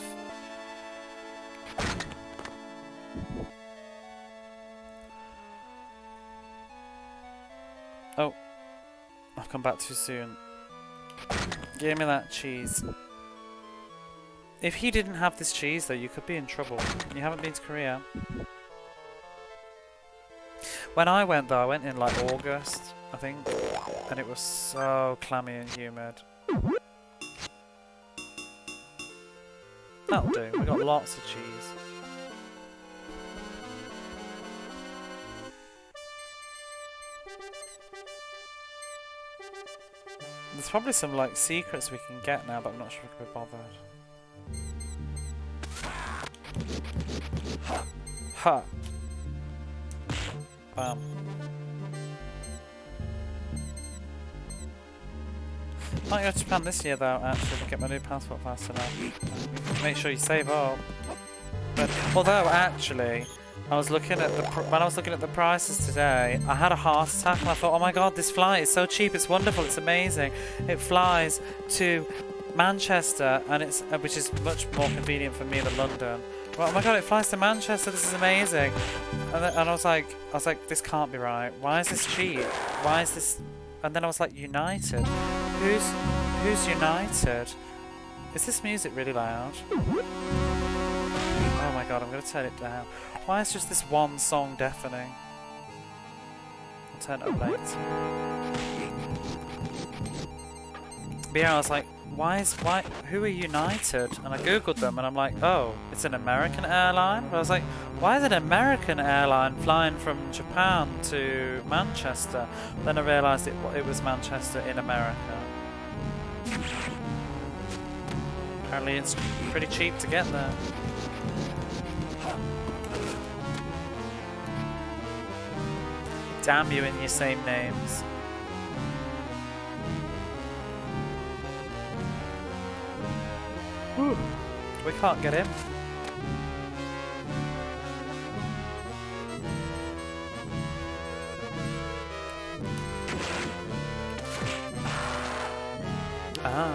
Oh, I've come back too soon. Give me that cheese. If he didn't have this cheese, though, you could be in trouble. You haven't been to Korea. When I went, though, I went in like August, I think, and it was so clammy and humid. That'll do. We got lots of cheese. There's probably some like secrets we can get now, but I'm not sure if we can be bothered. Ha! Bam. Might go to Japan this year though, actually, to get my new passport fast enough. Make sure you save up. But although actually, I was looking at when I was looking at the prices today, I had a heart attack and I thought, oh my god, this flight is so cheap, it's wonderful, it's amazing. It flies to Manchester, and which is much more convenient for me than London. Well, oh my god, it flies to Manchester, this is amazing. And I was like, this can't be right. Why is this cheap? Why is this? And then I was like, United? Who's United? Is this music really loud? Oh my god, I'm going to turn it down. Why is just this one song deafening? I'll turn it up later. But yeah, I was like, who are United? And I googled them and I'm like, oh, it's an American airline? But I was like, why is an American airline flying from Japan to Manchester? Then I realised it was Manchester in America. Apparently it's pretty cheap to get there. Damn you and your same names. We can't get in. Ah.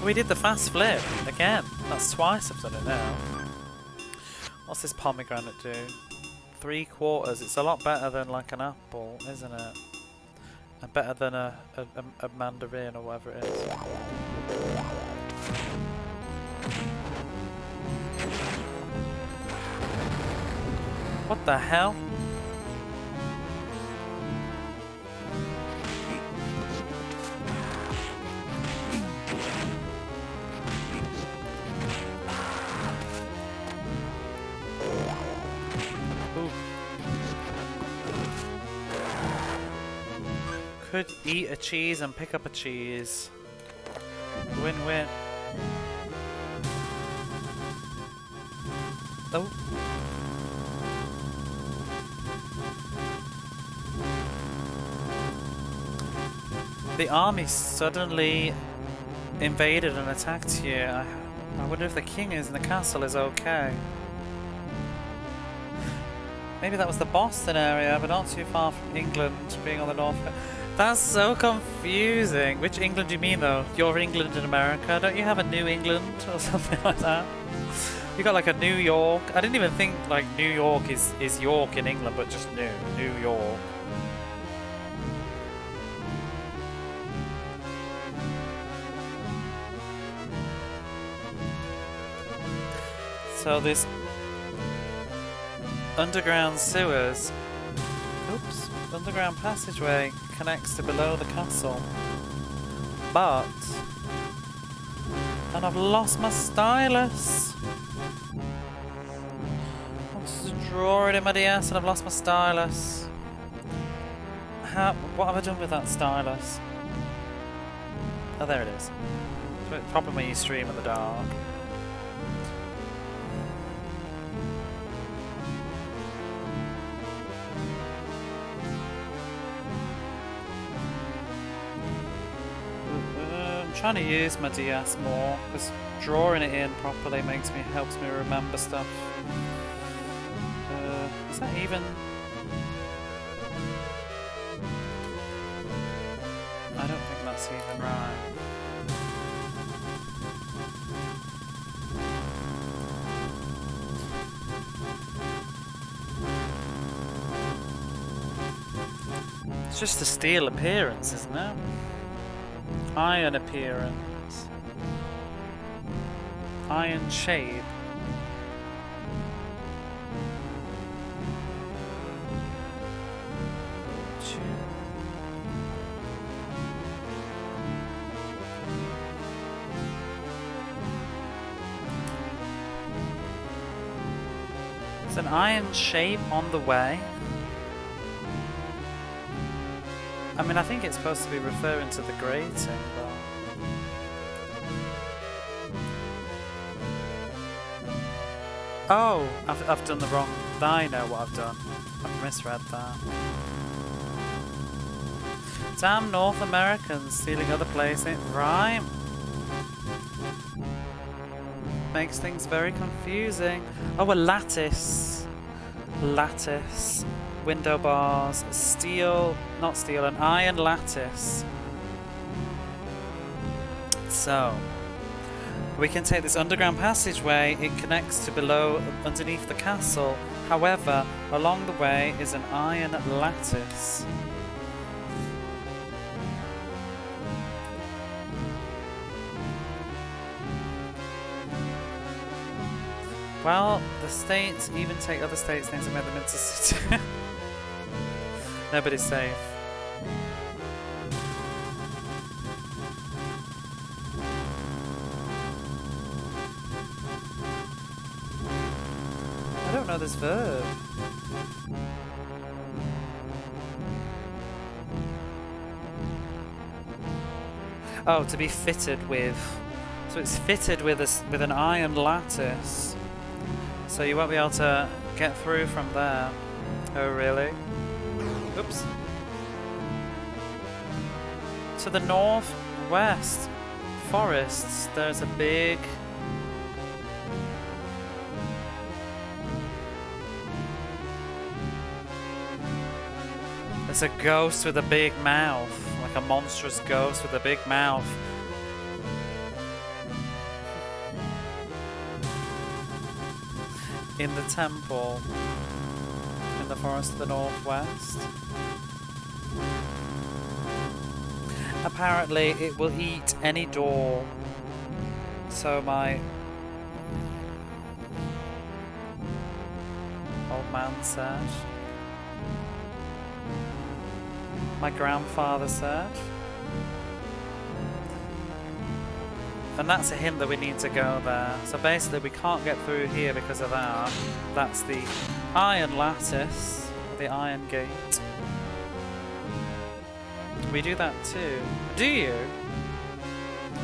We did the fast flip again. That's twice I've done it now. What's this pomegranate do? 3/4. It's a lot better than like an apple, isn't it? And better than a mandarin or whatever it is. What the hell? Could eat a cheese and pick up a cheese. Win-win. Oh. The army suddenly invaded and attacked you. I wonder if the king is in the castle is okay. Maybe that was the Boston area, but not too far from England, being on the north. That's so confusing. Which England do you mean though? Your England in America? Don't you have a New England or something like that? You got like a New York. I didn't even think like New York is York in England, but just New York. So this underground sewers, oops, underground passageway connects to below the castle. But, and I've lost my stylus. I wanted to draw it in my DS and I've lost my stylus. What have I done with that stylus? Oh, there it is. It's a problem when you stream in the dark. I'm trying to use my DS more because drawing it in properly helps me remember stuff. Is that even? I don't think that's even right. It's just a steel appearance, isn't it? Iron appearance. Iron shape. It's an iron shape on the way. I mean, I think it's supposed to be referring to the grating, but... Oh! I've done the wrong... I know what I've done. I've misread that. Damn North Americans stealing other places. Right. Makes things very confusing. Oh, a lattice. Lattice. Window bars, steel, not steel, an iron lattice. So, we can take this underground passageway, it connects to below, underneath the castle. However, along the way is an iron lattice. Well, the states even take other states' names and make them into city. Nobody's safe. I don't know this verb. Oh, to be fitted with. So it's fitted with an iron lattice. So you won't be able to get through from there. Oh, really? Oops. To the north, west. Forests. There's a big... There's a ghost with a big mouth. Like a monstrous ghost with a big mouth. In the temple. In the forest of the northwest. Apparently it will eat any door. So my old man said. My grandfather said. And that's a hint that we need to go there. So basically we can't get through here because of that. That's the iron lattice, the iron gate. We do that too. Do you?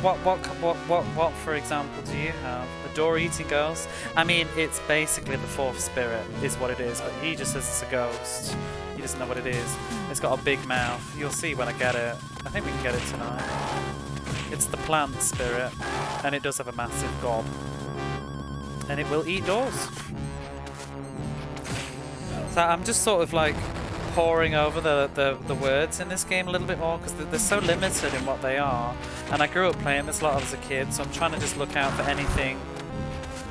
What for example do you have? A door-eating ghost? I mean, it's basically the fourth spirit is what it is, but he just says it's a ghost. He doesn't know what it is. It's got a big mouth. You'll see when I get it. I think we can get it tonight. It's the plant spirit, and it does have a massive gob. And it will eat doors. So I'm just sort of like poring over the words in this game a little bit more because they're so limited in what they are. And I grew up playing this a lot as a kid, so I'm trying to just look out for anything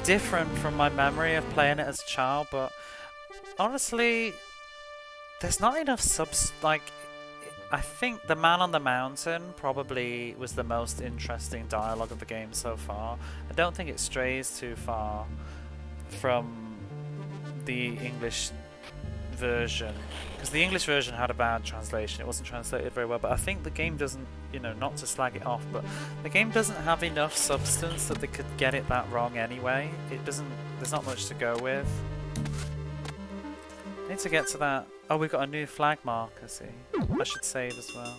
different from my memory of playing it as a child. But honestly, there's not enough I think the man on the mountain probably was the most interesting dialogue of the game so far. I don't think it strays too far from the English version, because the English version had a bad translation. It wasn't translated very well, but I think the game doesn't, you know, not to slag it off, but the game doesn't have enough substance that they could get it that wrong anyway. It doesn't, there's not much to go with. I need to get to that. Oh, we've got a new flag marker, see. I should save as well.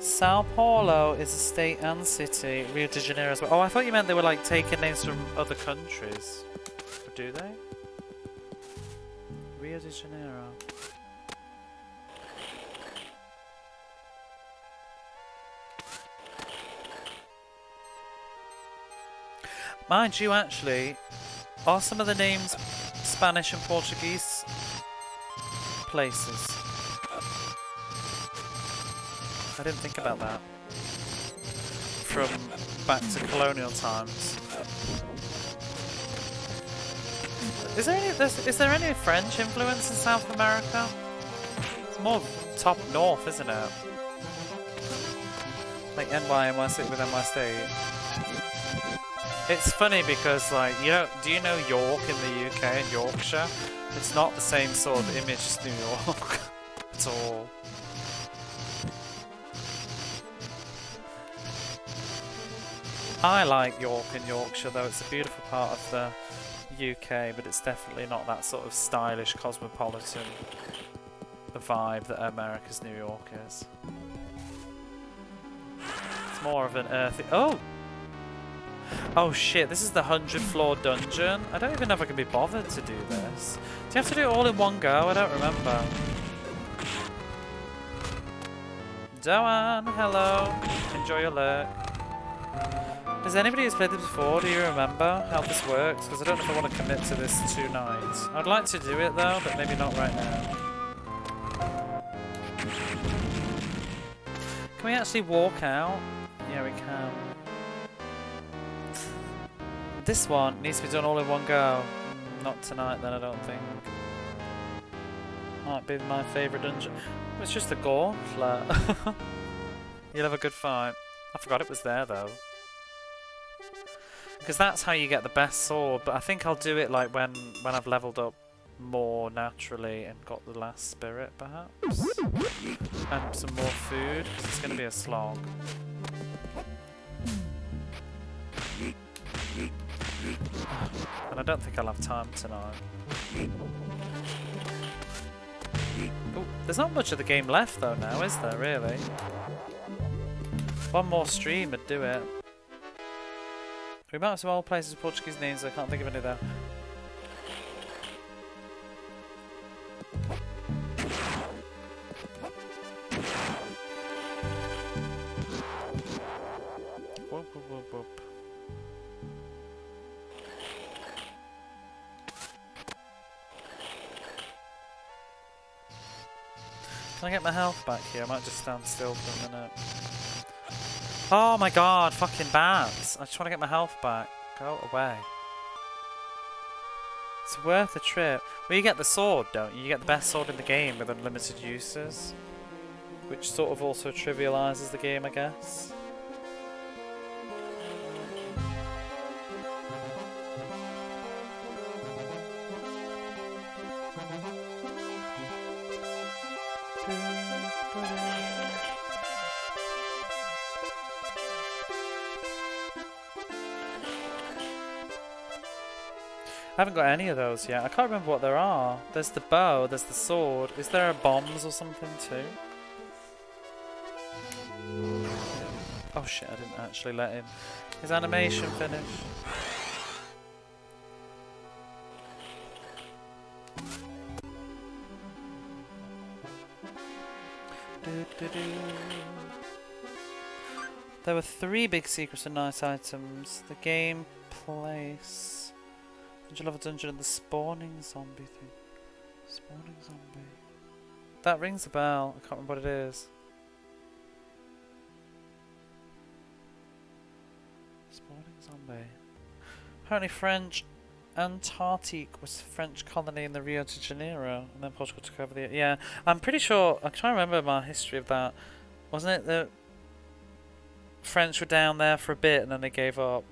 Sao Paulo is a state and city. Rio de Janeiro as well. Oh, I thought you meant they were like taking names from other countries. Or do they? Rio de Janeiro. Mind you, actually, are some of the names Spanish and Portuguese places? I didn't think about that. From back to colonial times. Is there any French influence in South America? It's more top north, isn't it? Like NY City with NY State. It's funny because, like, do you know York in the UK and Yorkshire? It's not the same sort of image as New York at all. I like York and Yorkshire though. It's a beautiful part of the UK, but it's definitely not that sort of stylish cosmopolitan vibe that America's New York is. It's more of an earthy... Oh shit, this is the 100th floor dungeon? I don't even know if I can be bothered to do this. Do you have to do it all in one go? I don't remember. Joanne, hello. Enjoy your lurk. Does anybody who's played this before, do you remember how this works? Because I don't know if I want to commit to this tonight. I'd like to do it though, but maybe not right now. Can we actually walk out? Yeah, we can. This one needs to be done all in one go. Not tonight then, I don't think. Might be my favourite dungeon. It's just a gauntlet. You'll have a good fight. I forgot it was there though. Because that's how you get the best sword, but I think I'll do it like when I've leveled up more naturally and got the last spirit perhaps. And some more food, because it's going to be a slog. And I don't think I'll have time tonight. Ooh, there's not much of the game left though now, is there really? One more stream would do it. We might have some old places with Portuguese names, I can't think of any though. Whoop, whoop, whoop, whoop. Can I get my health back here? I might just stand still for a minute. Oh my god, fucking bats! I just want to get my health back. Go away. It's worth the trip. Well, you get the sword, don't you? You get the best sword in the game with unlimited uses. Which sort of also trivialises the game, I guess. I haven't got any of those yet. I can't remember what there are. There's the bow, there's the sword. Is there a bombs or something too? Oh shit, I didn't actually let him. His animation finish. There were 3 big secrets and nice items. The game place. Angel of a dungeon and the spawning zombie thing. Spawning zombie. That rings a bell. I can't remember what it is. Spawning zombie. Apparently French Antarctique was a French colony in the Rio de Janeiro, and then Portugal took over the... Yeah, I'm pretty sure... I'm trying to remember my history of that. Wasn't it that French were down there for a bit and then they gave up?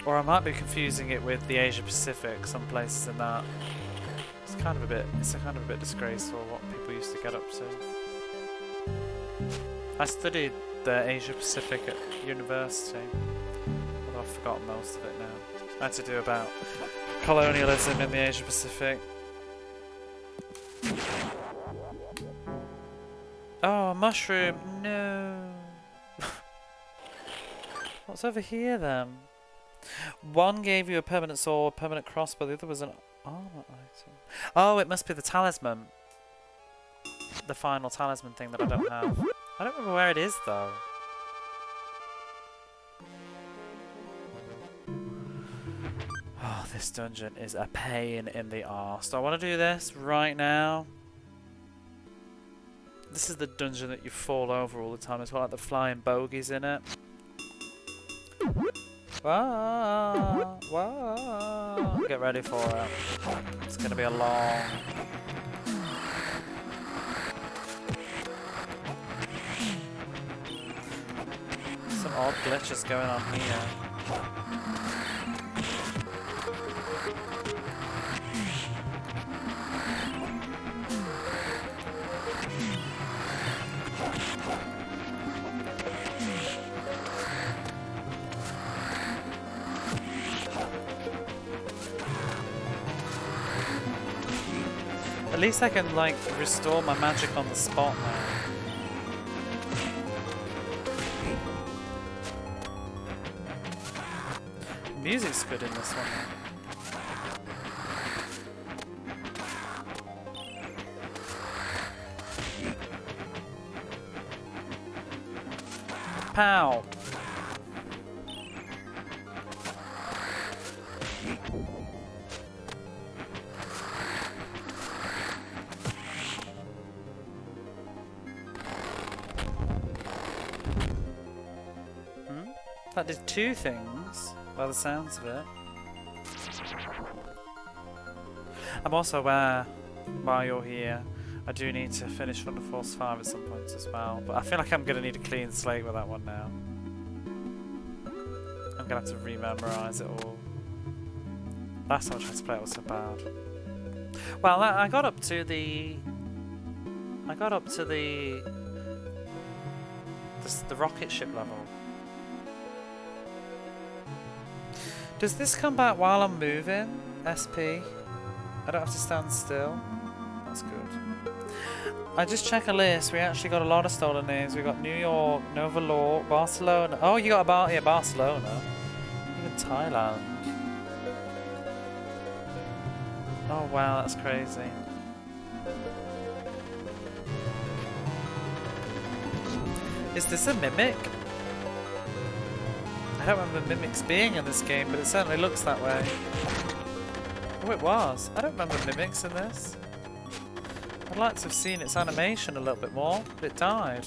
Or I might be confusing it with the Asia Pacific, some places in that. It's kind of a bit disgraceful what people used to get up to. I studied the Asia Pacific at university, although I've forgotten most of it now. I had to do about colonialism in the Asia Pacific. Oh, a mushroom! No! What's over here then? One gave you a permanent sword, permanent crossbow, the other was an armor item. Oh, it must be the talisman. The final talisman thing that I don't have. I don't remember where it is though. Oh, this dungeon is a pain in the arse. Do I want to do this right now? This is the dungeon that you fall over all the time as well, like the flying bogies in it. Whoa, whoa. Get ready for it. It's gonna be a long... Some odd glitches going on here. At least I can, like, restore my magic on the spot now. Music's good in this one. Pow! That did 2 things, by the sounds of it. I'm also aware, while you're here, I do need to finish Thunder Force 5 at some point as well, but I feel like I'm going to need a clean slate with that one now. I'm going to have to re-memorise it all. Last time I tried to play it was so bad. Well, I got up to the rocket ship level. Does this come back while I'm moving? SP? I don't have to stand still. That's good. I just check a list. We actually got a lot of stolen names. We got New York, Nova Law, Barcelona. Oh, you got Barcelona. Even Thailand. Oh wow, that's crazy. Is this a mimic? I don't remember mimics being in this game, but it certainly looks that way. Oh, it was. I don't remember mimics in this. I'd like to have seen its animation a little bit more, but it died.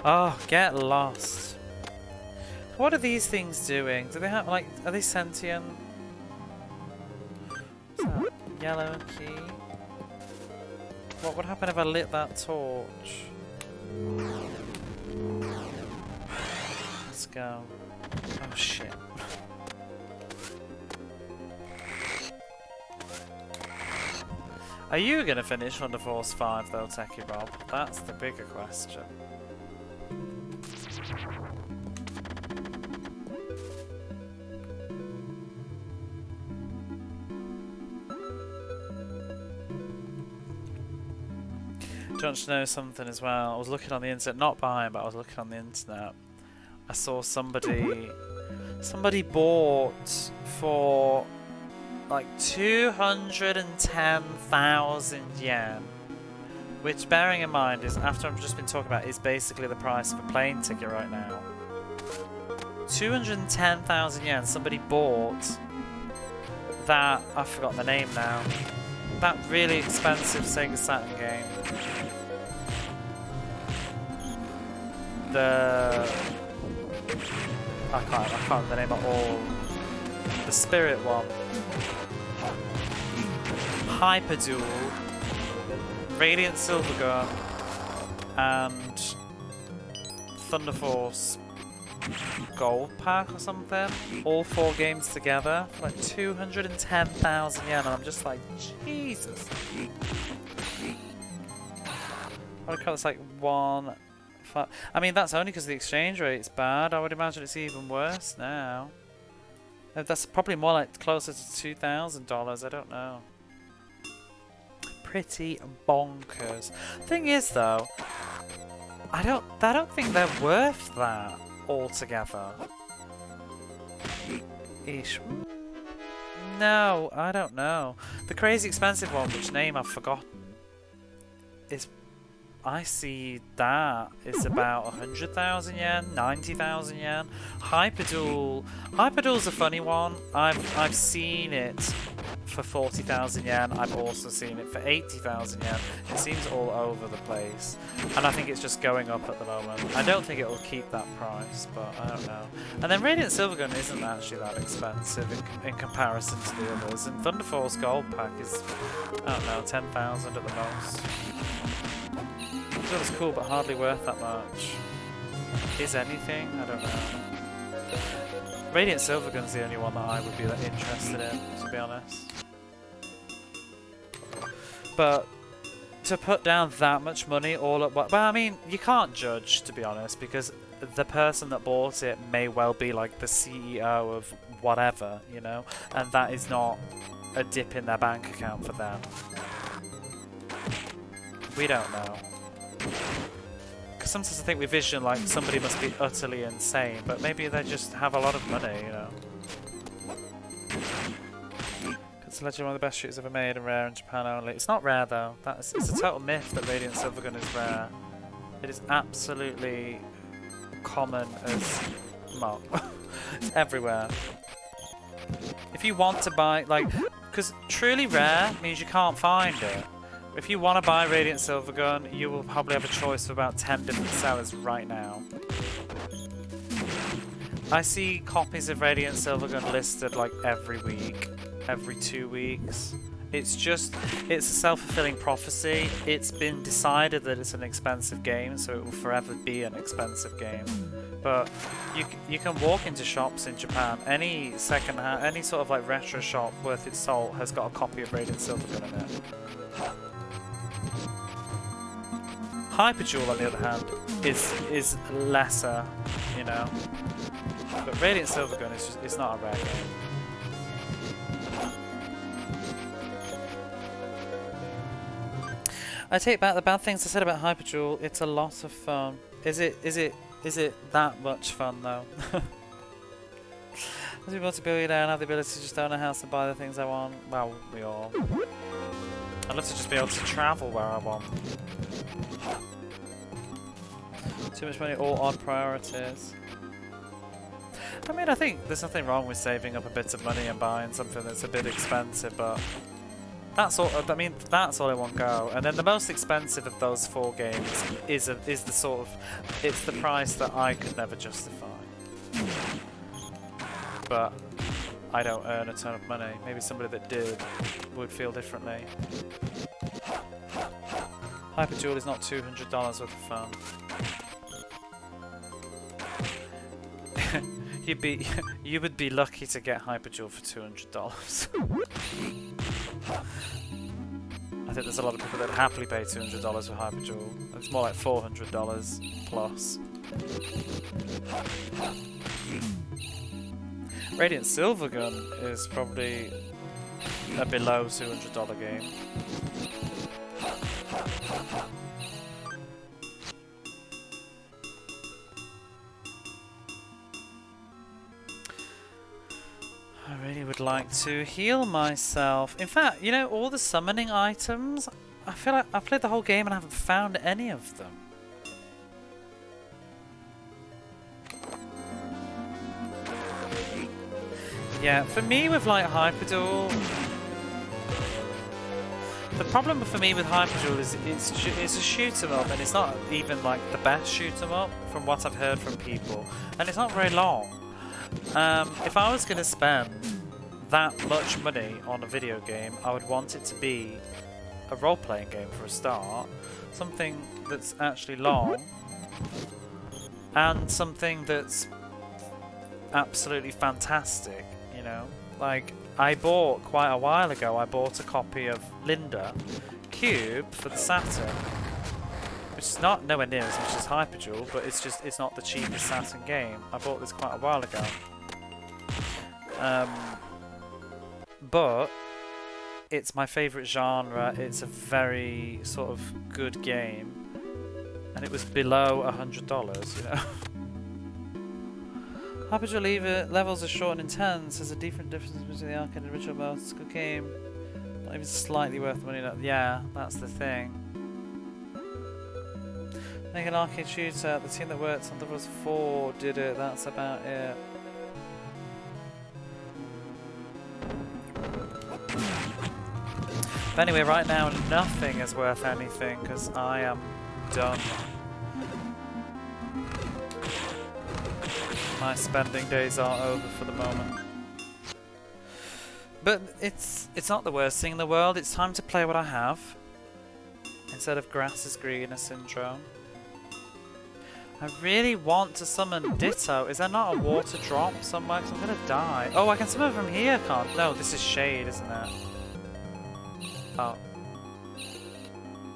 Oh, get lost. What are these things doing? Do they have, like, are they sentient? What's that? Yellow key. What would happen if I lit that torch? Let's go. Oh shit. Are you gonna finish Under Force 5 though, Techie Rob? That's the bigger question. Do you want to know something as well? I was looking on the internet, not buying, but I was looking on the internet. I saw somebody bought for like 210,000 yen, which, bearing in mind, is, after I've just been talking about, is basically the price of a plane ticket right now. 210,000 yen. Somebody bought that. I've forgotten the name now. That really expensive Sega Saturn game. I can't remember the name at all. The Spirit one. Hyperduel, Radiant Silvergun, and Thunder Force Gold Pack or something. All 4 games together for like 210,000 yen, and I'm just like, Jesus. I would call this like I mean, that's only because the exchange rate's bad. I would imagine it's even worse now. That's probably more like closer to $2,000. I don't know. Pretty bonkers. Thing is, though, I don't think they're worth that altogether. Ish. No, I don't know. The crazy expensive one, which name I've forgotten, is, I see that is about 100,000 yen, 90,000 yen. Hyperduel's a funny one. I've seen it for 40,000 yen. I've also seen it for 80,000 yen. It seems all over the place, and I think it's just going up at the moment. I don't think it'll keep that price, but I don't know. And then Radiant Silvergun isn't actually that expensive in comparison to the others. And Thunder Force Gold Pack is, I don't know, 10,000 at the most. It was cool, but hardly worth that much. Is anything? I don't know. Radiant Silvergun's the only one that I would be interested in, to be honest. But to put down that much money all at once, well, I mean, you can't judge, to be honest, because the person that bought it may well be like the CEO of whatever, you know, and that is not a dip in their bank account for them. We don't know. Because sometimes I think we vision like somebody must be utterly insane, but maybe they just have a lot of money, you know. It's allegedly one of the best shooters ever made and rare in Japan only. It's not rare though. It's a total myth that Radiant Silvergun is rare. It is absolutely common as muck. It's everywhere. If you want to buy, like, because truly rare means you can't find it. If you want to buy Radiant Silvergun, you will probably have a choice of about 10 different sellers right now. I see copies of Radiant Silvergun listed like every week, every 2 weeks. It's a self-fulfilling prophecy. It's been decided that it's an expensive game, so it will forever be an expensive game. But you can walk into shops in Japan, any second-hand, any sort of like retro shop worth its salt has got a copy of Radiant Silvergun in it. Hyperduel, on the other hand, is lesser, you know. But Radiant Silvergun is just, it's not a rare game. I take back the bad things I said about Hyperduel. It's a lot of fun. Is it that much fun though? As a multi-billionaire and have the ability to just own a house and buy the things I want. Well, we all. I'd love to just be able to travel where I want. Too much money, all odd priorities. I mean, I think there's nothing wrong with saving up a bit of money and buying something that's a bit expensive, but that's all. I mean, that's all in one go. And then the most expensive of those 4 games is the sort of, it's the price that I could never justify. But I don't earn a ton of money. Maybe somebody that did would feel differently. Hyperjewel is not $200 worth of fun. You would be lucky to get Hyperjewel for $200. I think there's a lot of people that happily pay $200 for Hyperjewel. It's more like $400 plus. Radiant Silvergun is probably a below $200 game. I really would like to heal myself. In fact, you know, all the summoning items, I feel like I've played the whole game and I haven't found any of them. Yeah, for me with like Hyperduel, the problem for me with Hyperduel is it's a shoot 'em up, and it's not even like the best shoot 'em up from what I've heard from people, and it's not very long. If I was going to spend that much money on a video game, I would want it to be a role-playing game for a start, something that's actually long, and something that's absolutely fantastic, you know? Like, I bought, quite a while ago, I bought a copy of Linda Cube for the Saturn, which is not nowhere near as much as Hyperduel, but it's not the cheapest Saturn game. I bought this quite a while ago. But it's my favourite genre, it's a very sort of good game, and it was below $100, you know. Hyperduel levels are short and intense, there's a different difference between the arcade and original mode. It's a good game, not even slightly worth the money. Yeah, that's the thing. Make an arcade shooter, the team that worked on Thor 4 did it, that's about it. But anyway, right now nothing is worth anything because I am done. My spending days are over for the moment. But it's not the worst thing in the world. It's time to play what I have instead of grass is greener syndrome. I really want to summon Ditto. Is there not a water drop somewhere? 'Cause I'm gonna die. Oh, I can summon from here, can't? No, this is shade, isn't it? Oh.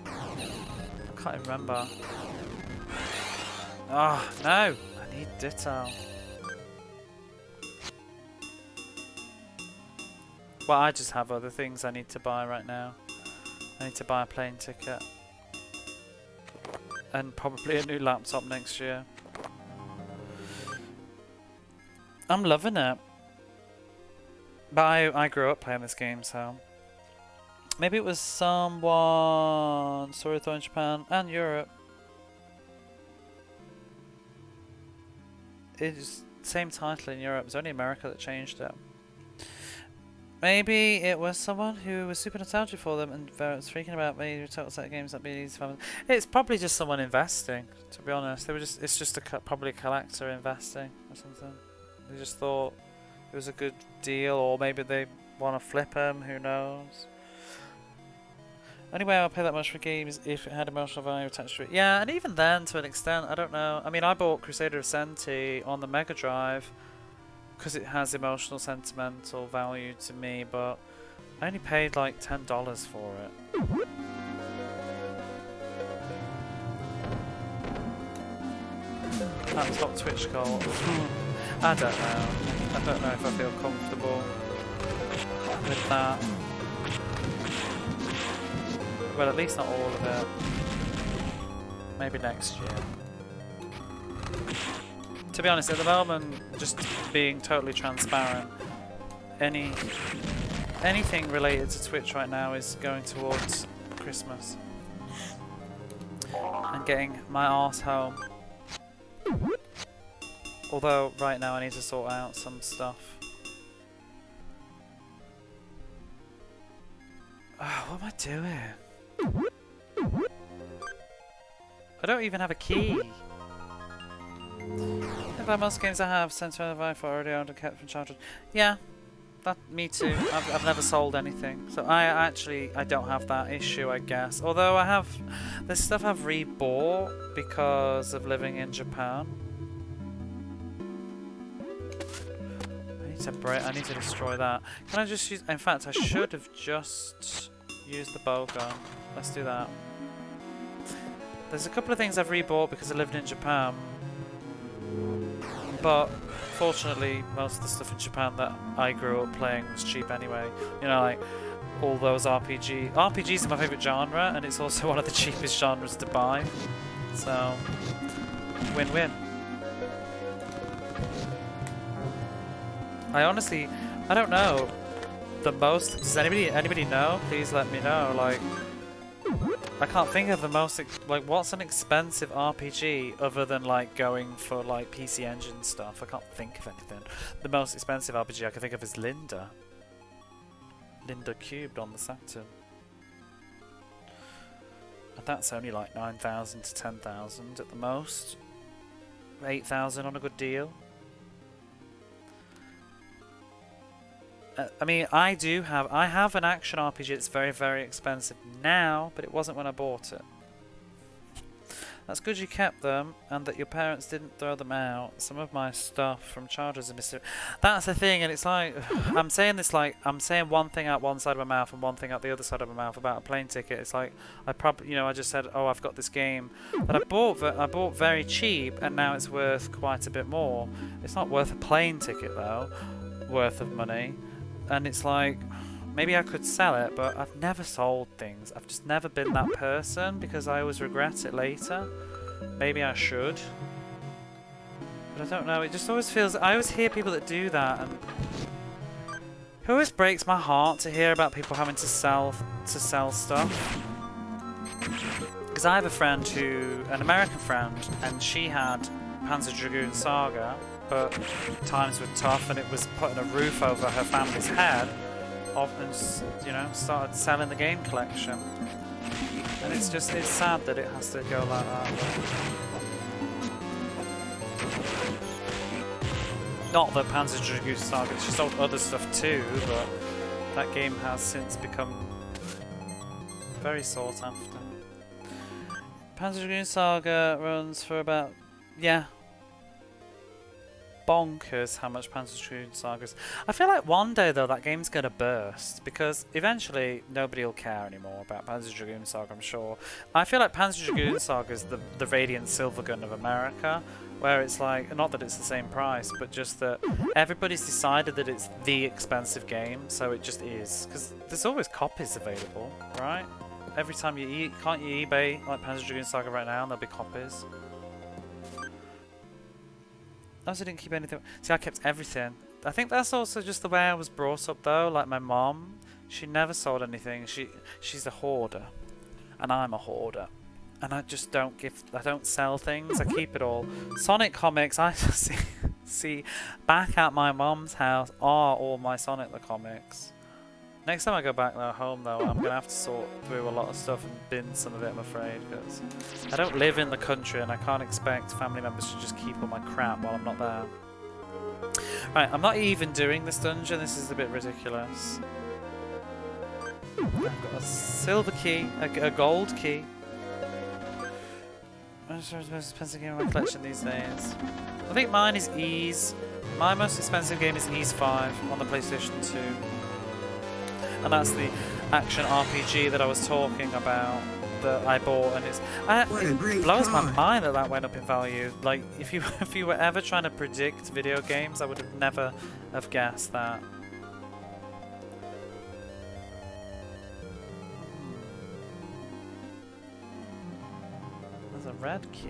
I can't even remember. Oh, no! I need Ditto. Well, I just have other things I need to buy right now. I need to buy a plane ticket. And probably a new laptop next year. I'm loving it. But I grew up playing this game, so... Maybe it was someone saw it in Japan and Europe. It's the same title in Europe. It's only America that changed it. Maybe it was someone who was super nostalgic for them and was freaking about me. Total set of games that be easy for. It's probably just someone investing. To be honest, they were just. It's just probably a collector investing or something. They just thought it was a good deal, or maybe they want to flip them. Who knows? Anyway, I'll pay that much for games if it had emotional value attached to it. Yeah, and even then, to an extent, I don't know. I mean, I bought Crusader of Senti on the Mega Drive because it has emotional, sentimental value to me, but I only paid like $10 for it. That's what Twitch called. I don't know. I don't know if I feel comfortable with that. Well, at least not all of it. Maybe next year. To be honest, at the moment, just being totally transparent, anything related to Twitch right now is going towards Christmas and getting my arse home Although, right now I need to sort out some stuff. Oh, what am I doing? I don't even have a key. If like most games I have, since I've already owned and kept from childhood. Yeah, that me too. I've never sold anything, so I don't have that issue, I guess. Although I have, there's stuff I've rebought because of living in Japan. I need to destroy that. Can I just use? In fact, I should have just used the bow gun. Let's do that. There's a couple of things I've rebought because I lived in Japan, but fortunately, most of the stuff in Japan that I grew up playing was cheap anyway. You know, like all those RPGs are my favourite genre, and it's also one of the cheapest genres to buy. So, win-win. I don't know the most. Does anybody know? Please let me know. Like, I can't think of the most, like, what's an expensive RPG other than like going for like PC Engine stuff. I can't think of anything. The most expensive RPG I can think of is Linda Cubed on the Saturn, and that's only like 9,000 to 10,000 at the most. 8,000 on a good deal. I mean, I have an action RPG that's very, very expensive now, but it wasn't when I bought it. That's good you kept them, and that your parents didn't throw them out. Some of my stuff from childhood is mysterious. That's the thing, and it's like, I'm saying this like, I'm saying one thing out one side of my mouth and one thing out the other side of my mouth about a plane ticket. It's like, I probably, you know, I just said, oh, I've got this game that I bought very cheap, and now it's worth quite a bit more. It's not worth a plane ticket, though, worth of money. And it's like, maybe I could sell it, but I've never sold things. I've just never been that person because I always regret it later. Maybe I should. But I don't know, it just always feels... I always hear people that do that, and it always breaks my heart to hear about people having to sell stuff. Because I have a friend an American friend, and she had Panzer Dragoon Saga, but times were tough and it was putting a roof over her family's head, and, you know, started selling the game collection. And it's sad that it has to go like that. Not that Panzer Dragoon Saga, she sold other stuff too, but that game has since become very sought after. Panzer Dragoon Saga runs for about, yeah, bonkers how much Panzer Dragoon Saga is. I feel like one day though that game's gonna burst, because eventually nobody will care anymore about Panzer Dragoon Saga, I'm sure. I feel like Panzer Dragoon Saga is the Radiant Silvergun of America, where it's like, not that it's the same price, but just that everybody's decided that it's the expensive game, so it just is. Because there's always copies available, right? Every time can't you eBay like Panzer Dragoon Saga right now and there'll be copies? I also didn't keep anything. See, I kept everything. I think that's also just the way I was brought up though. Like my mom, she never sold anything. She's a hoarder, and I'm a hoarder. And I just I don't sell things. I keep it all. Sonic comics, I see back at my mom's house are all my Sonic the comics. Next time I go back home though, I'm gonna have to sort through a lot of stuff and bin some of it, I'm afraid, because I don't live in the country and I can't expect family members to just keep all my crap while I'm not there. Right, I'm not even doing this dungeon, this is a bit ridiculous. I've got a silver key, a gold key. I'm sure it's the most expensive game in my collection these days. I think mine is Ys. My most expensive game is Ys 5 on the PlayStation 2. And that's the action RPG that I was talking about that I bought, and it blows my mind that went up in value. Like, if you were ever trying to predict video games, I would have never have guessed that. There's a red key.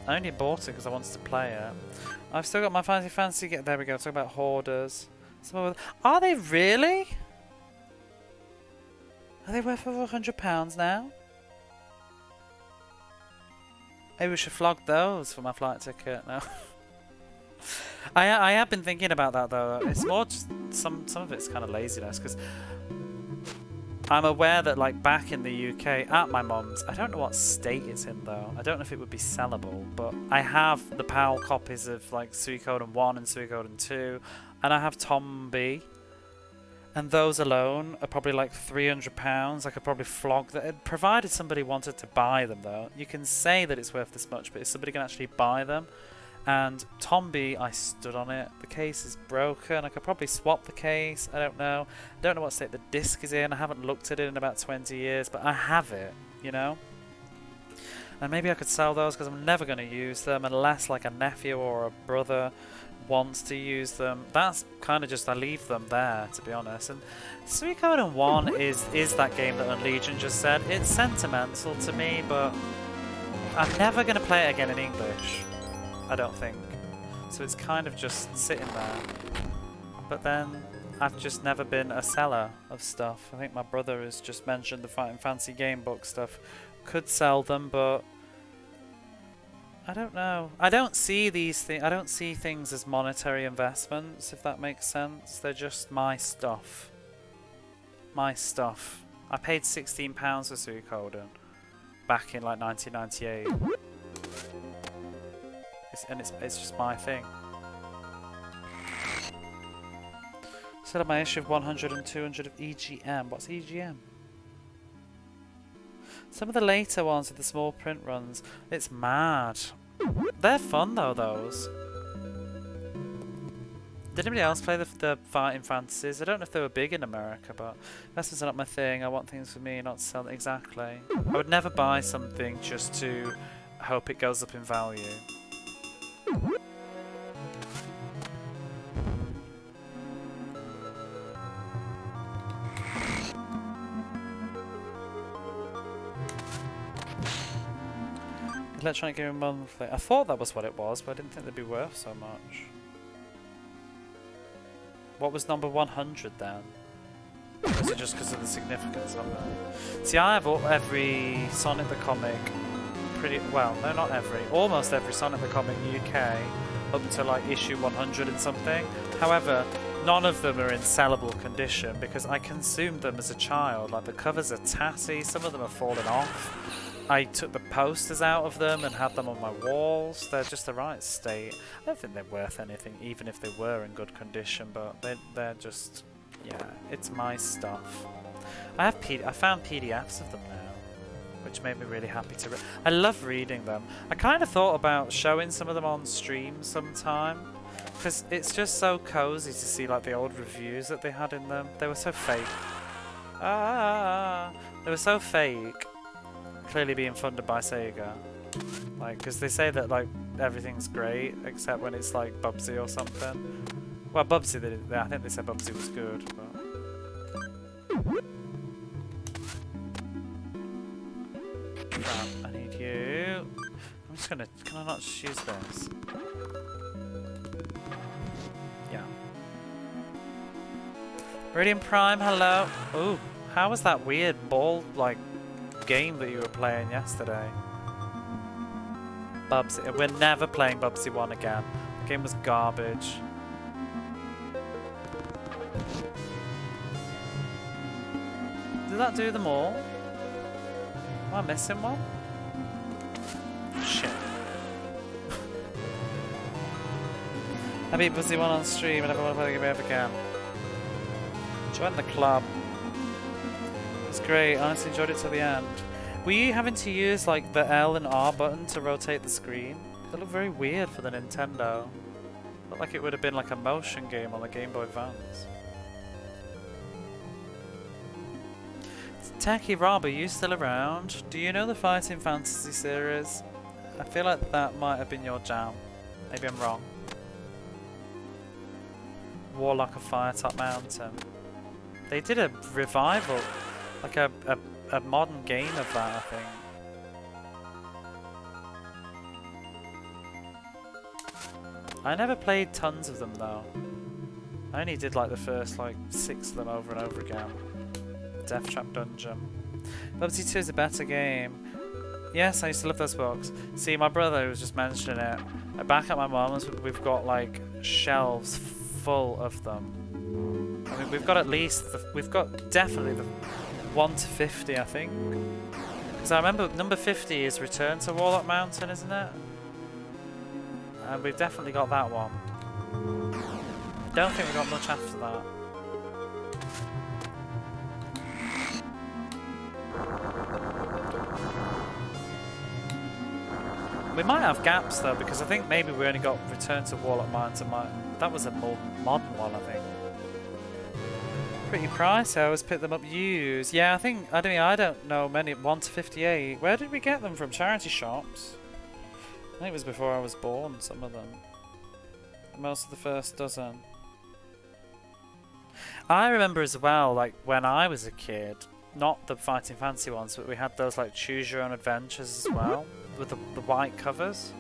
I only bought it because I wanted to play it. I've still got my fancy. There we go. Talk about hoarders. Are they really? Are they worth over £100 now? Maybe we should flog those for my flight ticket. No. I have been thinking about that though. It's more just some of it's kind of laziness because I'm aware that like back in the UK at my mum's, I don't know what state it's in though. I don't know if it would be sellable, but I have the PAL copies of like Suikoden 1 and Suikoden 2, and I have Tom B. And those alone are probably like £300. I could probably flog that, provided somebody wanted to buy them though. You can say that it's worth this much, but if somebody can actually buy them. And Tom B, I stood on it. The case is broken. I could probably swap the case. I don't know. I don't know what state the disc is in. I haven't looked at it in about 20 years, but I have it, you know? And maybe I could sell those because I'm never going to use them unless like a nephew or a brother wants to use them. That's kind of just, I leave them there, to be honest. And Suikoden 1 is that game that Unlegion just said. It's sentimental to me, but I'm never going to play it again in English. I don't think. So it's kind of just sitting there. But then I've just never been a seller of stuff. I think my brother has just mentioned the Fighting Fancy game book stuff. Could sell them, but I don't know. I don't see these things. I don't see things as monetary investments, if that makes sense. They're just my stuff. My stuff. I paid £16 for Suikoden back in like 1998. It's just my thing. Set up my issue of 100 and 200 of EGM. What's EGM? Some of the later ones with the small print runs. It's mad. They're fun though, those. Did anybody else play the Fighting Fantasies? I don't know if they were big in America, but investments are not my thing. I want things for me, not to sell them. Exactly. I would never buy something just to hope it goes up in value. Electronic Gaming Monthly. I thought that was what it was, but I didn't think they'd be worth so much. What was number 100 then? Or is it just because of the significance of it? See, I have every Sonic the Comic pretty well, no, not every, almost every Sonic the Comic UK up to like issue 100 and something. However, none of them are in sellable condition because I consumed them as a child. Like the covers are tatty, some of them are falling off. I took the posters out of them and had them on my walls. They're just the right state. I don't think they're worth anything, even if they were in good condition, but they're just, yeah, it's my stuff. I found PDFs of them now, which made me really happy to read. I love reading them. I kind of thought about showing some of them on stream sometime, because it's just so cozy to see like the old reviews that they had in them. They were so fake. They were so fake. Clearly being funded by Sega, like, because they say that like everything's great except when it's like Bubsy or something. Well, Bubsy, I think they said Bubsy was good, but crap, I need you. I'm just gonna, can I not just use this? Yeah. Meridian Prime, hello. Ooh, how was that weird ball like game that you were playing yesterday? Bubsy. We're never playing Bubsy 1 again. The game was garbage. Did that do them all? Am I missing one? Shit. I beat Bubsy 1 on stream and never want to play the game ever again. Join the club. It's great, I honestly enjoyed it till the end. Were you having to use like the L and R button to rotate the screen? They look very weird for the Nintendo. Looked like it would have been like a motion game on the Game Boy Advance. Tacky Rob, are you still around? Do you know the Fighting Fantasy series? I feel like that might have been your jam. Maybe I'm wrong. Warlock of Firetop Mountain. They did a revival. Like a modern game of that, I think. I never played tons of them though. I only did like the first like 6 of them over and over again. Death Trap Dungeon. Bubsy 2 is a better game. Yes, I used to love those books. See, my brother was just mentioning it. Back at my mum's, we've got like shelves full of them. I mean, we've got at least, we've got definitely the 1 to 50, I think. Because I remember number 50 is Return to Warlock Mountain, isn't it? And we've definitely got that one. Don't think we got much after that. We might have gaps though, because I think maybe we only got Return to Warlock Mountain. That was a more modern one, I think. Pretty pricey. I always pick them up used. Yeah, I don't know many. 1 to 58. Where did we get them from? Charity shops. I think it was before I was born. Some of them. Most of the first dozen. I remember as well, like when I was a kid, not the Fighting Fancy ones, but we had those like Choose Your Own Adventures as well, with the white covers.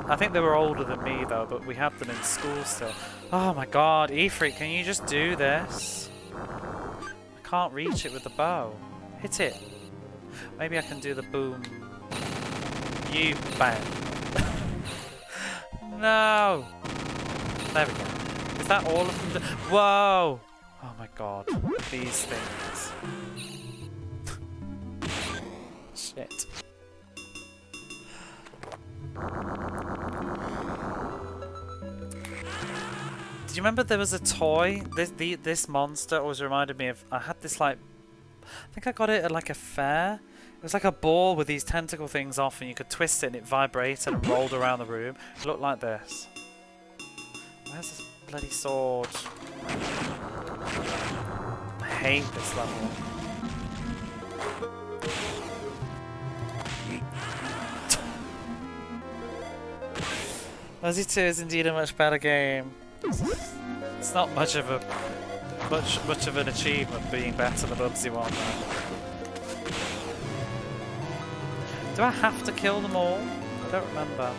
I think they were older than me though, but we had them in school still. Oh my god, E-Freak, can you just do this? I can't reach it with the bow. Hit it. Maybe I can do the boom. You bang. No! There we go. Is that all of them? Whoa! Oh my god. These things. Shit. Do you remember there was a toy? This monster always reminded me of... I had this like... I think I got it at like a fair. It was like a ball with these tentacle things off and you could twist it and it vibrated and rolled around the room. It looked like this. Where's this bloody sword? I hate this level. Odyssey 2 is indeed a much better game. It's not much of an achievement being better than Odyssey 1 though. Do I have to kill them all? I don't remember.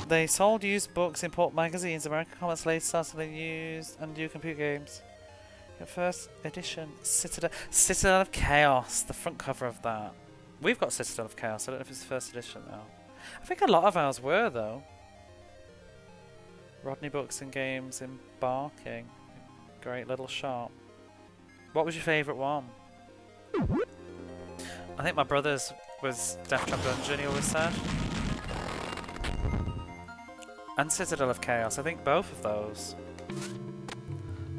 They sold used books, import magazines, American Comics later started used, and do computer games. Your first edition, Citadel of Chaos, the front cover of that. We've got Citadel of Chaos, I don't know if it's the first edition though. I think a lot of ours were though. Rodney Books and Games embarking. Great little shop. What was your favourite one? I think my brother's was Death Trap Dungeon, he always said. And Citadel of Chaos, I think both of those.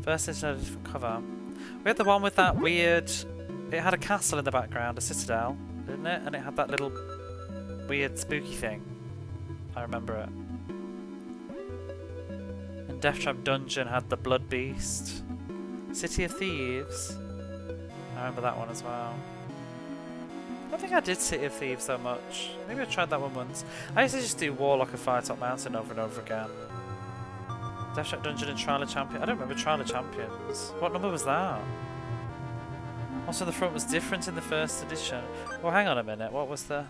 First edition had a different cover. We had the one with that weird... It had a castle in the background, a citadel, didn't it? And it had that little weird spooky thing. I remember it. And Death Trap Dungeon had the Blood Beast. City of Thieves. I remember that one as well. I don't think I did City of Thieves so much. Maybe I tried that one once. I used to just do Warlock of Firetop Mountain over and over again. Death Trap Dungeon and Trial of Champions. I don't remember Trial of Champions. What number was that? Also, the front was different in the first edition. Well, hang on a minute. What was the...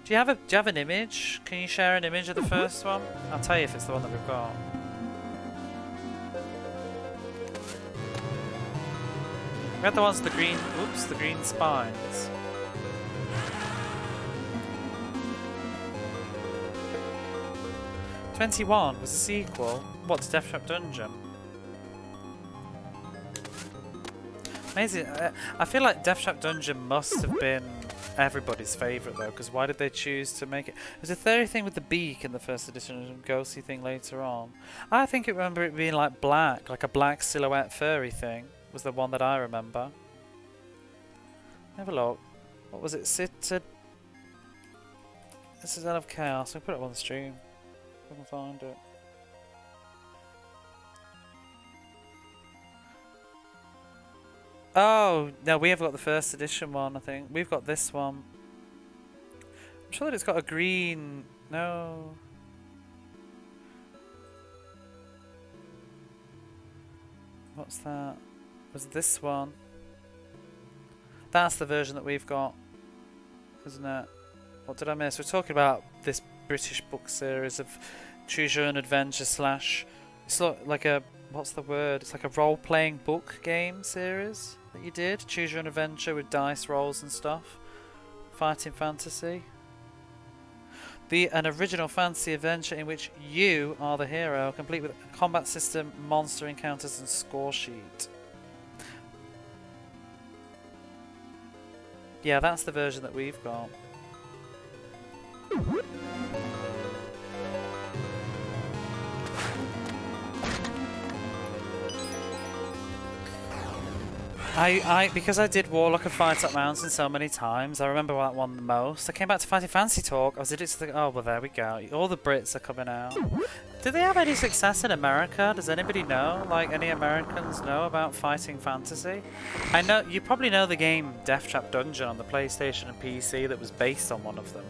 Do you have an image? Can you share an image of the first one? I'll tell you if it's the one that we've got. We had the ones with the green... Oops, the green spines. '21 was a sequel. What, to Death Trap Dungeon? Amazing. I feel like Death Trap Dungeon must have been everybody's favourite though, because why did they choose to make it? There's a fairy thing with the beak in the first edition and a ghostly thing later on. I think I remember it being like black, like a black silhouette furry thing was the one that I remember. Have a look. What was it? Citadel of Chaos. I put it on the stream. I can find it. Oh, no, we have got the first edition one, I think. We've got this one. I'm sure that it's got a green... No. What's that? Was this one? That's the version that we've got, isn't it? What did I miss? We're talking about this British book series of choose your own adventure slash. It's like a what's the word? It's like a role-playing book game series that you did. Choose your own adventure with dice rolls and stuff. Fighting fantasy. An original fantasy adventure in which you are the hero, complete with a combat system, monster encounters, and score sheet. Yeah, that's the version that we've got. Because I did Warlock of Firetop Mountain so many times, I remember that one the most. I came back to Fighting Fantasy Talk, I was idiots. Oh, well, there we go. All the Brits are coming out. Do they have any success in America? Does anybody know? Like, any Americans know about Fighting Fantasy? I know, you probably know the game Death Trap Dungeon on the PlayStation and PC that was based on one of them.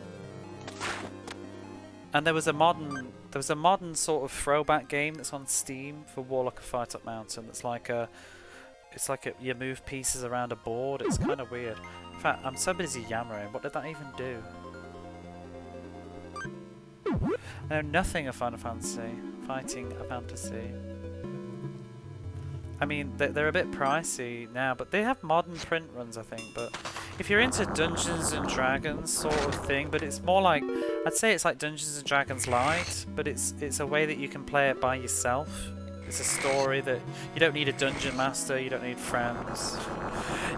And there was a modern sort of throwback game that's on Steam for Warlock of Firetop Mountain that's like you move pieces around a board. It's kind of weird. In fact, I'm so busy yammering. What did that even do? I know nothing of Final Fantasy. Fighting a Fantasy. I mean, they're a bit pricey now, but they have modern print runs, I think. But if you're into Dungeons and Dragons sort of thing, but it's more like, I'd say it's like Dungeons and Dragons Light, but it's a way that you can play it by yourself. It's a story that you don't need a dungeon master, you don't need friends.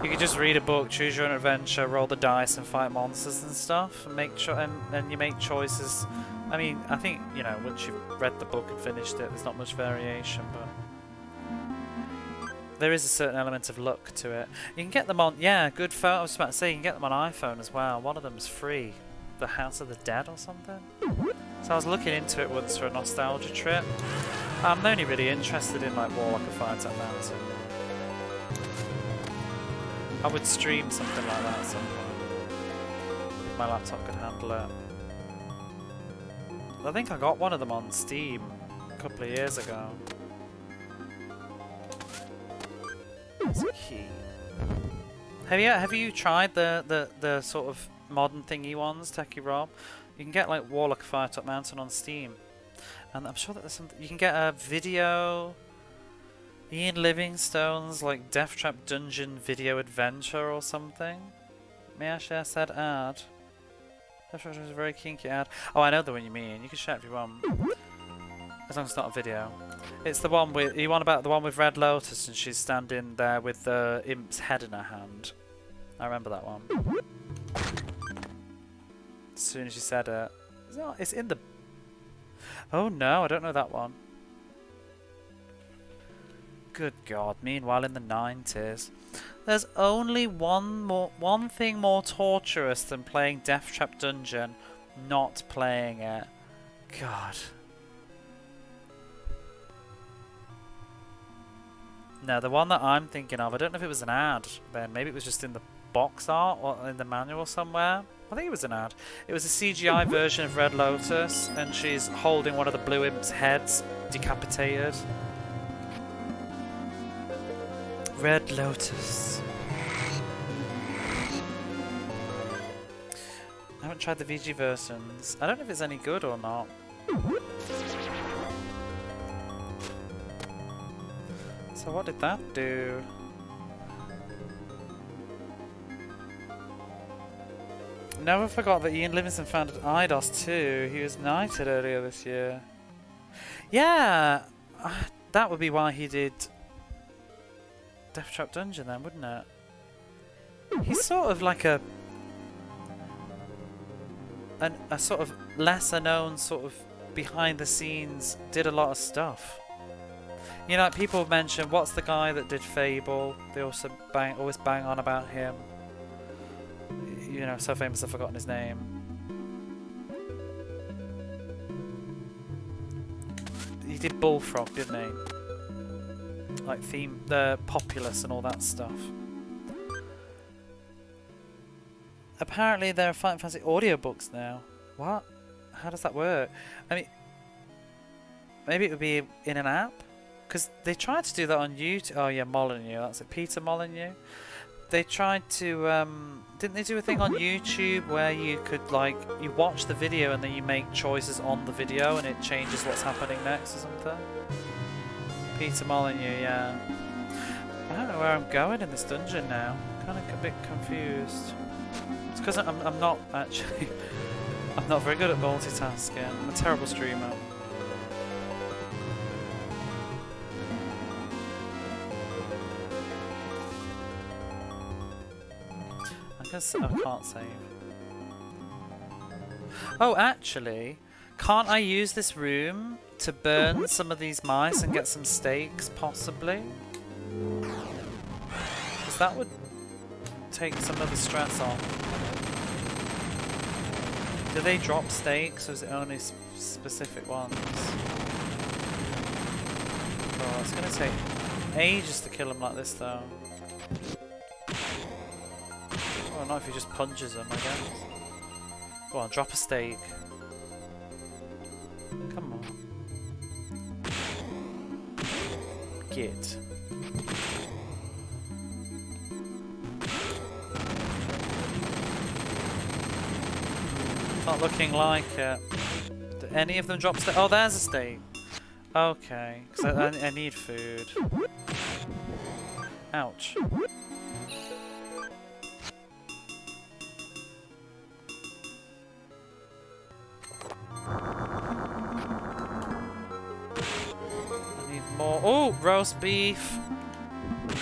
You can just read a book, choose your own adventure, roll the dice and fight monsters and stuff, and and you make choices. I mean, I think, you know, once you've read the book and finished it, there's not much variation, but there is a certain element of luck to it. You can get them on, yeah, good phone. I was about to say, you can get them on iPhone as well. One of them's free. The House of the Dead or something. So I was looking into it once for a nostalgia trip. I'm only really interested in like Warlock of Firetop Mountain. I would stream something like that at some point. If my laptop could handle it. I think I got one of them on Steam a couple of years ago. That's a key. Have you tried the sort of modern thingy ones, Techie Rob? You can get like Warlock of Firetop Mountain on Steam. And I'm sure that there's something you can get a video. Ian Livingstone's like Death Trap Dungeon video adventure or something. May I share said ad? Death Trap is a very kinky ad. Oh, I know the one you mean. You can share it if you want. As long as it's not a video. It's the one with you want about the one with Red Lotus and she's standing there with the imp's head in her hand. I remember that one. As soon as you said it. It's in the... Oh no, I don't know that one. Good God, meanwhile in the 90s. There's only one thing more torturous than playing Death Trap Dungeon, not playing it. God. No, the one that I'm thinking of, I don't know if it was an ad then. Maybe it was just in the box art or in the manual somewhere. I think it was an ad. It was a CGI version of Red Lotus, and she's holding one of the blue imp's heads, decapitated. Red Lotus. I haven't tried the VG versions. I don't know if it's any good or not. So what did that do? Never forgot that Ian Livingstone founded IDOS too. He was knighted earlier this year. Yeah, that would be why he did Death Trap Dungeon then, wouldn't it? He's sort of like a sort of lesser known sort of behind the scenes, did a lot of stuff. You know, like people mention, what's the guy that did Fable? They also always bang on about him. You know, so famous I've forgotten his name. He did Bullfrog, didn't he? Like the Populous and all that stuff. Apparently there are Final Fantasy audiobooks now. What? How does that work? I mean, maybe it would be in an app? Because they tried to do that on YouTube. Oh yeah, Molyneux, that's it. Peter Molyneux. they tried to didn't they do a thing on YouTube where you could like you watch the video and then you make choices on the video and it changes what's happening next or something? Peter Molyneux, yeah. I don't know where I'm going in this dungeon now. I'm kind of a bit confused. It's because I'm not actually I'm not very good at multitasking. I'm a terrible streamer. I can't save. Oh, actually, can't I use this room to burn some of these mice and get some steaks, possibly? Because that would take some of the stress off. Do they drop steaks, or is it only specific ones? Oh, it's going to take ages to kill them like this, though. Oh, not if he just punches them, I guess. Go on, drop a steak. Come on. Get. Not looking like it. Do any of them drop steak? Oh, there's a steak. Okay, because I need food. Ouch. More. Oh, roast beef.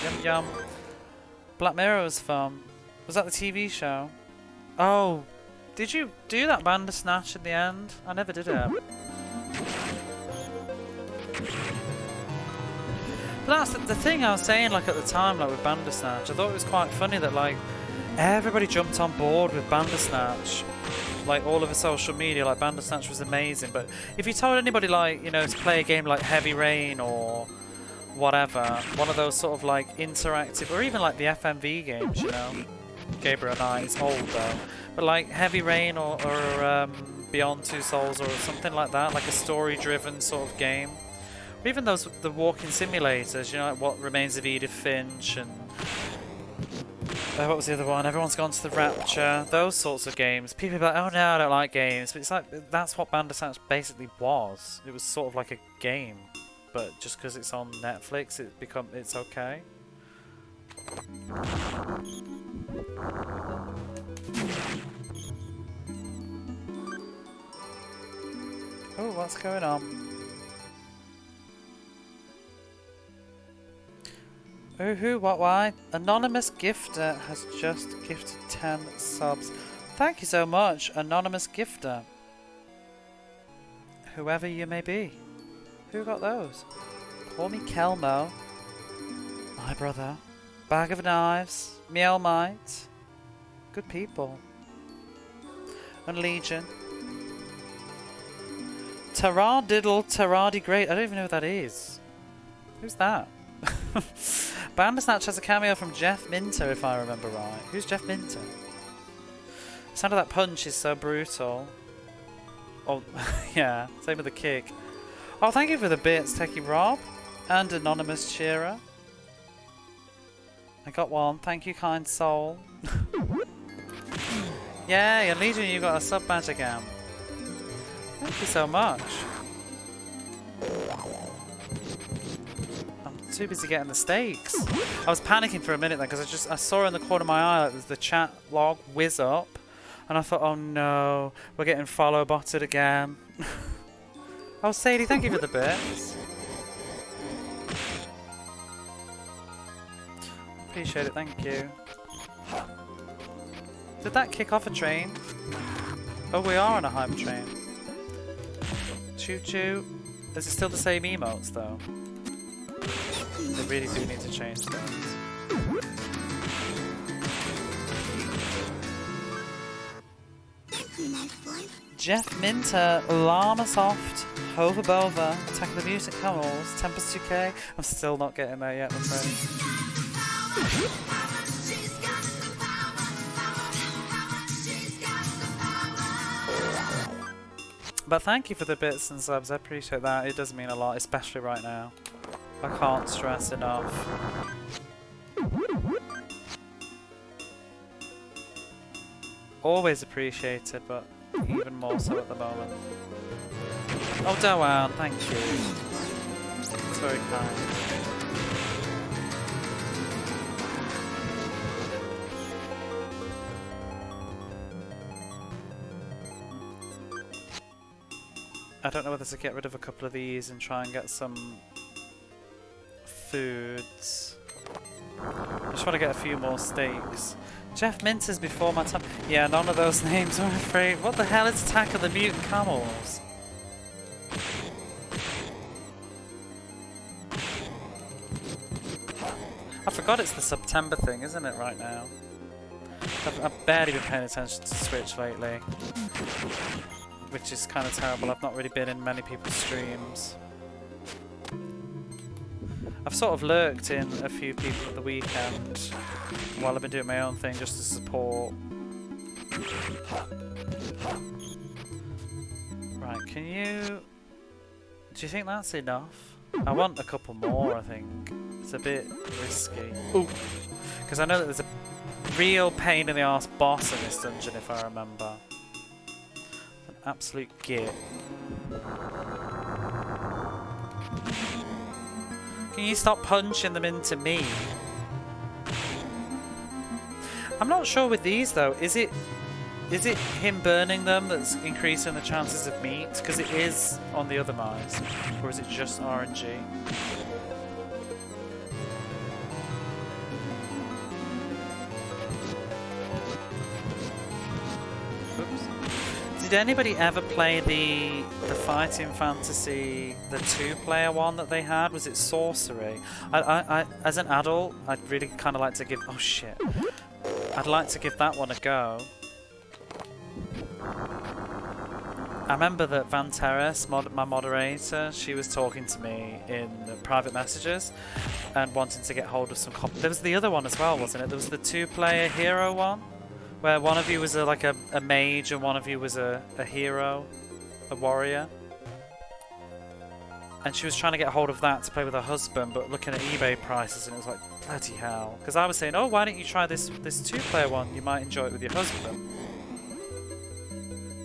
Yum yum. Black Mirror was fun. Was that the TV show? Oh, did you do that Bandersnatch at the end? I never did it. But that's the thing I was saying, like at the time, like with Bandersnatch. I thought it was quite funny that like everybody jumped on board with Bandersnatch. Like all over social media, like Bandersnatch was amazing. But if you told anybody, like, you know, to play a game like Heavy Rain or whatever, one of those sort of like interactive, or even like the FMV games, you know, Gabriel Knight, it's old though, but like Heavy Rain or Beyond Two Souls or something like that, like a story-driven sort of game, or even those the walking simulators, you know, like What Remains of Edith Finch and. What was the other one? Everyone's Gone to the Rapture. Those sorts of games. People are like, oh no, I don't like games. But it's like, that's what Bandersnatch basically was. It was sort of like a game. But just because it's on Netflix, it's okay. Oh, what's going on? Who, what, why? Anonymous Gifter has just gifted 10 subs. Thank you so much, Anonymous Gifter. Whoever you may be. Who got those? Call me Kelmo. My brother. Bag of Knives. Meowmite. Good people. And Legion. Taradiddle Taradi Great. I don't even know who that is. Who's that? Bandersnatch has a cameo from Jeff Minter, if I remember right. Who's Jeff Minter? The sound of that punch is so brutal. Oh, yeah. Same with the kick. Oh, thank you for the bits, Techie Rob. And Anonymous Cheerer. I got one. Thank you, kind soul. Yay, and Legion, you got a sub badge again. Thank you so much. Too busy getting the steaks. I was panicking for a minute then because I saw in the corner of my eye like, the chat log whiz up, and I thought, oh no, we're getting follow botted again. Oh, Sadie, thank you for the bits. Appreciate it, thank you. Did that kick off a train? Oh, we are on a hype train. Choo choo. Is it still the same emotes though? They really do need to change those. Jeff Minter, Llamasoft, Hova Bova, Attack of the Music Camels, Tempest 2K. I'm still not getting there yet, I'm afraid. But thank you for the bits and subs, I appreciate that. It does mean a lot, especially right now. I can't stress enough. always appreciated, but even more so at the moment. Oh, Doan, thank you. It's very kind. I don't know whether to get rid of a couple of these and try and get some foods. I just want to get a few more steaks. Jeff Minter's before my time. Yeah, none of those names, I'm afraid. What the hell is Attack of the Mutant Camels? I forgot it's the September thing, isn't it, right now? I've barely been paying attention to Switch lately. Which is kind of terrible. I've not really been in many people's streams. I've sort of lurked in a few people at the weekend while I've been doing my own thing just to support. Right, can you... Do you think that's enough? I want a couple more, I think. It's a bit risky. Ooh! Because I know that there's a real pain in the arse boss in this dungeon, if I remember. An absolute git. Can you stop punching them into me? I'm not sure with these though. Is it him burning them that's increasing the chances of meat? Because it is on the other mice. Or is it just RNG? Did anybody ever play the Fighting Fantasy, the 2-player one that they had? Was it Sorcery? I as an adult, I'd really kind of like to give... Oh shit. I'd like to give that one a go. I remember that Van Terrace, my moderator, she was talking to me in private messages and wanting to get hold of some copies. There was the other one as well, wasn't it? There was the 2-player hero one, where one of you was like a mage and one of you was a hero, a warrior. And she was trying to get hold of that to play with her husband, but looking at eBay prices, and it was like, bloody hell. Because I was saying, oh, why don't you try this 2-player one? You might enjoy it with your husband.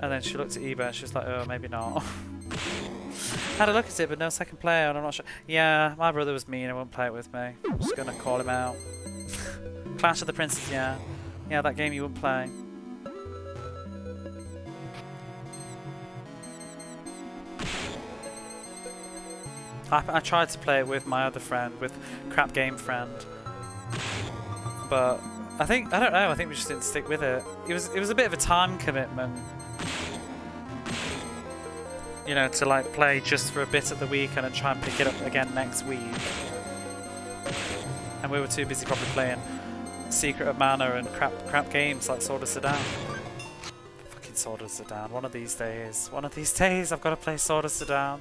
And then she looked at eBay and she was like, oh, maybe not. Had a look at it, but no second player, and I'm not sure. Yeah, my brother was mean, I wouldn't play it with me. I'm just going to call him out. Clash of the Princes, yeah. Yeah, that game you wouldn't play. I tried to play it with my other friend, with Crap Game Friend. But I don't know, I think we just didn't stick with it. It was a bit of a time commitment. You know, to like play just for a bit at the weekend and try and pick it up again next week. And we were too busy probably playing Secret of Mana and crap games like Sword of Sedan. Fucking Sword of Sedan. One of these days I've got to play Sword of Sedan.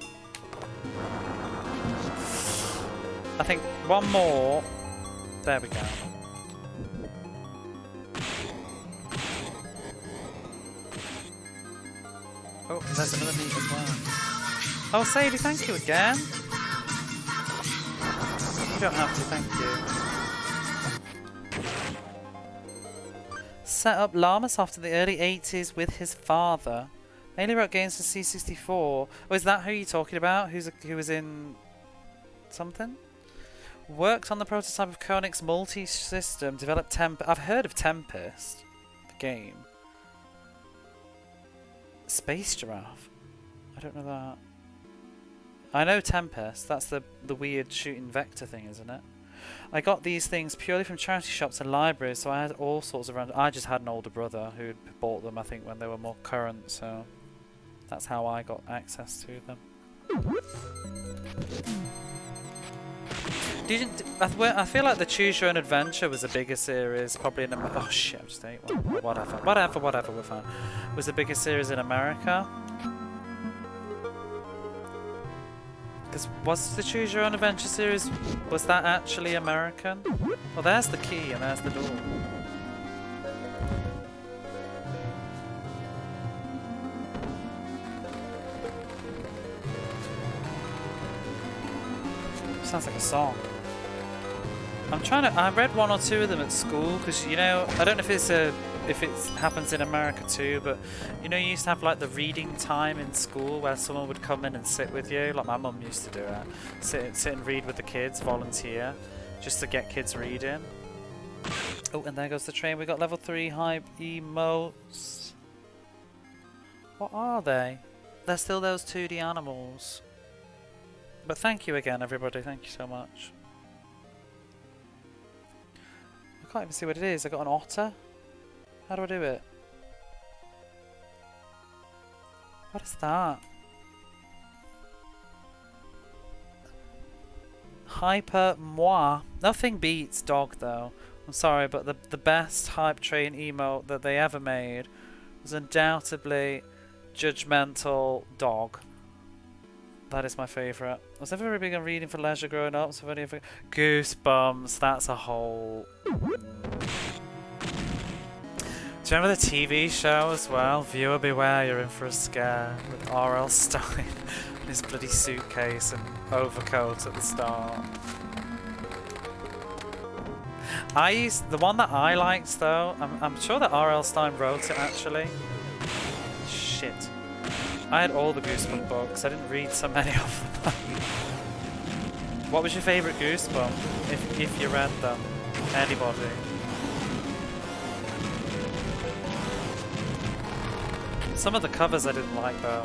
I think one more. There we go. Oh, there's another meat as well. Oh, Sadie, thank you again. You don't have to, thank you. Set up Llamasoft in the early 80s with his father. Mainly wrote games for C64. Oh, is that who you're talking about? Who was in something? Worked on the prototype of Koenig's multi-system. Developed I've heard of Tempest, the game. Space Giraffe. I don't know that. I know Tempest. That's the weird shooting vector thing, isn't it? I got these things purely from charity shops and libraries, so I had all sorts of I just had an older brother who bought them, I think, when they were more current, so that's how I got access to them. I feel like the Choose Your Own Adventure was a bigger series, probably in America. Oh shit, I just ate one. Whatever, we're fine. Was a bigger series in America. Because was the Choose Your Own Adventure series, was that actually American? Well, there's the key and there's the door. Sounds like a song. I read one or two of them at school because, you know, I don't know if it's a if it happens in America too, but you know, you used to have like the reading time in school where someone would come in and sit with you. Like my mum used to do it. Sit and read with the kids, volunteer, just to get kids reading. Oh, and there goes the train. We got level 3 hype emotes. What are they? They're still those 2D animals. But thank you again, everybody. Thank you so much. I can't even see what it is. I got an otter. How do I do it? What is that? Hyper moi. Nothing beats dog though. I'm sorry, but the best hype train emote that they ever made was undoubtedly judgmental dog. That is my favourite. I was never very big on reading for leisure growing up, so I've only ever... Goosebumps, that's a whole... Do you remember the TV show as well? Viewer beware, you're in for a scare, with R.L. Stein and his bloody suitcase and overcoat at the start. The one that I liked though, I'm sure that R.L. Stein wrote it actually. Shit. I had all the Goosebump books, I didn't read so many of them. What was your favourite Goosebump, if you read them? Anybody? Some of the covers I didn't like though.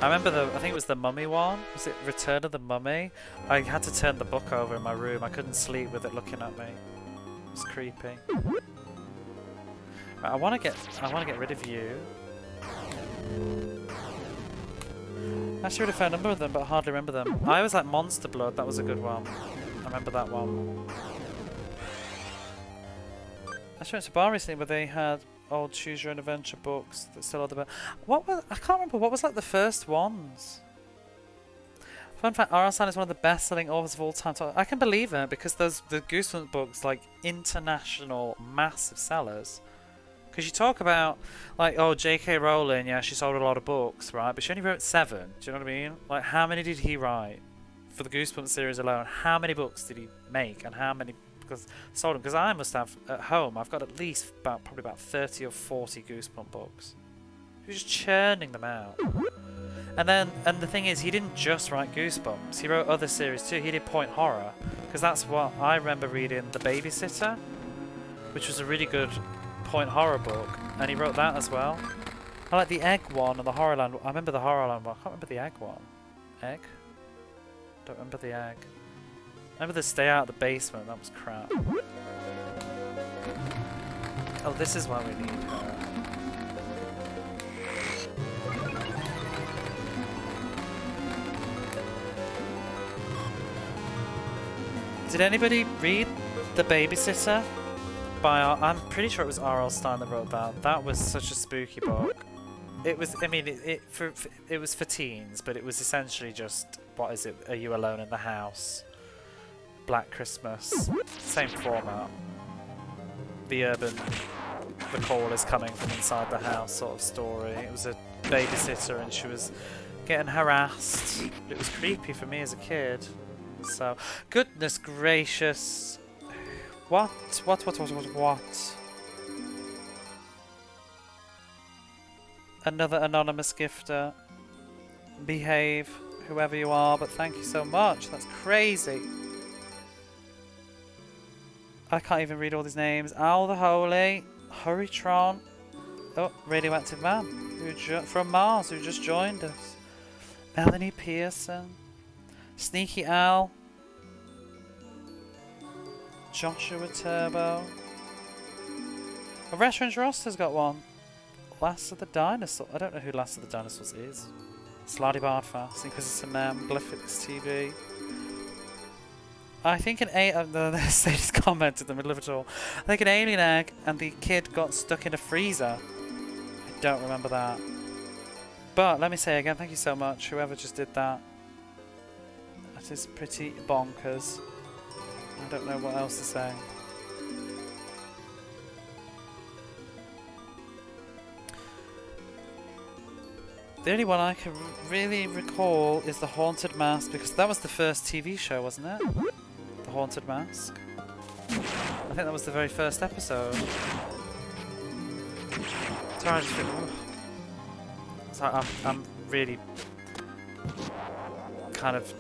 I remember I think it was the Mummy one. Was it Return of the Mummy? I had to turn the book over in my room. I couldn't sleep with it looking at me. It was creepy. Right, I want to get rid of you. I actually read a fair number of them, but I hardly remember them. I always like Monster Blood. That was a good one. I remember that one. I went to a bar recently where they had old Choose Your Own Adventure books that still had the... I can't remember, what was like the first ones? Fun fact, R.L. Stein is one of the best-selling authors of all time. So I can believe it because the Goosebumps books, like international massive sellers. Because you talk about, like, oh, J.K. Rowling, yeah, she sold a lot of books, right? But she only wrote 7, do you know what I mean? Like, how many did he write? For the Goosebumps series alone, how many books did he make? And how many... sold them, because I must have at home, I've got at least probably about 30 or 40 Goosebump books. He was just churning them out. And the thing is, he didn't just write Goosebumps, he wrote other series too. He did Point Horror, because that's what I remember reading, The Babysitter, which was a really good Point Horror book, and he wrote that as well. I like the Egg one and the Horrorland. I remember the Horrorland one, I can't remember the Egg one. Egg? Don't remember the Egg. Remember the Stay Out of the Basement, that was crap. Oh, this is why we need her. Did anybody read The Babysitter? I'm pretty sure it was R.L. Stein that wrote that. That was such a spooky book. It was, I mean, it was for teens, but it was essentially just, what is it, Are You Alone in the House? Black Christmas, same format. The call is coming from inside the house sort of story. It was a babysitter and she was getting harassed. It was creepy for me as a kid. So, goodness gracious. What? Another anonymous gifter. Behave, whoever you are, but thank you so much. That's crazy. I can't even read all these names. Al the Holy, Hurrytron, oh, Radioactive Man, from Mars, who just joined us. Melanie Pearson, Sneaky Al, Joshua Turbo. A Restaurant Roster's got one. Last of the Dinosaurs. I don't know who Last of the Dinosaurs is. Slardy Bardfast, because it's a Glyphix TV. I think the stage commented in the middle of it all. I think an alien egg and the kid got stuck in a freezer. I don't remember that. But let me say again, thank you so much, whoever just did that. That is pretty bonkers. I don't know what else to say. The only one I can really recall is The Haunted Mask, because that was the first TV show, wasn't it? The Haunted Mask. I think that was the very first episode. Sorry, I just feel... So I'm really kind of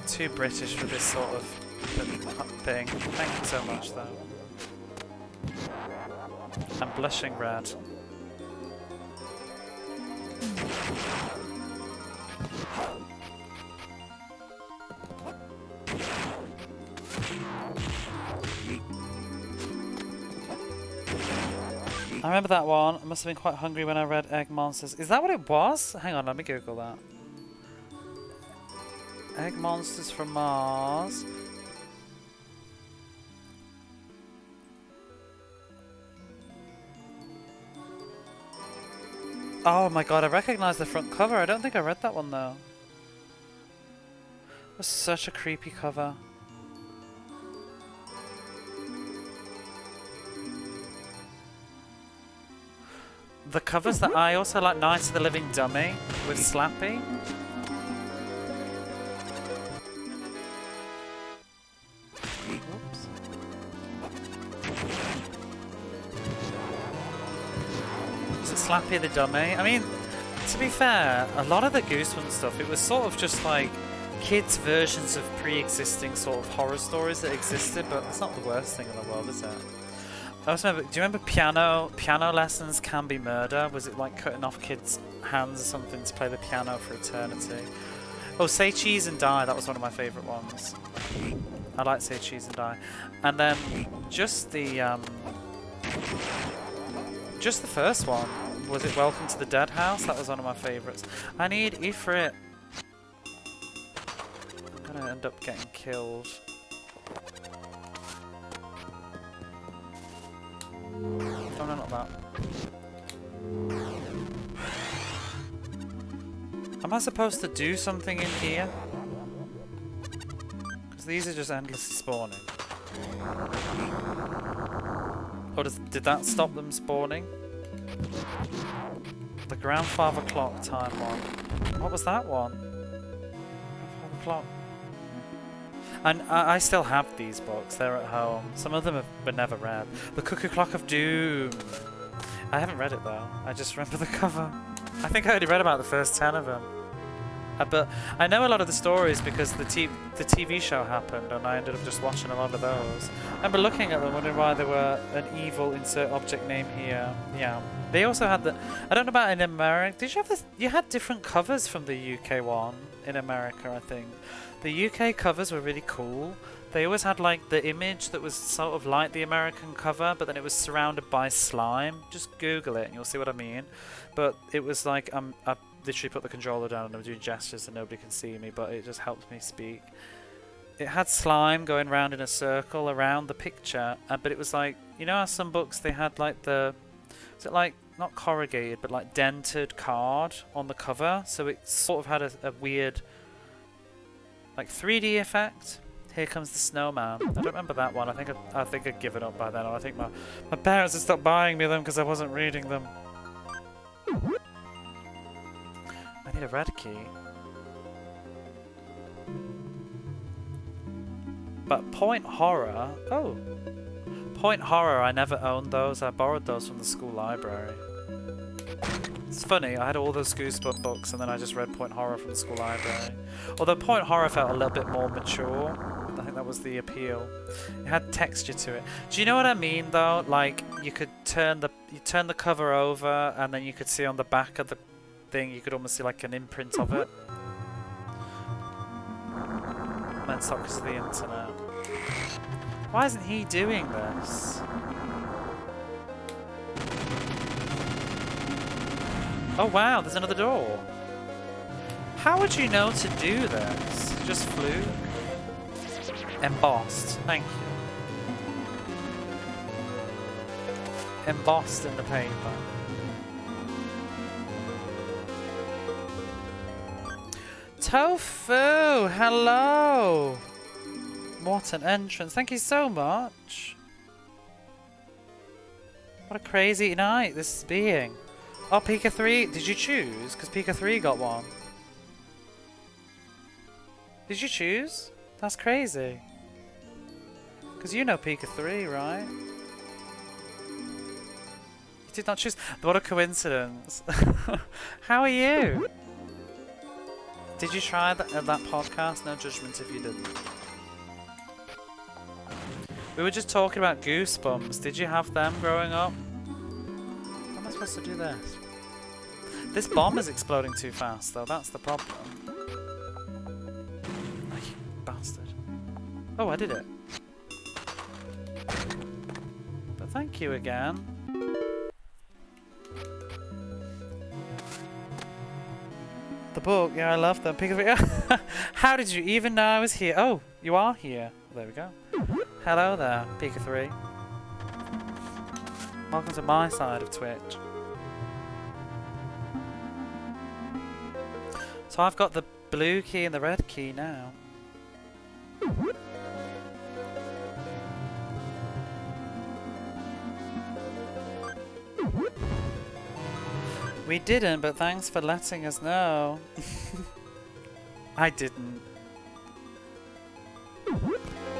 too British for this sort of thing. Thank you so much, though. I'm blushing red. I remember that one. I must have been quite hungry when I read Egg Monsters. Is that what it was? Hang on, let me Google that. Egg Monsters from Mars. Oh my god, I recognise the front cover. I don't think I read that one though. It was such a creepy cover. The covers that I also like, Night of the Living Dummy with Slappy. Oops. Is it Slappy the Dummy? I mean, to be fair, a lot of the Goosebumps stuff, it was sort of just like kids' versions of pre-existing sort of horror stories that existed, but it's not the worst thing in the world, is it? I also remember, do you remember Piano Lessons Can Be Murder? Was it like cutting off kids' hands or something to play the piano for eternity? Oh, Say Cheese and Die, that was one of my favourite ones. I like Say Cheese and Die. And then just the first one, was it Welcome to the Dead House? That was one of my favourites. I need Ifrit. I'm gonna end up getting killed. Oh no, not that. Am I supposed to do something in here? Because these are just endlessly spawning. Or did that stop them spawning? The grandfather clock time one. What was that one? Grandfather clock. And I still have these books, they're at home. Some of them were never read. The Cuckoo Clock of Doom. I haven't read it though, I just remember the cover. I think I only read about the first 10 of them. But I know a lot of the stories because the TV show happened and I ended up just watching a lot of those. I remember looking at them wondering why they were an evil insert object name here. Yeah. They also had the... I don't know about in America. Did you have this? You had different covers from the UK one in America, I think. The UK covers were really cool. They always had like the image that was sort of like the American cover, but then it was surrounded by slime. Just Google it and you'll see what I mean. But it was like I literally put the controller down and I'm doing gestures and nobody can see me, but it just helped me speak. It had slime going round in a circle around the picture, but it was like, you know how some books they had like the, is it like not corrugated but like dented card on the cover, so it sort of had a weird like 3D effect. Here Comes the Snowman. I don't remember that one. I think I'd given up by then, or I think my parents had stopped buying me them because I wasn't reading them. I need a red key. But Point Horror... Oh! Point Horror, I never owned those. I borrowed those from the school library. It's funny, I had all those Goosebumps books and then I just read Point Horror from the school library. Although Point Horror felt a little bit more mature. I think that was the appeal. It had texture to it. Do you know what I mean though? Like, you could turn the cover over and then you could see on the back of the thing, you could almost see like an imprint of it. I meant stop because of the internet. Why isn't he doing this? Oh wow, there's another door. How would you know to do this? Just flew? Embossed, thank you. Embossed in the paper. Tofu, hello! What an entrance, thank you so much. What a crazy night this is being. Oh, Pika 3, did you choose? Because Pika 3 got one. Did you choose? That's crazy. Because you know Pika 3, right? did not choose. What a coincidence. How are you? Did you try that podcast? No judgment if you didn't. We were just talking about Goosebumps. Did you have them growing up? How am I supposed to do this? This bomb is exploding too fast, though. That's the problem. Oh, you bastard. Oh, I did it. But thank you again. The book, yeah, I love them. How did you even know I was here? Oh, you are here. There we go. Hello there, Pika 3. Welcome to my side of Twitch. So I've got the blue key and the red key now. We didn't, but thanks for letting us know. I didn't.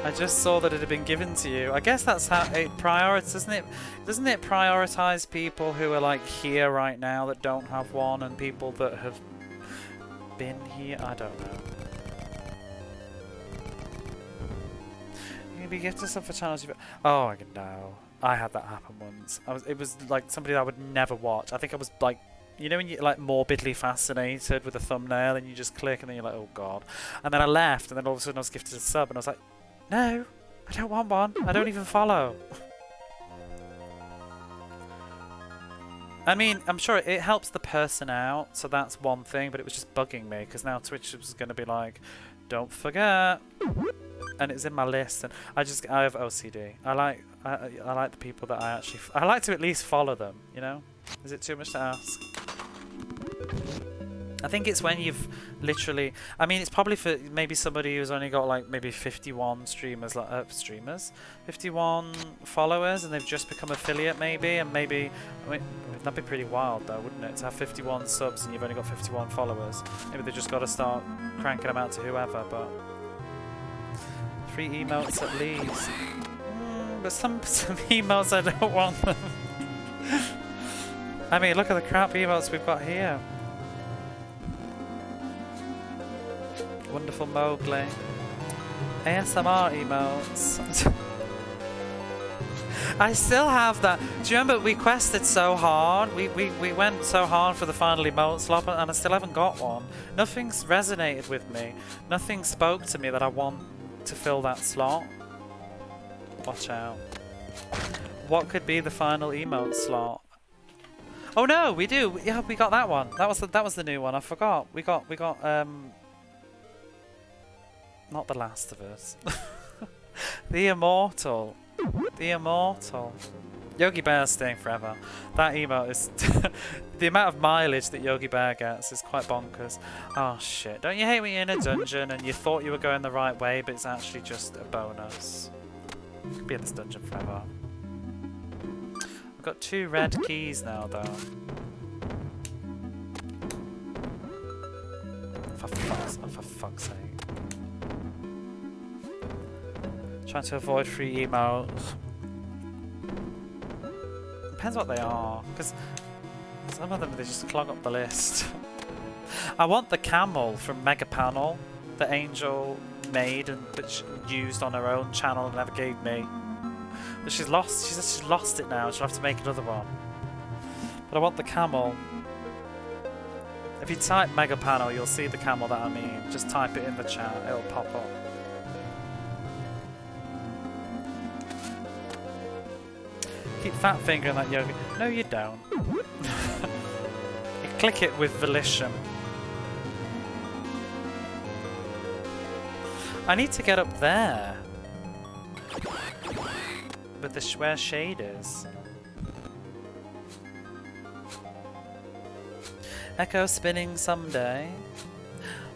I just saw that it had been given to you. I guess that's how it prioritizes, doesn't it? Doesn't it prioritize people who are like here right now that don't have one, and people that have been here? I don't know. Maybe get to some for channels. Oh, I can know. I had that happen once. It was like somebody that I would never watch. I think I was like, you know, when you're like morbidly fascinated with a thumbnail and you just click and then you're like, oh god. And then I left, and then all of a sudden I was gifted a sub, and I was like, no, I don't want one. I don't even follow. I mean, I'm sure it helps the person out, so that's one thing, but it was just bugging me because now Twitch was going to be like, don't forget. And it's in my list, and I have OCD. I like the people that I like to at least follow them, you know? Is it too much to ask? I think it's when you've literally, I mean, it's probably for maybe somebody who's only got like maybe 51 51 followers, and they've just become affiliate maybe, and maybe, I mean, that'd be pretty wild though, wouldn't it? To have 51 subs and you've only got 51 followers. Maybe they just got to start cranking them out to whoever, but 3 emotes at least. But some emotes I don't want them. I mean, look at the crap emotes we've got here. Wonderful Mowgli. ASMR emotes. I still have that. Do you remember we quested so hard? We went so hard for the final emote slot, and I still haven't got one. Nothing's resonated with me. Nothing spoke to me that I want to fill that slot. Watch out. What could be the final emote slot? Oh no, we do. Yeah, we got that one. That was the new one. I forgot. We got not The Last of Us. The Immortal. The Immortal. Yogi Bear's staying forever. That emote is the amount of mileage that Yogi Bear gets is quite bonkers. Oh shit. Don't you hate when you're in a dungeon and you thought you were going the right way, but it's actually just a bonus? You could be in this dungeon forever. I've got 2 red keys now though. For fuck's sake. Trying to avoid free emotes. Depends what they are, because some of them they just clog up the list. I want the camel from Mega Panel that Angel made and but she used on her own channel and never gave me. But she's lost. She says she's lost it now. She'll have to make another one. But I want the camel. If you type Mega Panel, you'll see the camel that I mean. Just type it in the chat. It'll pop up. Keep fat fingering that yoga. No, you don't. You click it with volition. I need to get up there. With the where shade is. Echo spinning someday.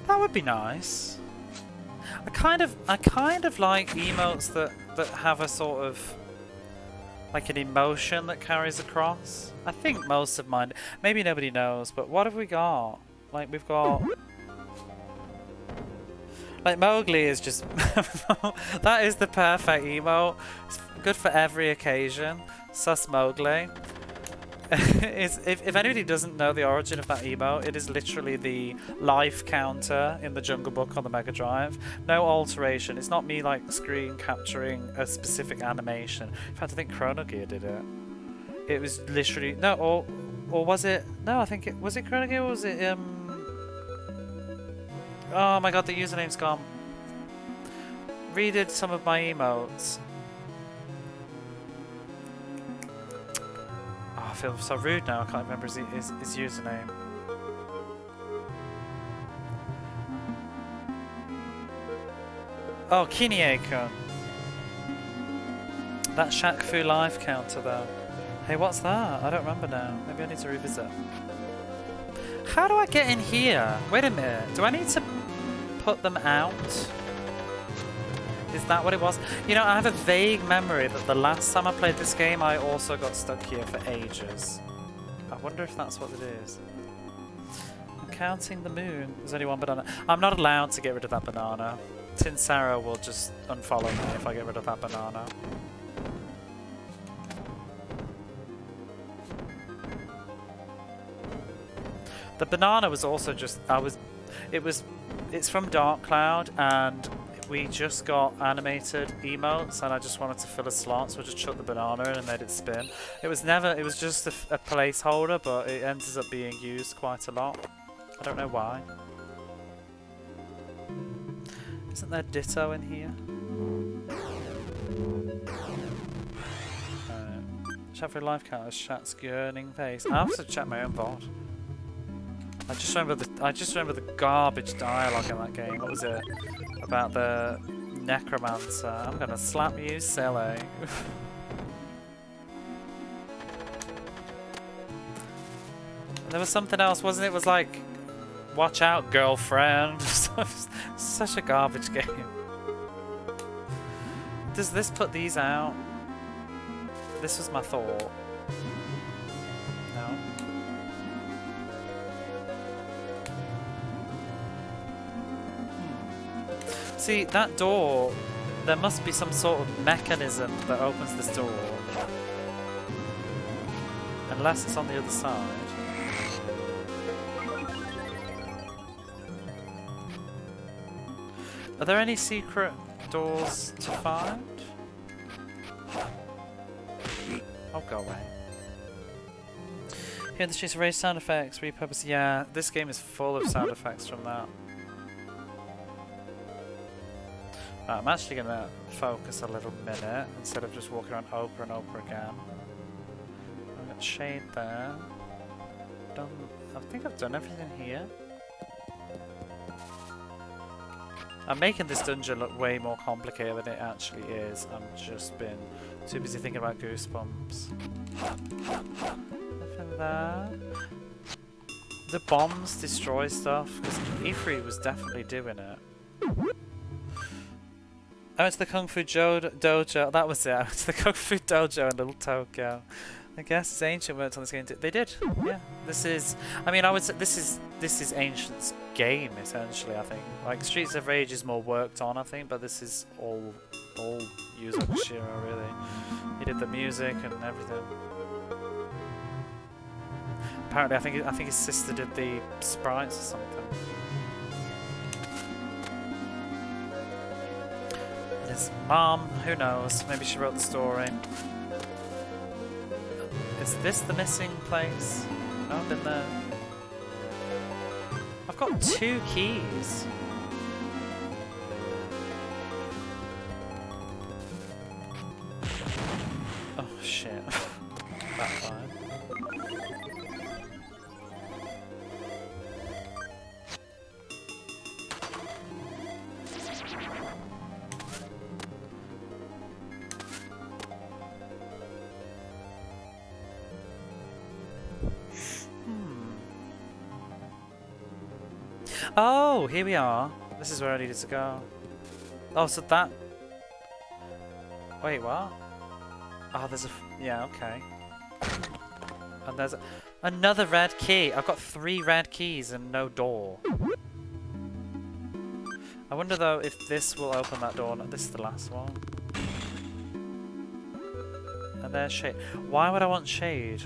That would be nice. I kind of like emotes that have a sort of like an emotion that carries across. I think most of mine, maybe nobody knows, but what have we got? Like we've got, like Mowgli is just, that is the perfect emote. It's good for every occasion. Sus Mowgli. if anybody doesn't know the origin of that emote, it is literally the life counter in the Jungle Book on the Mega Drive. No alteration. It's not me like screen capturing a specific animation. In fact, I think Chrono Gear did it. It was literally no, or was it? No, I think it was it Chrono Gear. Or was it Oh my god, the username's gone. Redid some of my emotes. Oh, I feel so rude now. I can't remember his username. Oh, Kinie-kun. That Shaq Fu life counter though. Hey, what's that? I don't remember now. Maybe I need to revisit. How do I get in here? Wait a minute. Do I need to put them out? Is that what it was? You know, I have a vague memory that the last time I played this game, I also got stuck here for ages. I wonder if that's what it is. I'm counting the moon. There's only one banana. I'm not allowed to get rid of that banana. Tinsaro will just unfollow me if I get rid of that banana. The banana was also just, it's from Dark Cloud, and we just got animated emotes, and I just wanted to fill a slot, so I just chucked the banana in and made it spin. It was just a placeholder, but it ends up being used quite a lot. I don't know why. Isn't there Ditto in here? Chat for life counters, chat's yearning face. I have to check my own VOD. I just remember the garbage dialogue in that game. What was it? About the necromancer. I'm gonna slap you, silly. There was something else, wasn't it? It was like, watch out, girlfriend. Such a garbage game. Does this put these out? This was my thought. No. See, that door, there must be some sort of mechanism that opens this door. Unless it's on the other side. Are there any secret doors to find? Oh, go away. Here in the streets, erase sound effects, repurpose. Yeah, this game is full of sound effects from that. Right, I'm actually going to focus a little minute instead of just walking around Oprah and Oprah again. I've got shade there. I think I've done everything here. I'm making this dungeon look way more complicated than it actually is. I've just been too busy thinking about Goosebumps. Nothing there. The bombs destroy stuff, because Ifrit was definitely doing it. I went to the Kung Fu Dojo. That was it. I went to the Kung Fu Dojo in Little Tokyo. I guess Ancient worked on this game too. They did. Yeah. This is. I mean, I would say this is Ancient's game essentially. I think. Like Streets of Rage is more worked on. I think, but this is all Yuzo Koshiro really. He did the music and everything. Apparently, I think his sister did the sprites or something. His mom, who knows? Maybe she wrote the story. Is this the missing place? No, I've been there. I've got 2 keys. Oh shit. Backfire. Oh, here we are. This is where I needed to go. Oh, so that... Wait, what? Oh, there's a... Yeah, okay. And there's another red key. I've got 3 red keys and no door. I wonder, though, if this will open that door. No, this is the last one. And there's shade. Why would I want shade?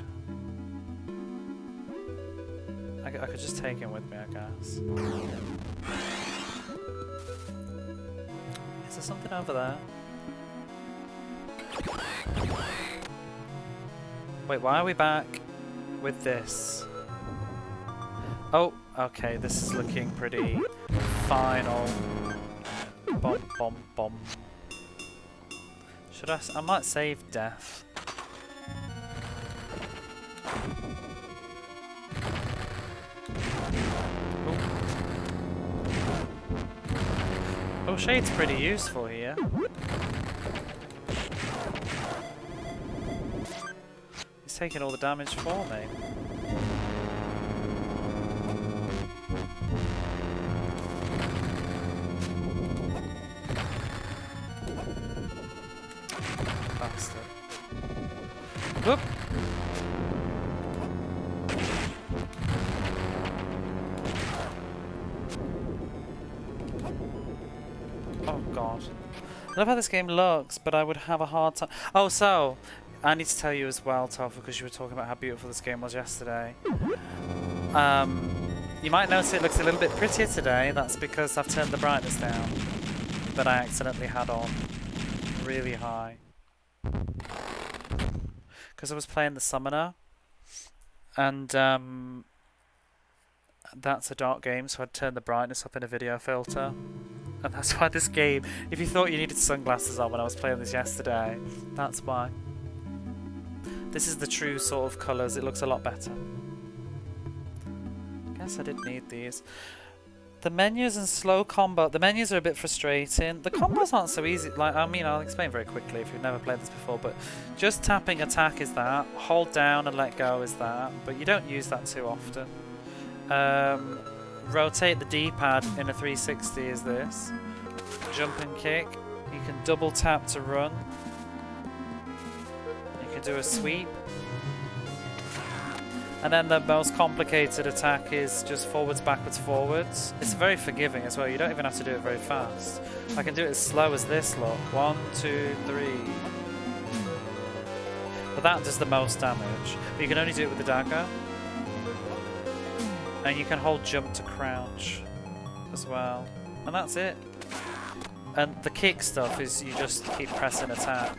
I could just take him with me, I guess. Is there something over there? Wait, why are we back with this? Oh, okay, this is looking pretty final. Bomb, bomb, bomb. Should I might save death. Oh, Shade's pretty useful here. He's taking all the damage for me. Bastard. Whoop! Oh god. I love how this game looks, but I would have a hard time. Oh, so I need to tell you as well, Toph, because you were talking about how beautiful this game was yesterday. You might notice it looks a little bit prettier today. That's because I've turned the brightness down that I accidentally had on really high. Because I was playing the Summoner, and that's a dark game, so I'd turn the brightness up in a video filter. And that's why this game, if you thought you needed sunglasses on when I was playing this yesterday, that's why. This is the true sort of colours, it looks a lot better. Guess I did need these. The menus and slow combo, the menus are a bit frustrating. The combos aren't so easy, like, I mean, I'll explain very quickly if you've never played this before, but just tapping attack is that, hold down and let go is that, but you don't use that too often. Rotate the D-pad in a 360 is this. Jump and kick. You can double tap to run. You can do a sweep. And then the most complicated attack is just forwards, backwards, forwards. It's very forgiving as well. You don't even have to do it very fast. I can do it as slow as this, look. 1, 2, 3. But that does the most damage. But you can only do it with the dagger. And you can hold jump to crouch as well. And that's it. And the kick stuff is you just keep pressing attack.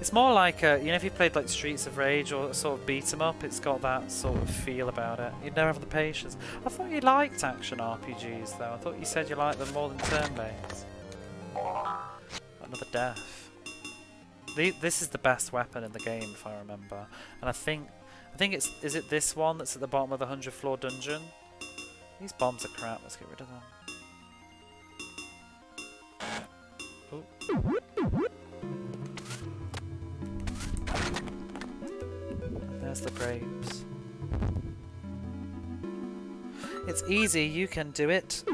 It's more like, you know, if you played like Streets of Rage or a sort of beat 'em up, it's got that sort of feel about it. You'd never have the patience. I thought you liked action RPGs though. I thought you said you liked them more than turn-based. Another death. This is the best weapon in the game, if I remember. And I think it's, is it this one that's at the bottom of the 100th floor dungeon? These bombs are crap, let's get rid of them. Ooh. There's the grapes. It's easy, you can do it.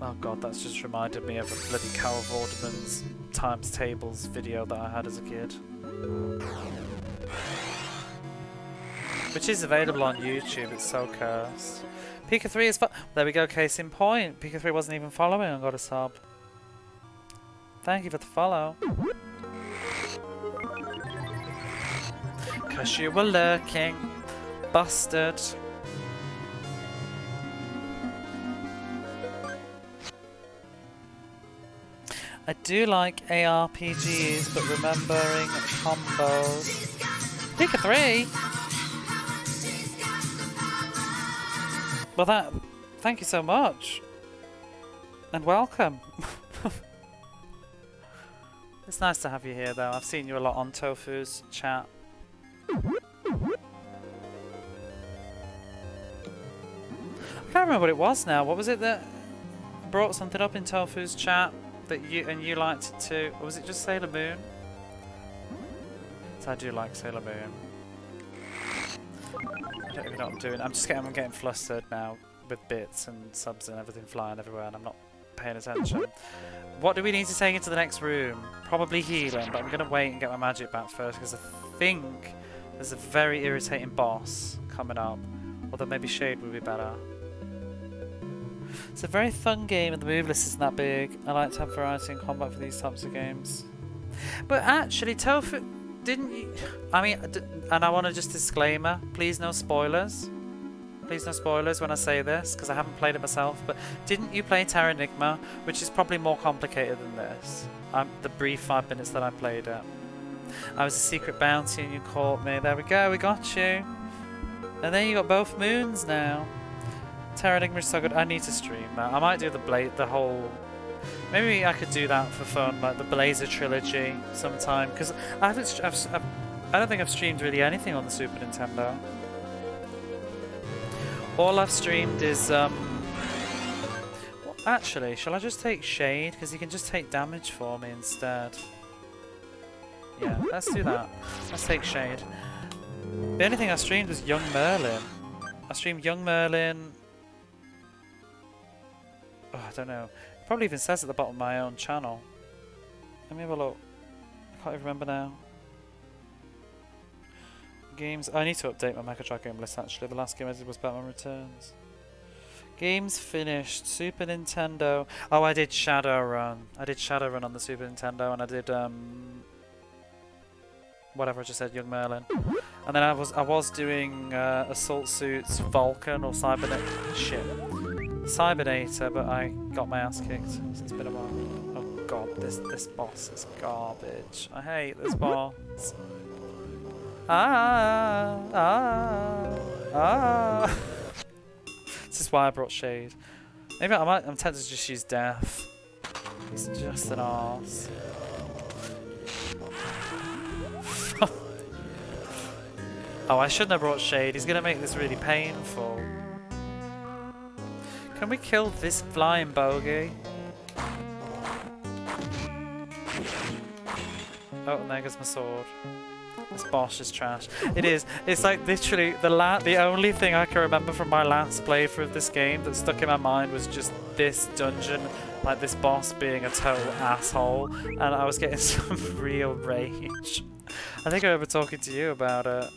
Oh god, that's just reminded me of a bloody Carol Vorderman's times tables video that I had as a kid. Which is available on YouTube, it's so cursed. Pika 3 is there we go, case in point. Pika 3 wasn't even following and got a sub. Thank you for the follow. Cause you were lurking. Busted. I do like ARPGs, but remembering combos. Pika 3! Well thank you so much. And welcome. It's nice to have you here though. I've seen you a lot on Tofu's chat. I can't remember what it was now. What was it that brought something up in Tofu's chat that you liked it too? Or was it just Sailor Moon? So I do like Sailor Moon. I don't even know what I'm doing. I'm getting flustered now with bits and subs and everything flying everywhere, and I'm not paying attention. What do we need to take into the next room? Probably healing, but I'm gonna wait and get my magic back first because I think there's a very irritating boss coming up. Although maybe Shade would be better. It's a very fun game and the move list isn't that big. I like to have variety in combat for these types of games. But actually, Tofu... didn't you? I mean, and I want to just disclaimer. Please no spoilers. Please no spoilers when I say this, because I haven't played it myself. But didn't you play Terranigma, which is probably more complicated than this? The brief 5 minutes that I played it. I was a secret bounty and you caught me. There we go, we got you. And then you got both moons now. Terranigma is so good. I need to stream that. I might do the whole. Maybe I could do that for fun, like the Blazer trilogy sometime. Because I don't think I've streamed really anything on the Super Nintendo. All I've streamed is actually, shall I just take Shade? Because he can just take damage for me instead. Yeah, let's do that. Let's take Shade. The only thing I streamed was Young Merlin. I streamed Young Merlin. Oh, I don't know. It probably even says at the bottom of my own channel. Let me have a look. I can't even remember now. Games. I need to update my Mega Drive game list actually. The last game I did was Batman Returns. Games finished. Super Nintendo. Oh, I did Shadowrun. I did Shadowrun on the Super Nintendo, and I did whatever I just said, Young Merlin. And then I was doing Assault Suits Vulcan or Cybernator, but I got my ass kicked. So it's been a while. Oh god, this boss is garbage. I hate this boss. This is why I brought Shade. Maybe I'm tempted to just use Death. He's just an arse. Oh, I shouldn't have brought Shade. He's gonna make this really painful. Can we kill this flying bogey? Oh, and there goes my sword. This boss is trash. It is. It's like literally the only thing I can remember from my last playthrough of this game that stuck in my mind was just this dungeon, like this boss being a total asshole, and I was getting some real rage. I think I remember talking to you about it.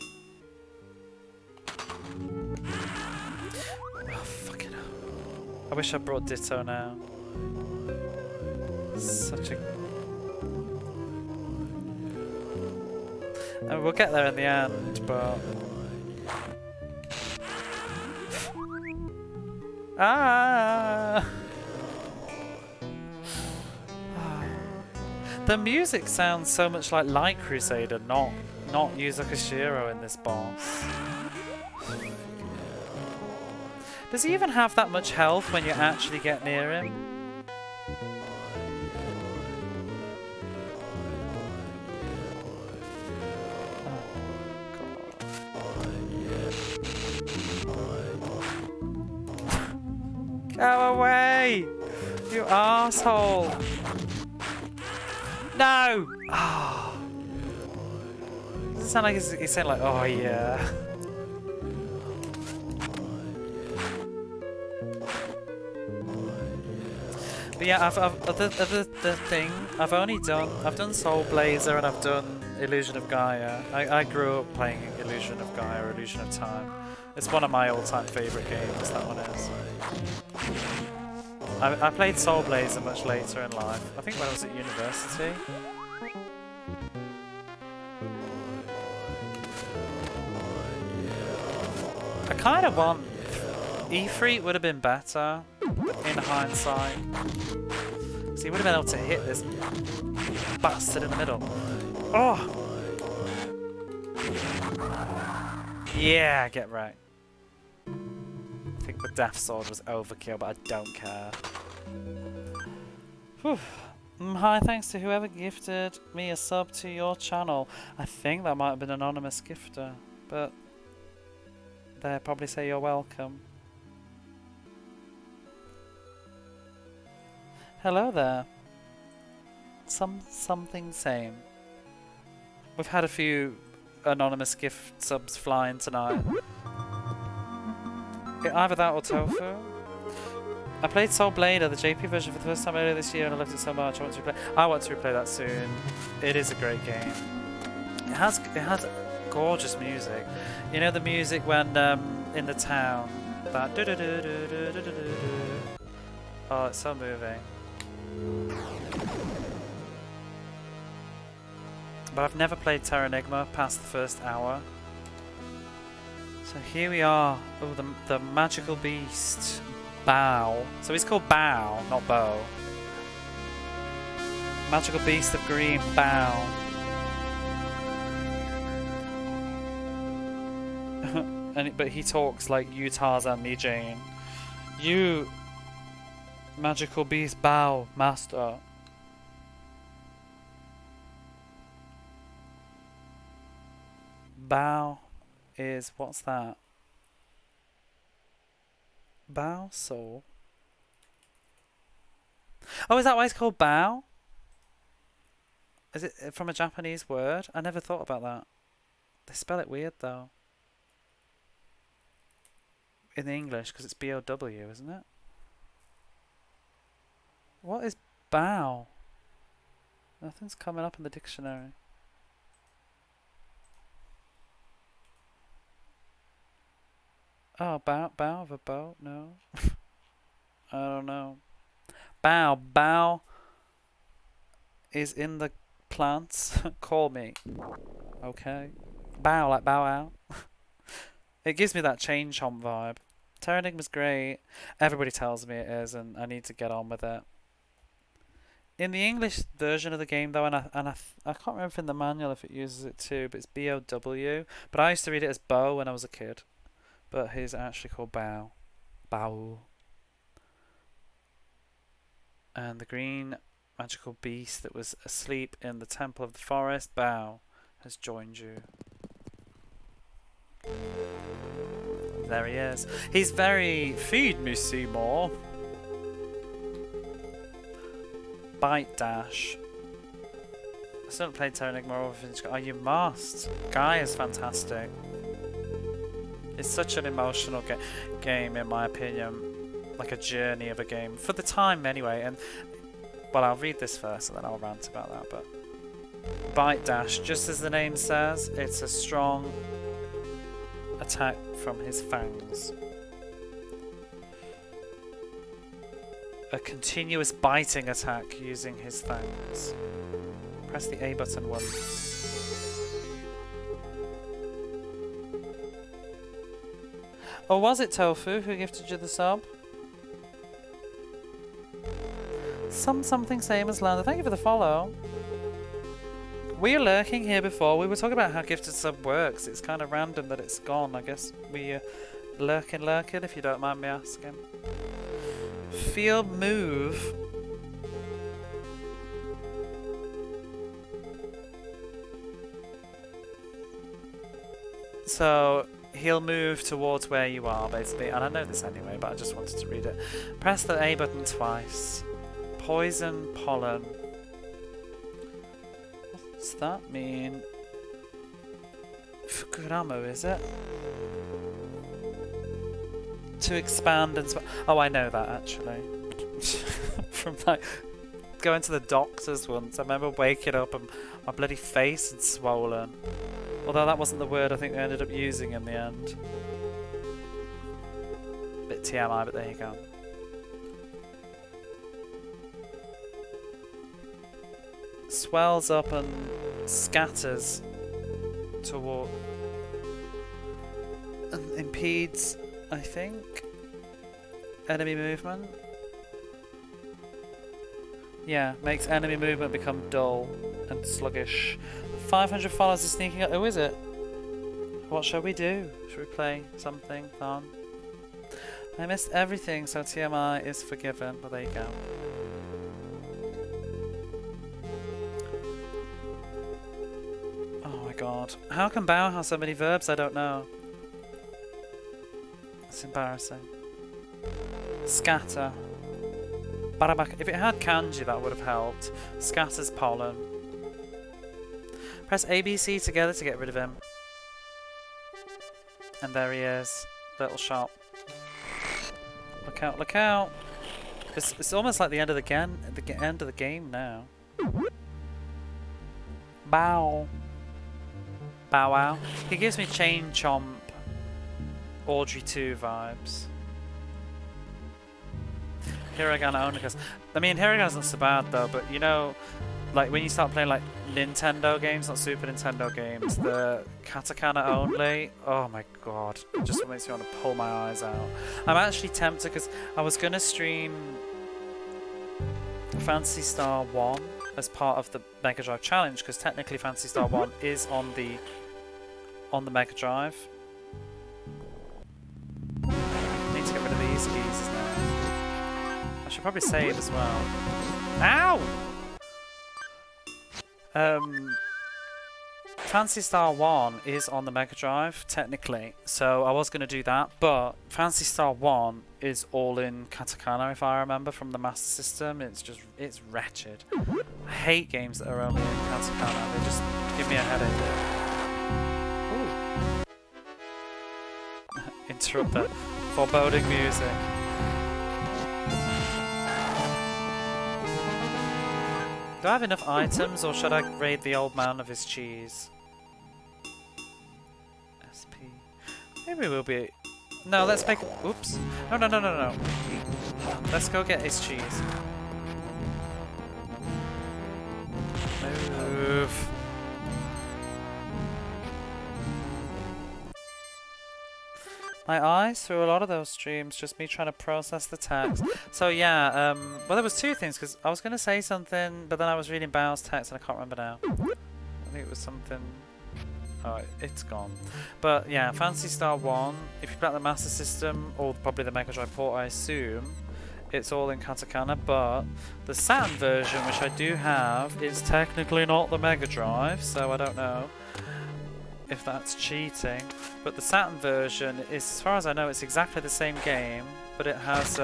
Oh, fucking hell. I wish I brought Ditto now. Such a... I mean, we'll get there in the end, but... Ah! The music sounds so much like Light Crusader, not Yuzo Koshiro in this boss. Does he even have that much health when you actually get near him? Go away! You asshole! No! Oh. Does it sound like he's saying like, oh yeah. But yeah, I've done Soul Blazer and I've done Illusion of Gaia. I grew up playing Illusion of Gaia or Illusion of Time. It's one of my all-time favourite games, that one is. I played Soul Blazer much later in life. I think when I was at university. I kind of want... E3 would have been better, in hindsight. So you would have been able to hit this bastard in the middle. Oh! Yeah, get right. I think the Death Sword was overkill, but I don't care. Whew. Hi, thanks to whoever gifted me a sub to your channel. I think that might have been an anonymous gifter, but they probably say you're welcome. Hello there. Something same. We've had a few anonymous gift subs flying tonight. Either that or Tofu. I played Soul Blader, the JP version, for the first time earlier this year, and I loved it so much. I want to replay that soon. It is a great game. It has gorgeous music. You know the music when in the town, that oh, it's so moving. But I've never played Terranigma past the first hour. So here we are. Oh, the magical beast. Bow. So he's called Bow, not Bow. Magical beast of green, Bow. But he talks like you Tarzan, me Jane. You magical beast, Bow, master. Bow is, what's that? Bow soul. Oh, is that why it's called Bow? Is it from a Japanese word? I never thought about that. They spell it weird though. In the English, because it's B-O-W, isn't it? What is bow? Nothing's coming up in the dictionary. Oh, bow of a boat? No. I don't know. Bow is in the plants. Call me. Okay. Bow, like bow out. It gives me that chain chomp vibe. Terranigma's great. Everybody tells me it is, and I need to get on with it. In the English version of the game, though, and I can't remember if in the manual if it uses it too, but it's B-O-W. But I used to read it as Bow when I was a kid. But he's actually called Bow. Bow. And the green magical beast that was asleep in the temple of the forest, Bow, has joined you. There he is. He's very... Feed me, Seymour. Bite Dash. I still haven't played Terranigma or Vintage. Oh, you must. Guy is fantastic. It's such an emotional game, in my opinion. Like a journey of a game. For the time, anyway. And well, I'll read this first and then I'll rant about that. But Bite Dash, just as the name says, it's a strong attack from his fangs. A continuous biting attack using his fangs. Press the A button once. Or was it Tofu who gifted you the sub? Something same as Lando. Thank you for the follow. We were lurking here before. We were talking about how gifted sub works. It's kind of random that it's gone. I guess we lurking, if you don't mind me asking. Field move. So he'll move towards where you are, basically. And I know this anyway, but I just wanted to read it. Press the A button twice. Poison pollen. What's that mean? For good ammo, is it? To expand and... Oh, I know that, actually. From, like, going to the doctors once. I remember waking up and my bloody face had swollen. Although that wasn't the word I think they ended up using in the end. Bit TMI, but there you go. Swells up and scatters toward... and impedes, I think, enemy movement. Yeah, makes enemy movement become dull and sluggish. 500 followers is sneaking up. Who is it? What shall we do? Should we play something fun? I missed everything, so TMI is forgiven. But there you go. Oh my god. How can Bao have so many verbs? I don't know. It's embarrassing. Scatter. Barabaka. If it had kanji, that would have helped. Scatters pollen. Press ABC together to get rid of him. And there he is. Little shot. Look out, look out! It's almost like the end of the end of the game now. Bow. Bow wow. He gives me Chain Chomp Audrey 2 vibes. Hiragana Onikas. I mean, Hiragana's not so bad though, but you know, like when you start playing like Nintendo games, not Super Nintendo games, the katakana only, oh my god, it just makes me want to pull my eyes out. I'm actually tempted because I was going to stream Phantasy Star 1 as part of the Mega Drive challenge, because technically Phantasy Star 1 is on the Mega Drive. Need to get rid of these keys now. I should probably save as well. Ow! Phantasy Star 1 is on the Mega Drive, technically, so I was going to do that, but Phantasy Star 1 is all in katakana, if I remember, from the Master System. It's wretched. I hate games that are only in katakana, they just give me a headache. Ooh. Interrupt the foreboding music. Do I have enough items, or should I raid the old man of his cheese? SP. Maybe we'll be... No, let's make... Oops. No. Let's go get his cheese. Move. My eyes through a lot of those streams, just me trying to process the text. So yeah, well there was two things, because I was going to say something, but then I was reading Bao's text and I can't remember now. I think it was something... Oh, it's gone. But yeah, Phantasy Star 1, if you play the Master System, or probably the Mega Drive port I assume, it's all in katakana, but the Saturn version, which I do have, is technically not the Mega Drive, so I don't know if that's cheating, but the Saturn version is, as far as I know, it's exactly the same game, but it has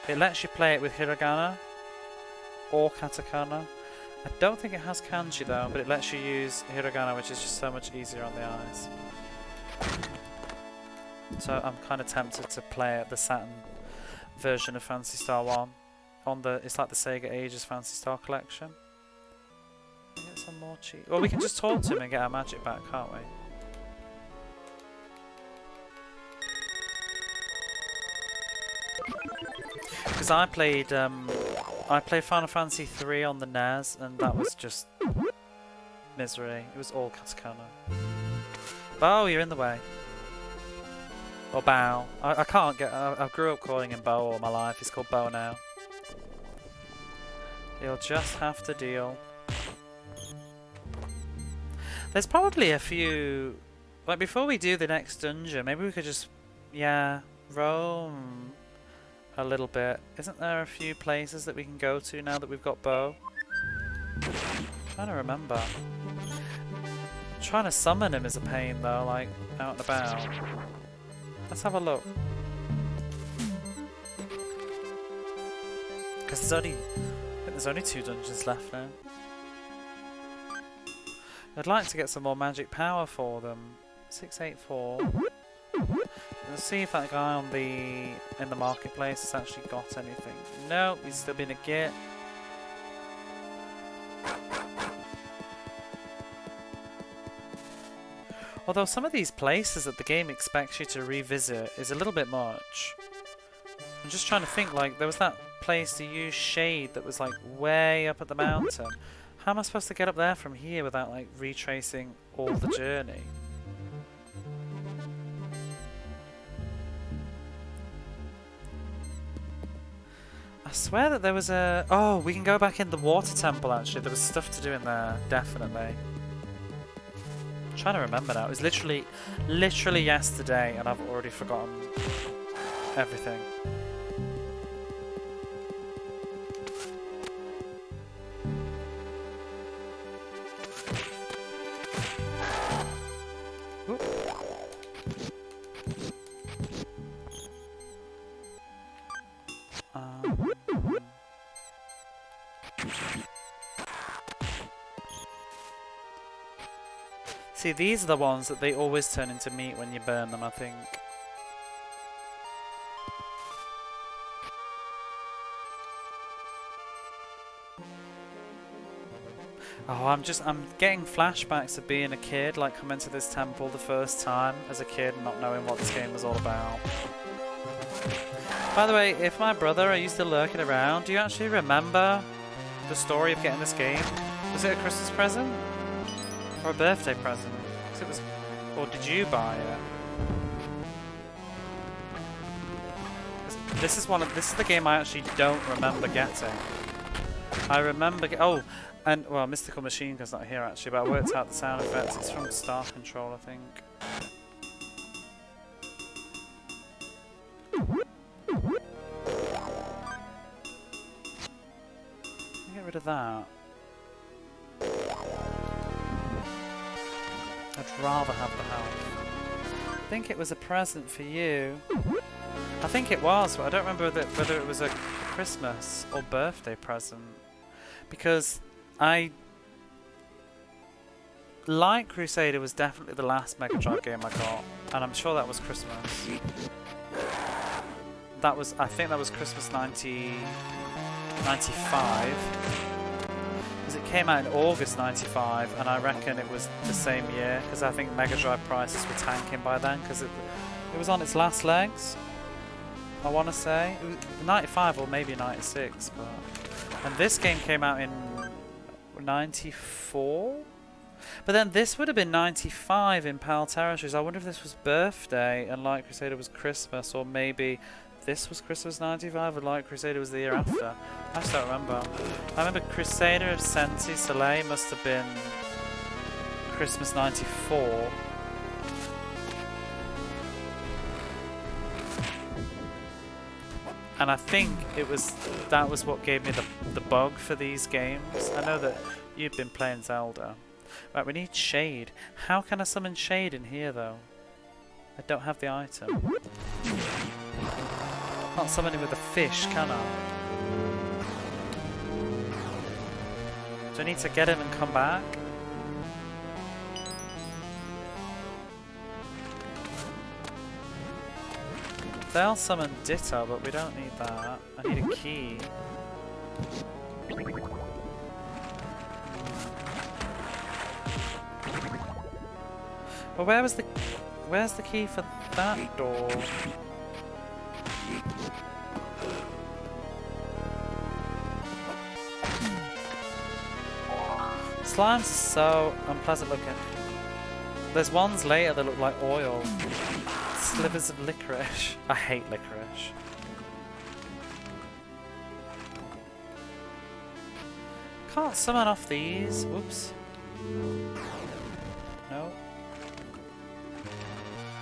it lets you play it with hiragana or katakana. I don't think it has kanji though, but it lets you use hiragana, which is just so much easier on the eyes. So I'm kind of tempted to play the Saturn version of Phantasy Star 1 on the, it's like the Sega Ages Phantasy Star collection. Get some more cheat. Well, we can just talk to him and get our magic back, can't we? Because I played Final Fantasy 3 on the NES, and that was just misery. It was all katakana. Bo, you're in the way. Or Bao. I can't get. I grew up calling him Bo all my life. He's called Bo now. You'll just have to deal. There's probably a few... Like, before we do the next dungeon, maybe we could just... Yeah, roam a little bit. Isn't there a few places that we can go to now that we've got Bo? I'm trying to remember. Trying to summon him is a pain, though, like, out and about. Let's have a look. Because there's only... I think there's only 2 dungeons left now. I'd like to get some more magic power for them. 684. Let's see if that guy on in the marketplace has actually got anything. No, he's still been a git. Although some of these places that the game expects you to revisit is a little bit much. I'm just trying to think, like, there was that place to use shade that was like way up at the mountain. How am I supposed to get up there from here without, like, retracing all the journey? I swear that there was a... Oh, we can go back in the water temple, actually. There was stuff to do in there, definitely. I'm trying to remember now. It was literally yesterday, and I've already forgotten everything. See, these are the ones that they always turn into meat when you burn them, I think. Oh, I'm getting flashbacks of being a kid, like coming to this temple the first time as a kid and not knowing what this game was all about. By the way, if my brother are you still lurking around, do you actually remember the story of getting this game? Was it a Christmas present? Or a birthday present? 'Cause it was... Or did you buy it? This is the game I actually don't remember getting. I remember oh, and well, Mystical Machine Gun's not here actually, but I worked out the sound effects. It's from Star Control, I think. Get rid of that. I'd rather have the health. I think it was a present for you. I think it was, but I don't remember whether it was a Christmas or birthday present. Because Light Crusader was definitely the last Mega Drive game I got, and I'm sure that was Christmas. I think that was Christmas 95. Because it came out in August 95, and I reckon it was the same year, because I think Mega Drive prices were tanking by then, because it was on its last legs. I want to say it was 95 or maybe 96, and this game came out in 94. But then this would have been 95 in PAL territories. I wonder if this was birthday and Light Crusader was Christmas, or maybe this was Christmas 95 and Light Crusader was the year after. I just don't remember. I remember Crusader of Senti Soleil must have been Christmas 94. And I think that was what gave me the bug for these games. I know that you've been playing Zelda. Right, we need Shade. How can I summon Shade in here though? I don't have the item. Can't summon him with a fish, can I? Do I need to get him and come back? They'll summon Ditto, but we don't need that. I need a key. Well, where's the key for that door? Slimes are so unpleasant looking. There's ones later that look like oil. Slivers of licorice. I hate licorice. Can't summon off these. Whoops. No.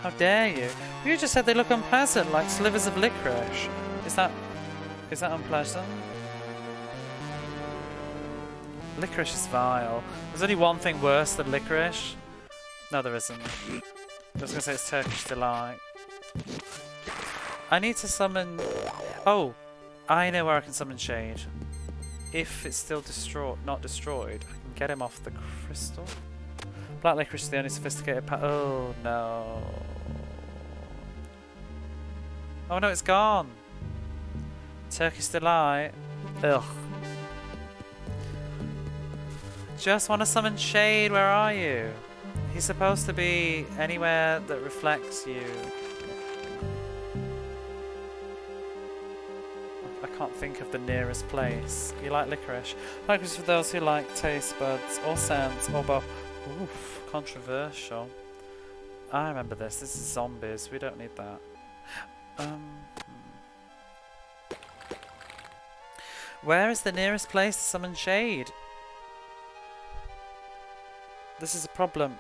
How dare you? You just said they look unpleasant, like slivers of licorice. Is that unpleasant? Licorice is vile. There's only one thing worse than licorice. No, there isn't. I was going to say it's Turkish Delight. I need to summon... Oh! I know where I can summon Shade. If it's still not destroyed, I can get him off the crystal. Black Licorice is the only sophisticated oh no. Oh no, it's gone! Turkish Delight. Ugh. Just want to summon Shade, where are you? He's supposed to be anywhere that reflects you. I can't think of the nearest place. You like licorice? Licorice for those who like taste buds or scents or both. Oof, controversial. I remember this. This is zombies. We don't need that. Where is the nearest place to summon Shade? This is a problem.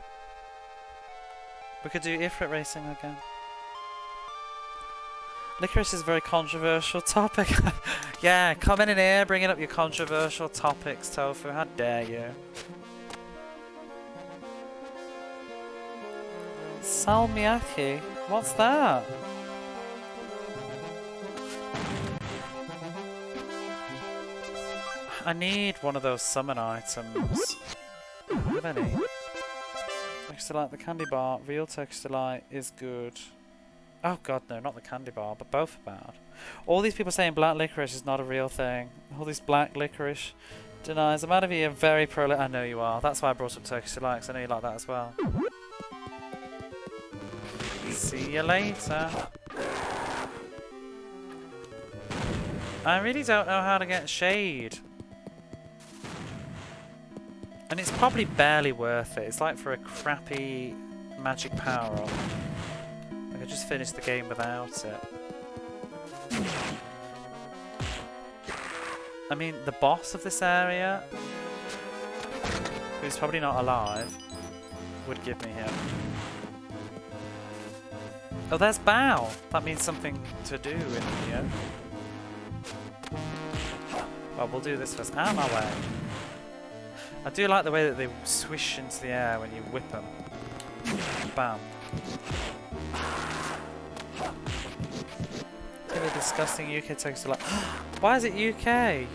We could do Ifrit racing again. Licorice is a very controversial topic. Yeah, come in here, bringing up your controversial topics, Tofu. How dare you? Salmiakki? What's that? I need one of those summon items. I don't have any. Turkish Delight, the candy bar. Real Turkish Delight is good. Oh god, no, not the candy bar, but both are bad. All these people saying black licorice is not a real thing. All these black licorice denies. I'm out of here very pro. I know you are. That's why I brought up Turkish Delight, because I know you like that as well. See you later. I really don't know how to get Shade. And it's probably barely worth it. It's like for a crappy magic power-up. I could just finish the game without it. I mean, the boss of this area, who's probably not alive, would give me him. Oh, there's Bow! That means something to do in here. Well, we'll do this first. Out of my way. I do like the way that they swish into the air when you whip them. Bam. Really disgusting UK text a lot. Why is it UK?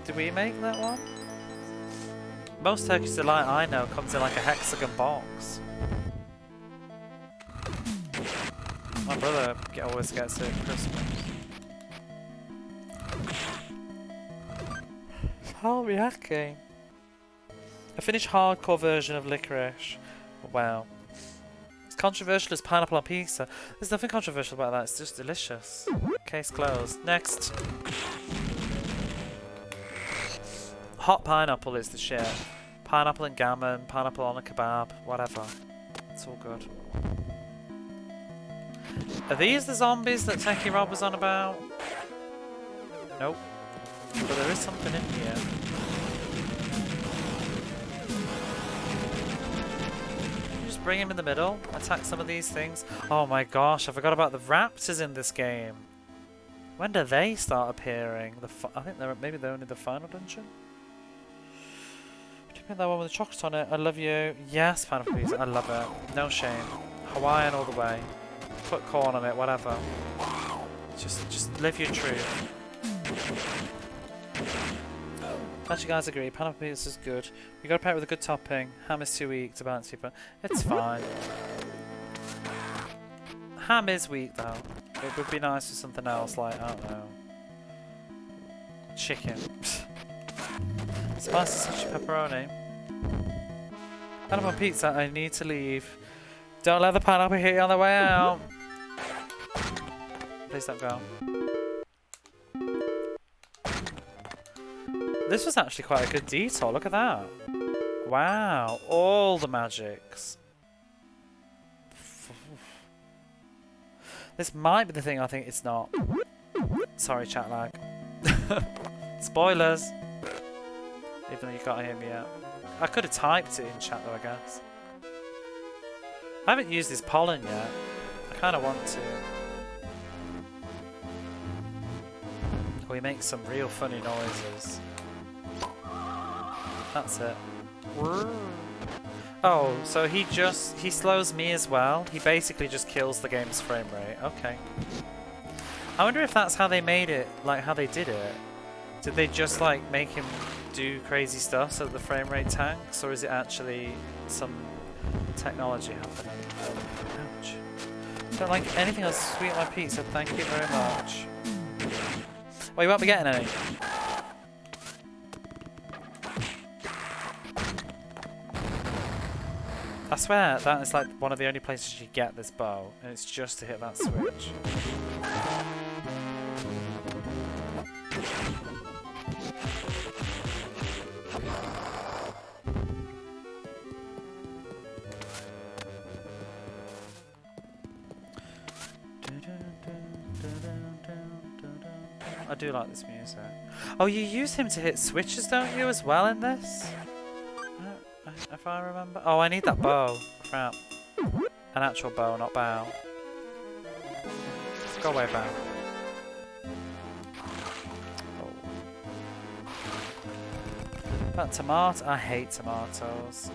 Did we make that one? Most Turkish delight I know comes in like a hexagon box. My brother always gets it at Christmas. Teriyaki. I finished hardcore version of licorice. Wow. It's controversial as pineapple on pizza. There's nothing controversial about that, it's just delicious. Case closed. Next. Hot pineapple is the shit. Pineapple and gammon, pineapple on a kebab, whatever. It's all good. Are these the zombies that Techie Rob was on about? Nope. But there is something in here. Just bring him in the middle, attack some of these things. Oh my gosh, I forgot about the raptors in this game. When do they start appearing? I think maybe they're only the final dungeon? That one with the chocolate on it. I love you. Yes, pineapple pizza. I love it. No shame. Hawaiian all the way. Put corn on it, whatever. Just live your truth. Actually, guys, agree. Pineapple pizza is good. You gotta pair it with a good topping. Ham is too weak to balance people. It's fine. Ham is weak though. It would be nice for something else, like I don't know, chicken. Spicy sushi pepperoni. Pineapple pizza. I need to leave. Don't let the pineapple hit you on the way out. Please don't go. This was actually quite a good detour. Look at that. Wow. All the magics. This might be the thing I think it's not. Sorry, chat lag. Spoilers. Even though you can't hear me yet. I could have typed it in chat though, I guess. I haven't used this pollen yet. I kind of want to. We make some real funny noises. That's it. Oh, so he slows me as well. He basically just kills the game's frame rate. Okay. I wonder if that's how they made it, like how they did it. Did they just like make him do crazy stuff so that the frame rate tanks, or is it actually some technology happening? Ouch. Don't like anything else sweet on my pizza, thank you very much. Well, you won't be getting any. I swear that is like one of the only places you get this bow, and it's just to hit that switch. I do like this music. Oh, you use him to hit switches, don't you, as well in this? If I remember. Oh, I need that bow. Crap. An actual bow, not bow. Go away, bow. Oh. That tomato. I hate tomatoes.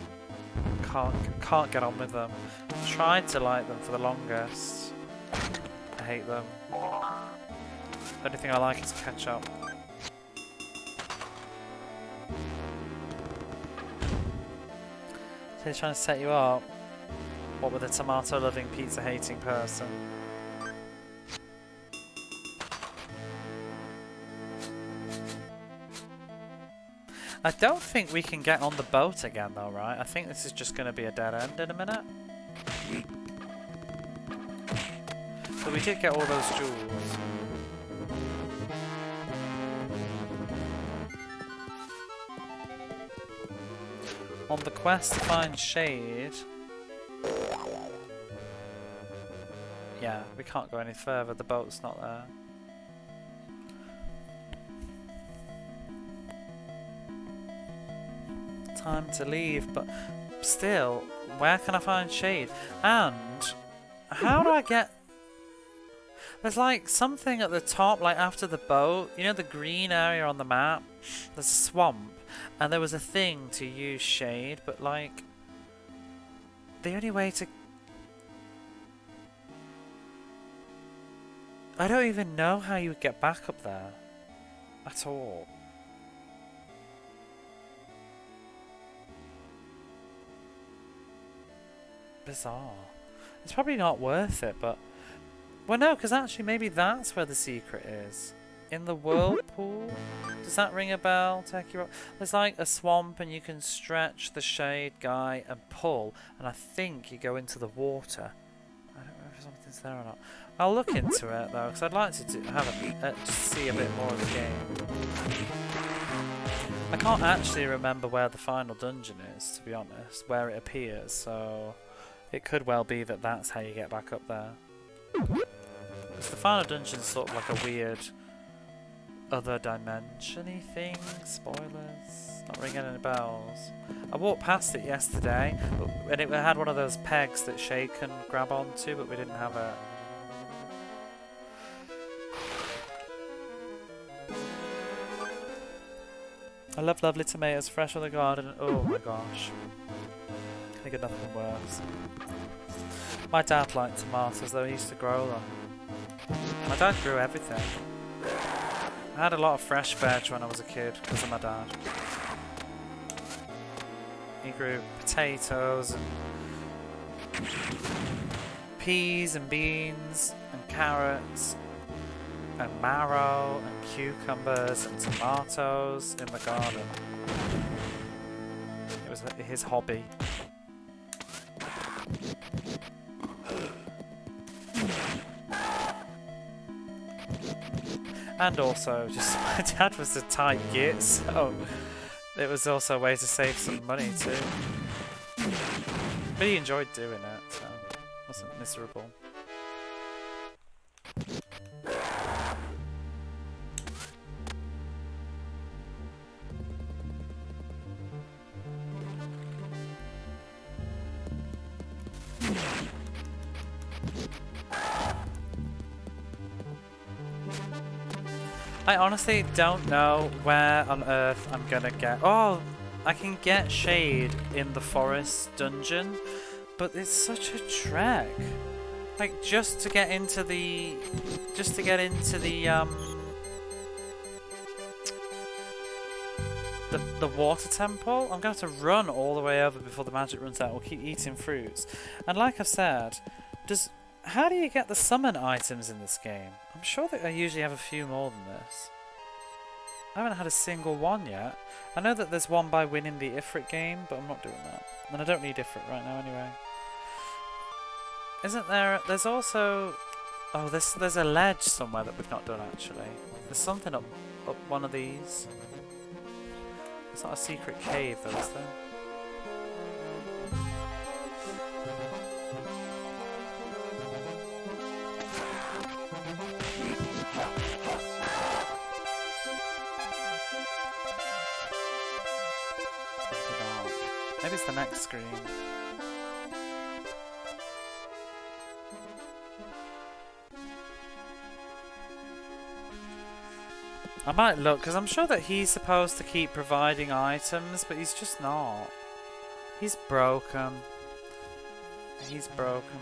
Can't get on with them. Tried to like them for the longest. I hate them. The only thing I like is ketchup. So he's trying to set you up. What with a tomato-loving, pizza-hating person? I don't think we can get on the boat again though, right? I think this is just going to be a dead end in a minute. But we did get all those jewels. on the quest to find shade. Yeah, we can't go any further, the boat's not there. Time to leave, but still, where can I find shade? And how do I get... There's like something at the top, like after the boat, you know the green area on the map? There's a swamp, and there was a thing to use shade, but like, the only way to... I don't even know how you would get back up there, at all. Bizarre. It's probably not worth it, but... Well, no, because actually maybe that's where the secret is. In the whirlpool? Does that ring a bell? There's like a swamp and you can stretch the shade guy and pull, and I think you go into the water. I don't know if something's there or not. I'll look into it though, because I'd like to just see a bit more of the game. I can't actually remember where the final dungeon is, to be honest, where it appears, so it could well be that that's how you get back up there. Because the final dungeon's sort of like a weird other dimension-y thing. Spoilers. Not ringing any bells. I walked past it yesterday, and it had one of those pegs that Shay can grab onto, but we didn't have a... I love lovely tomatoes fresh from the garden. Oh my gosh. I think of nothing worse. My dad liked tomatoes though, he used to grow them. My dad grew everything. I had a lot of fresh veg when I was a kid because of my dad. He grew potatoes and peas and beans and carrots and marrow and cucumbers and tomatoes in the garden. It was his hobby. And also, just my dad was a tight git, so it was also a way to save some money too. But he enjoyed doing it, so it wasn't miserable. I honestly don't know where on earth I'm gonna get... Oh, I can get shade in the forest dungeon, but it's such a trek. Like, just to get into the water temple, I'm gonna have to run all the way over before the magic runs out. We'll keep eating fruits. And like I've said, how do you get the summon items in this game? I'm sure that I usually have a few more than this. I haven't had a single one yet. I know that there's one by winning the Ifrit game, but I'm not doing that. And I don't need Ifrit right now anyway. Isn't there... There's also... Oh, there's a ledge somewhere that we've not done actually. There's something up one of these. It's not a secret cave though, is there? Maybe it's the next screen. I might look, because I'm sure that he's supposed to keep providing items, but he's just not. He's broken. He's broken.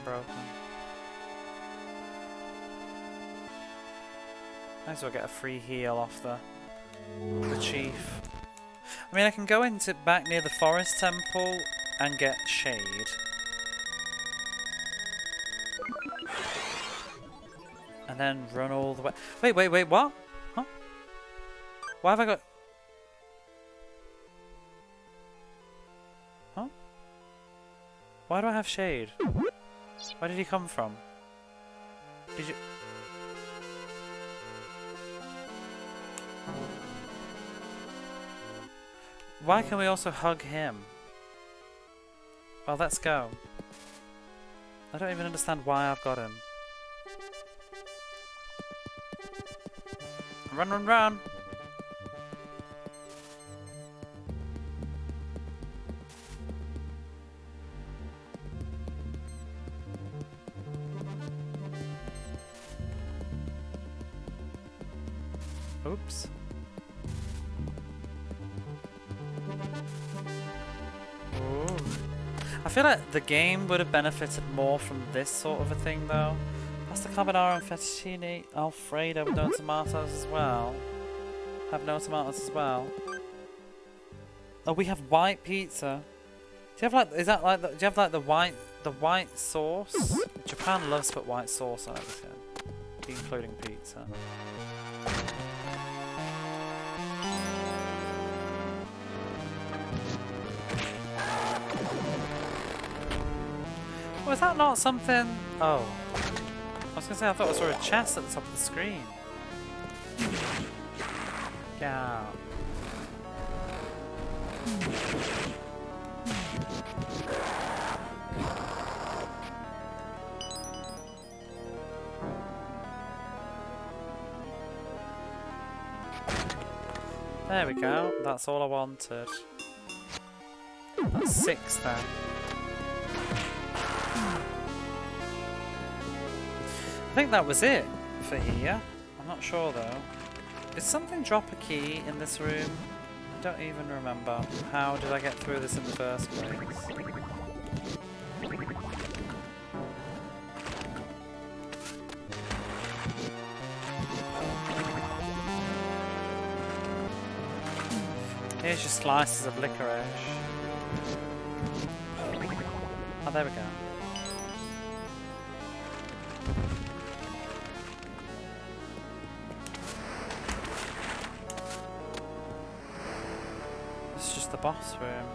Might as well get a free heal off the chief. I mean, I can go back near the forest temple and get shade. And then run all the way. Wait, what? Huh? Why have I got... Huh? Why do I have shade? Where did he come from? Did you... Why can we also hug him? Well, let's go. I don't even understand why I've got him. Run, run, run! Oops. Ooh. I feel like the game would have benefited more from this sort of a thing though. Pasta carbonara and fettuccine alfredo with no tomatoes as well. Have no tomatoes as well. Oh, we have white pizza. Do you have like, is that like, do you have like the white sauce? Japan loves to put white sauce on everything, including pizza. Was that not something? Oh. I was gonna say, I thought I saw a chest at the top of the screen. Yeah. There we go. That's all I wanted. That's 6 then. I think that was it for here. I'm not sure though. Did something drop a key in this room? I don't even remember. How did I get through this in the first place? Here's your slices of licorice. Oh, there we go. This is just the boss room.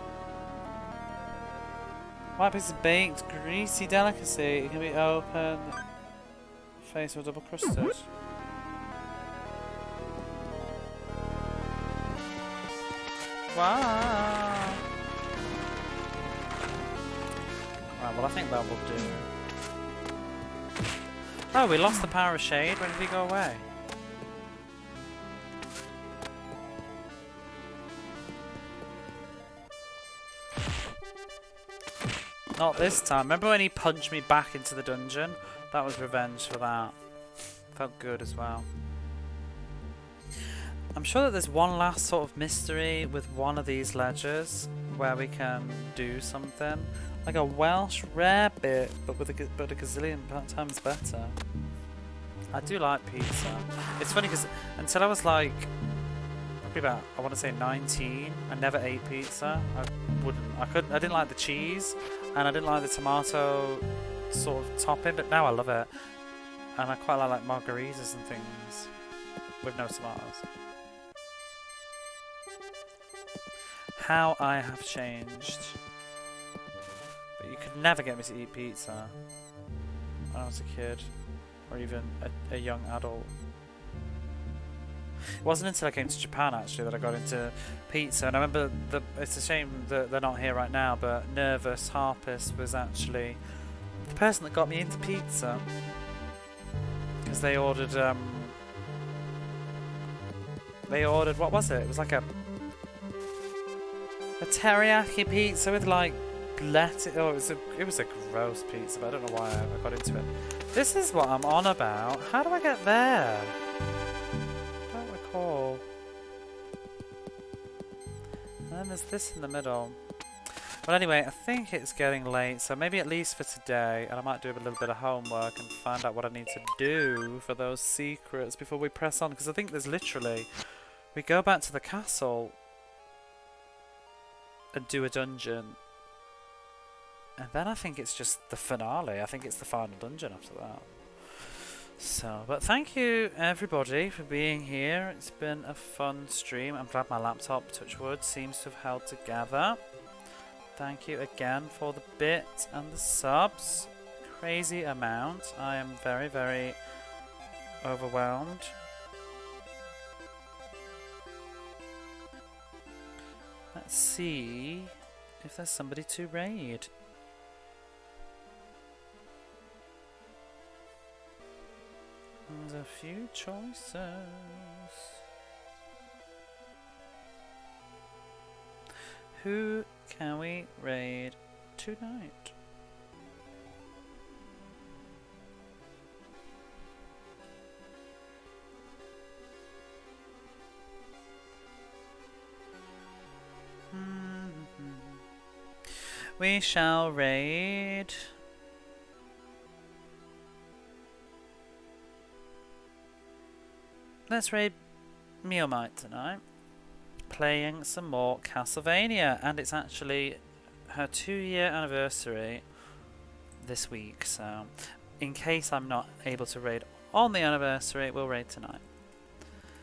White piece of baked, greasy delicacy. It can be open, faced or double crusted. Wow. Right, well I think that will do. Oh, we lost the power of shade. When did he go away? Not this time. Remember when he punched me back into the dungeon? That was revenge for that. Felt good as well. I'm sure that there's one last sort of mystery with one of these ledgers where we can do something. Like a Welsh rarebit, but with a gazillion times better. I do like pizza. It's funny because until I was like, probably about, I want to say 19, I never ate pizza. I didn't like the cheese, and I didn't like the tomato sort of topping, but now I love it. And I quite like margaritas and things with no tomatoes. How I have changed. But you could never get me to eat pizza when I was a kid, or even a young adult. It wasn't until I came to Japan actually that I got into pizza, and I remember it's a shame that they're not here right now, but Nervous Harpist was actually the person that got me into pizza, because they ordered what was it? It was like a teriyaki pizza with like lettuce. Oh, it was a gross pizza, but I don't know why I got into it. This is what I'm on about. How do I get there? I don't recall. And then there's this in the middle. Well, anyway, I think it's getting late, so maybe at least for today, and I might do a little bit of homework and find out what I need to do for those secrets before we press on, because I think there's literally, we go back to the castle and do a dungeon, and then I think it's just the finale. I think it's the final dungeon after that. So, but thank you everybody for being here. It's been a fun stream. I'm glad my laptop, touch wood, seems to have held together. Thank you again for the bits and the subs. Crazy amount. I am very, very overwhelmed. Let's see if there's somebody to raid. There's a few choices. Who can we raid tonight? We shall raid. Let's raid Miomite tonight. Playing some more Castlevania, and it's actually her 2-year anniversary this week, so in case I'm not able to raid on the anniversary, we'll raid tonight.